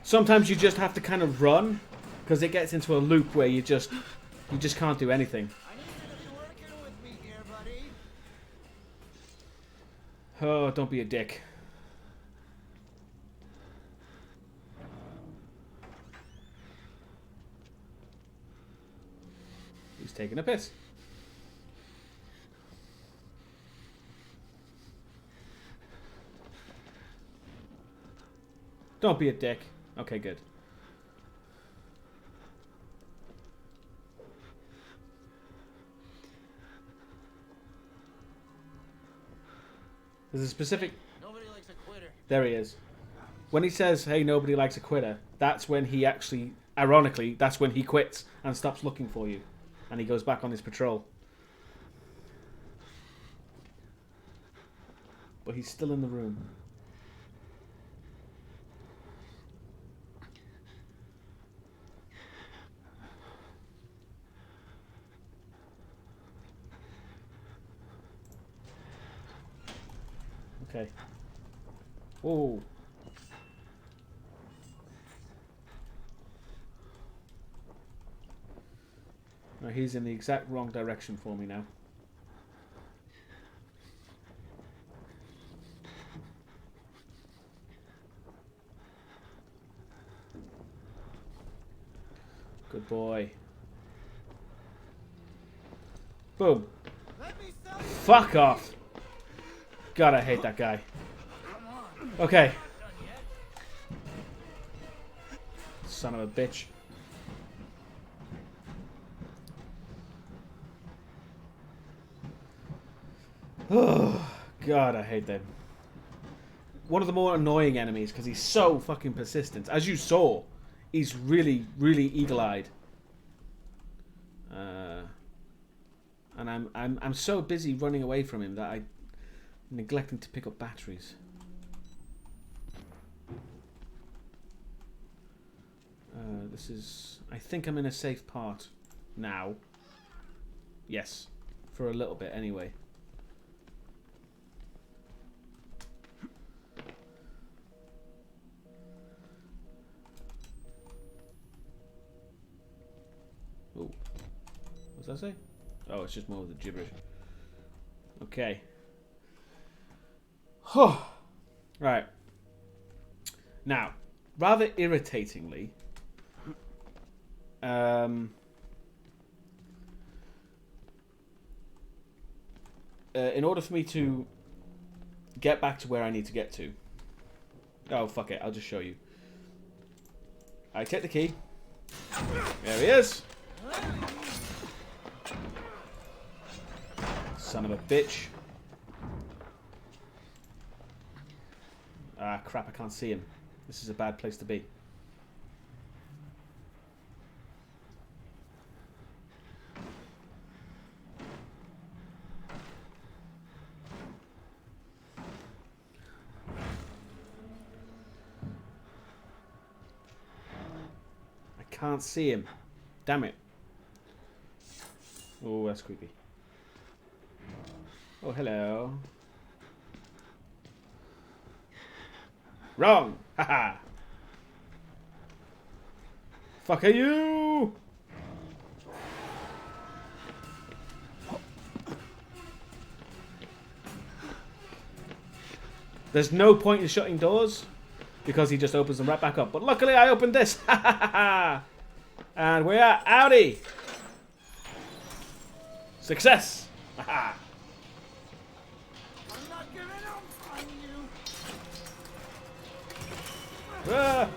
Sometimes you just have to kind of run, because it gets into a loop where you just can't do anything. Oh, don't be a dick. He's taking a piss. Don't be a dick. Okay, good. There's a specific... Nobody likes a quitter. There he is. When he says, hey, nobody likes a quitter, that's when he actually... Ironically, that's when he quits and stops looking for you. And he goes back on his patrol. But he's still in the room. Okay. Oh. No, he's in the exact wrong direction for me now. Good boy. Boom. Fuck off. God, I hate that guy. Okay. Son of a bitch. Oh, God, I hate them. One of the more annoying enemies because he's so fucking persistent. As you saw, he's really, really eagle-eyed. And I'm so busy running away from him that I'm neglecting to pick up batteries. This is... I think I'm in a safe part now. Yes. For a little bit, anyway. Oh. What's that say? Oh, it's just more of the gibberish. Okay. Right. Now, rather irritatingly, in order for me to get back to where I need to get to... Oh, fuck it. I'll just show you. I take the key. There he is. Son of a bitch. Ah, crap. I can't see him. This is a bad place to be. Can't see him. Damn it. Oh, that's creepy. Oh, hello. Wrong! Haha! Fuck are you! There's no point in shutting doors. because he just opens them right back up. But luckily I opened this. And we are outie. Success. I'm not giving up on you. Ah.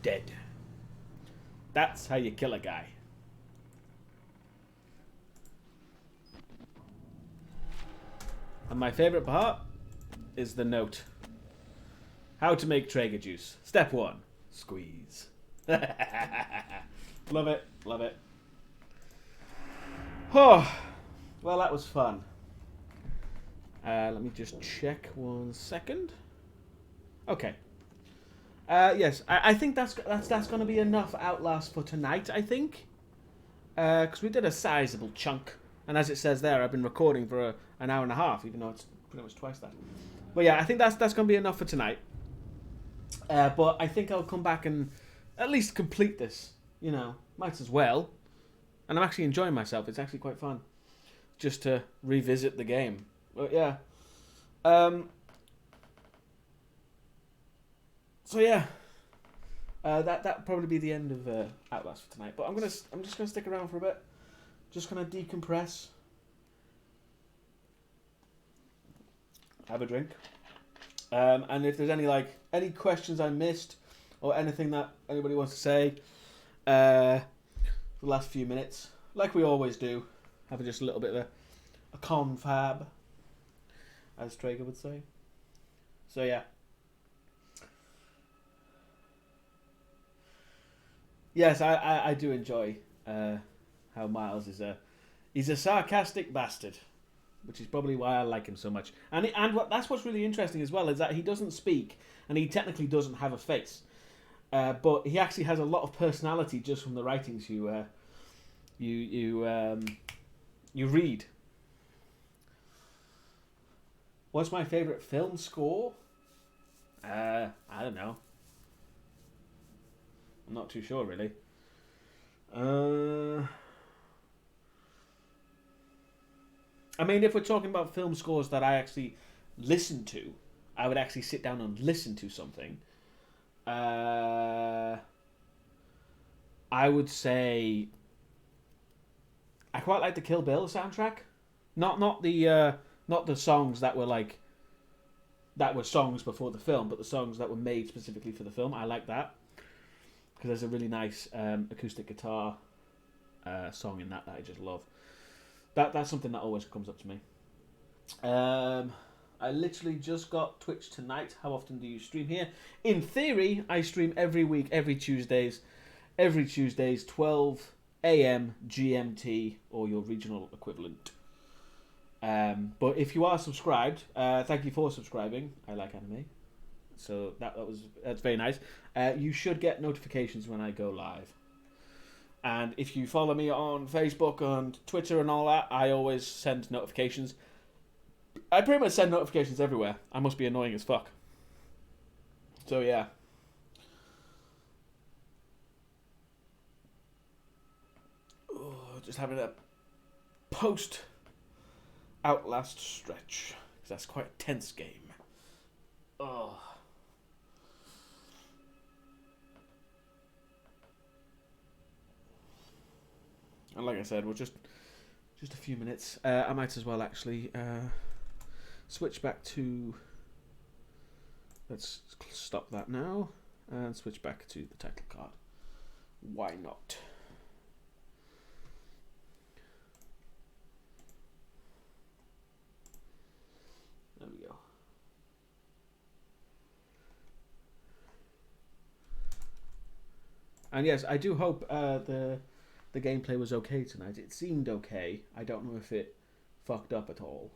Dead. That's how you kill a guy. And my favorite part is the note. How to make Traeger juice. Step 1. Squeeze. Love it. Love it. Oh, well, that was fun. Let me just check 1 second. Okay. Yes, I think that's going to be enough Outlast for tonight, I think. Because we did a sizable chunk. And as it says there, I've been recording for an hour and a half, even though it's pretty much twice that. But yeah, I think that's going to be enough for tonight. But I think I'll come back and at least complete this. You know, might as well. And I'm actually enjoying myself. It's actually quite fun. Just to revisit the game. But yeah. So yeah. That'll probably be the end of Outlast for tonight. But I'm just gonna stick around for a bit. Just gonna decompress. Have a drink. And if there's any questions I missed or anything that anybody wants to say for the last few minutes, like we always do, have just a little bit of a confab, as Traeger would say. So yeah. Yes, I do enjoy how Miles is he's a sarcastic bastard, which is probably why I like him so much. And that's what's really interesting as well, is that he doesn't speak and he technically doesn't have a face, but he actually has a lot of personality just from the writings you read. What's my favorite film score? I don't know. I'm not too sure, really. I mean, if we're talking about film scores that I actually listen to, I would actually sit down and listen to something. I would say I quite like the Kill Bill soundtrack. Not the songs that were songs before the film, but the songs that were made specifically for the film. I like that. Because there's a really nice acoustic guitar song in that I just love. That's something that always comes up to me. I literally just got Twitch tonight. How often do you stream here? In theory, I stream every week, every Tuesdays, 12 a.m. GMT or your regional equivalent. But if you are subscribed, thank you for subscribing. I like anime. So that's very nice. You should get notifications when I go live. And if you follow me on Facebook and Twitter and all that, I always send notifications. I pretty much send notifications everywhere. I must be annoying as fuck. So yeah. Oh, just having a post Outlast stretch. Because that's quite a tense game. Oh. And like I said, we're just a few minutes. I might as well actually switch back to... Let's stop that now. And switch back to the title card. Why not? There we go. And yes, I do hope the gameplay was okay tonight. It seemed okay. I don't know if it fucked up at all.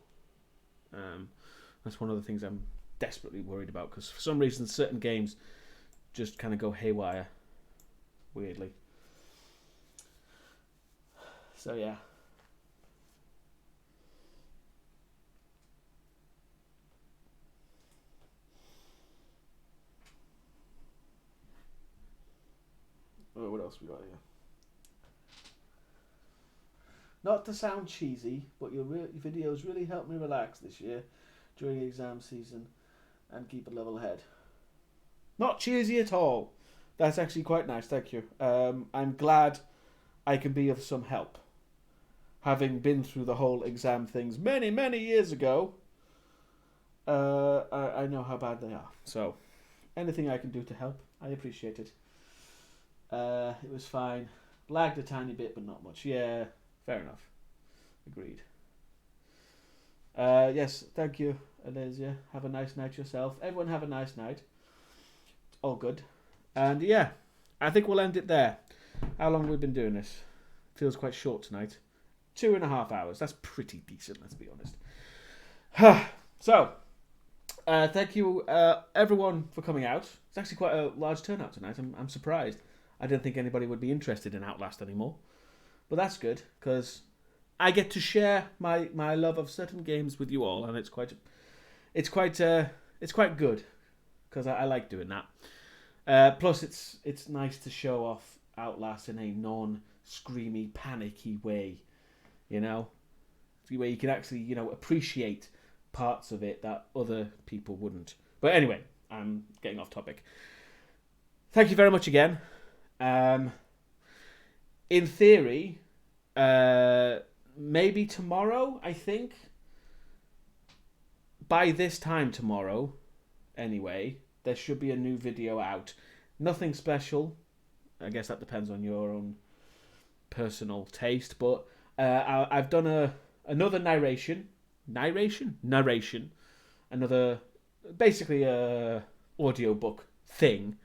That's one of the things I'm desperately worried about, because for some reason certain games just kind of go haywire weirdly. So yeah. else we got here? Not to sound cheesy, but your videos really helped me relax this year during exam season and keep a level head. Not cheesy at all. That's actually quite nice, thank you. I'm glad I can be of some help. Having been through the whole exam things many, many years ago, I know how bad they are. So, anything I can do to help, I appreciate it. It was fine. Lagged a tiny bit, but not much. Yeah, fair enough. Agreed. Yes, thank you, Alesia. Have a nice night yourself. Everyone have a nice night. All good. And yeah, I think we'll end it there. How long have we been doing this? Feels quite short tonight. 2.5 hours. That's pretty decent, let's be honest. So, thank you everyone for coming out. It's actually quite a large turnout tonight. I'm surprised. I didn't think anybody would be interested in Outlast anymore. But that's good, because I get to share my love of certain games with you all, and it's quite good, because I like doing that. Plus, it's nice to show off Outlast in a non-screamy, panicky way, you know, where you can actually, you know, appreciate parts of it that other people wouldn't. But anyway, I'm getting off topic. Thank you very much again. In theory, maybe tomorrow, I think. By this time tomorrow, anyway, there should be a new video out. Nothing special. I guess that depends on your own personal taste. But I've done another narration. Another, basically a audiobook thing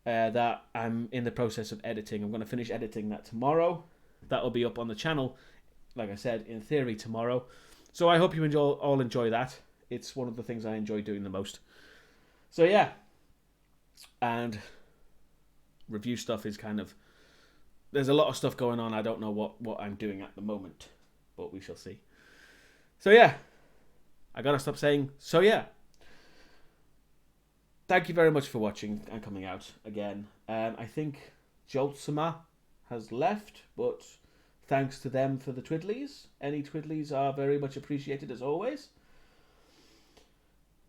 that I'm in the process of editing. I'm going to finish editing that tomorrow. That'll be up on the channel, like I said, in theory tomorrow. So I hope you all enjoy that. It's one of the things I enjoy doing the most. So yeah. And review stuff is kind of... There's a lot of stuff going on. I don't know what I'm doing at the moment. But we shall see. So yeah. I gotta stop saying, so yeah. Thank you very much for watching and coming out again. I think Joltsama has left, but thanks to them for the twiddlies. Any twiddlies are very much appreciated as always.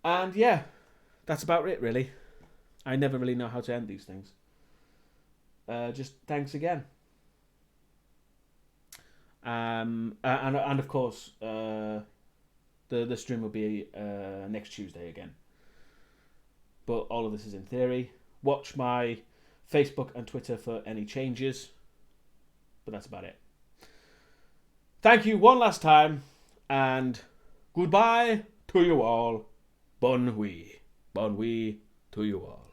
And yeah, that's about it really. I never really know how to end these things. Just thanks again. And of course, the stream will be next Tuesday again. But all of this is in theory. Watch my Facebook and Twitter for any changes. But that's about it. Thank you one last time. And goodbye to you all. Bon nuit. Bon nuit to you all.